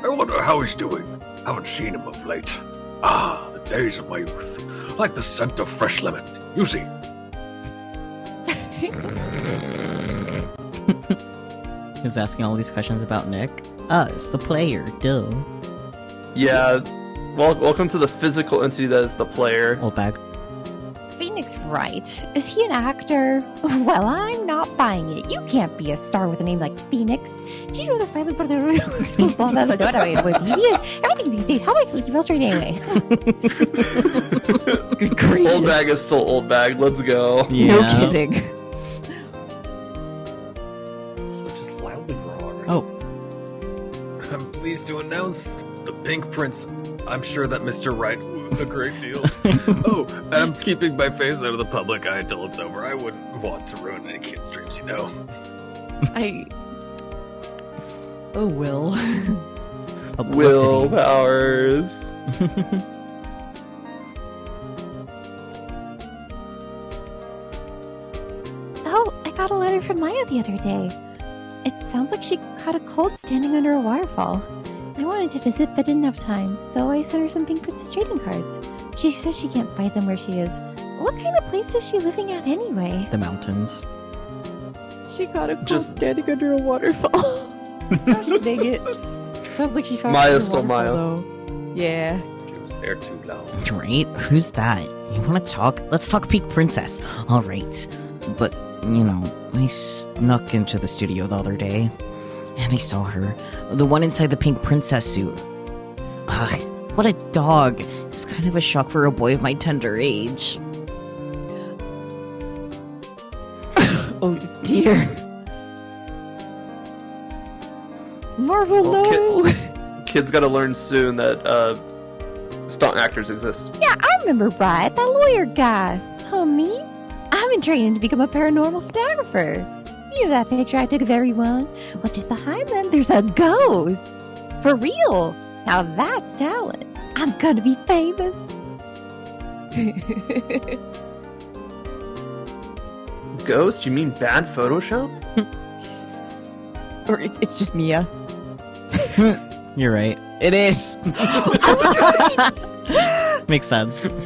I wonder how he's doing. Haven't seen him of late. Ah, the days of my youth. Like the scent of fresh lemon. You see. Who's asking all these questions about Nick? Us, the player, duh. Yeah. Well, welcome to the physical entity that is the player. Old bag. Phoenix Wright. Is he an actor? Well, I'm not buying it. You can't be a star with a name like Phoenix. Did you know the finally part of the everything these days? How am I supposed to feel straight anyway? Good gracious. Old bag is still old bag. Let's go. Yeah. No kidding. So just loudly wrong. Oh. I'm pleased to announce the Pink Prince. I'm sure that Mr. Wright would a great deal. Oh, and I'm keeping my face out of the public eye until it's over. I wouldn't want to ruin any kids' dreams, you know. Oh, Will. Will Powers. Oh, I got a letter from Maya the other day. It sounds like she caught a cold standing under a waterfall. I wanted to visit but didn't have time, so I sent her some Pink Princess trading cards. She says she can't buy them where she is. What kind of place is she living at anyway? The mountains. She got a cold standing under a waterfall. Gosh dang it. Sounds like she found Maya's a still Maya. waterfall, though. Yeah. She was there too long. Right? Who's that? You want to talk? Let's talk Pink Princess. Alright. But, you know, I snuck into the studio the other day, and I saw her. The one inside the Pink Princess suit. What a dog. It's kind of a shock for a boy of my tender age. Oh, dear. Marvel, Well, no! Kids gotta learn soon that stunt actors exist. Yeah, I remember Brad, that lawyer guy. Oh, me? I'm in training to become a paranormal photographer. You know that picture I took of everyone? Well, just behind them, there's a ghost. For real. Now that's talent. I'm gonna be famous. Ghost? You mean bad Photoshop? Or it's just Mia. You're right. It is! I was right! Makes sense.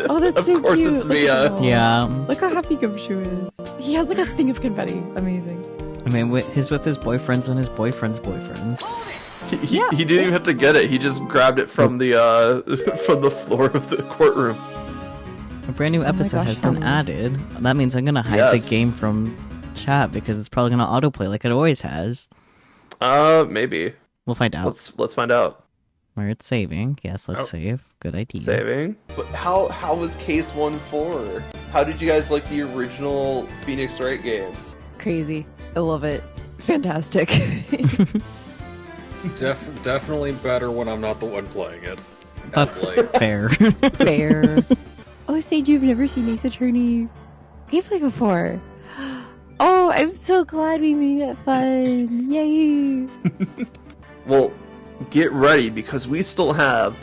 Oh, that's Of so course cute. it's Look at Mia. him. Yeah. Look how happy Gumshoe is. He has like a thing of confetti. Amazing. I mean, he's with his boyfriends and his boyfriend's boyfriends. He didn't even have to get it. He just grabbed it from the from the floor of the courtroom. A brand new episode gosh, has been Helen. added. That means I'm gonna hide Yes. the game from chat because it's probably gonna autoplay like it always has. Maybe. We'll find out. Let's find out. Where it's saving. Yes, let's Oh. save. Good idea. Saving. But how was Case 1-4? How did you guys like the original Phoenix Wright game? Crazy. I love it. Fantastic. Definitely better when I'm not the one playing it. That's Like, fair. Fair. Oh, Sage, you've never seen Ace Attorney gameplay before. Oh, I'm so glad we made it fun. Yay. Well, get ready because we still have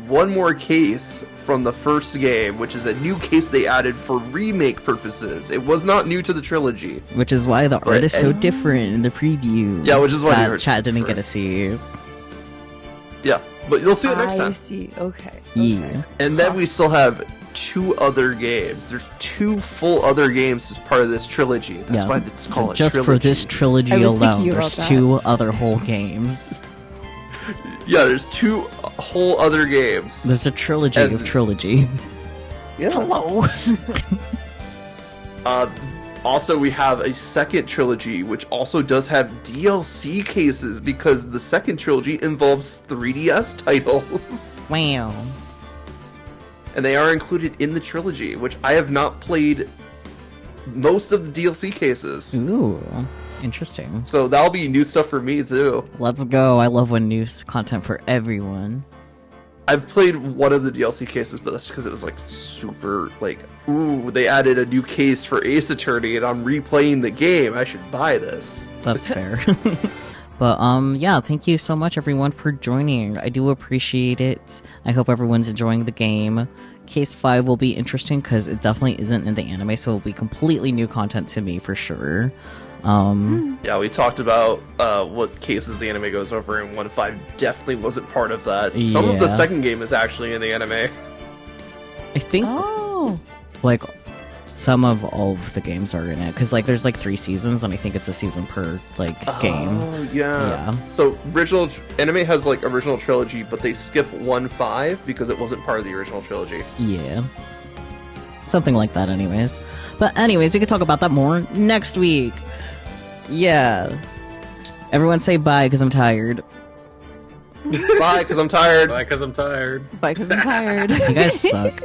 one more case from the first game, which is a new case they added for remake purposes. It was not new to the trilogy. Which is why the art is so different in the preview. Yeah, which is why the that art's chat didn't get different. to see. Yeah, but you'll see it next I time. see. Okay. Yeah. And then we still have 2 other games. There's 2 full other games as part of this trilogy. That's why it's So called just trilogy. for this trilogy I was alone, thinking about there's that. 2 other whole games. Yeah, there's 2 whole other games. There's a trilogy And- of trilogy. Yeah. Hello. Also, we have a second trilogy, which also does have DLC cases because the second trilogy involves 3DS titles. Wow. And they are included in the trilogy, which I have not played most of the DLC cases. Ooh. Interesting. So that'll be new stuff for me, too. Let's go. I love when new content for everyone. I've played one of the DLC cases, but that's because it was like super like, ooh, they added a new case for Ace Attorney, and I'm replaying the game. I should buy this. That's fair. But yeah, thank you so much everyone for joining. I do appreciate it. I hope everyone's enjoying the game. Case 5 will be interesting because it definitely isn't in the anime, so it'll be completely new content to me for sure. Yeah, we talked about what cases the anime goes over, and 1-5 definitely wasn't part of that. Some of the second game is actually in the anime. I think, like, some of all of the games are in it, because, like, there's, like, 3 seasons, and I think it's a season per, like, game. Oh, yeah. So, original anime has, like, original trilogy, but they skip 1-5 because it wasn't part of the original trilogy. Yeah. Something like that, anyways. But anyways, we can talk about that more next week. Yeah. Everyone say bye, because I'm tired. Bye, because I'm tired. Bye, because I'm tired. Bye, because I'm tired. You guys suck.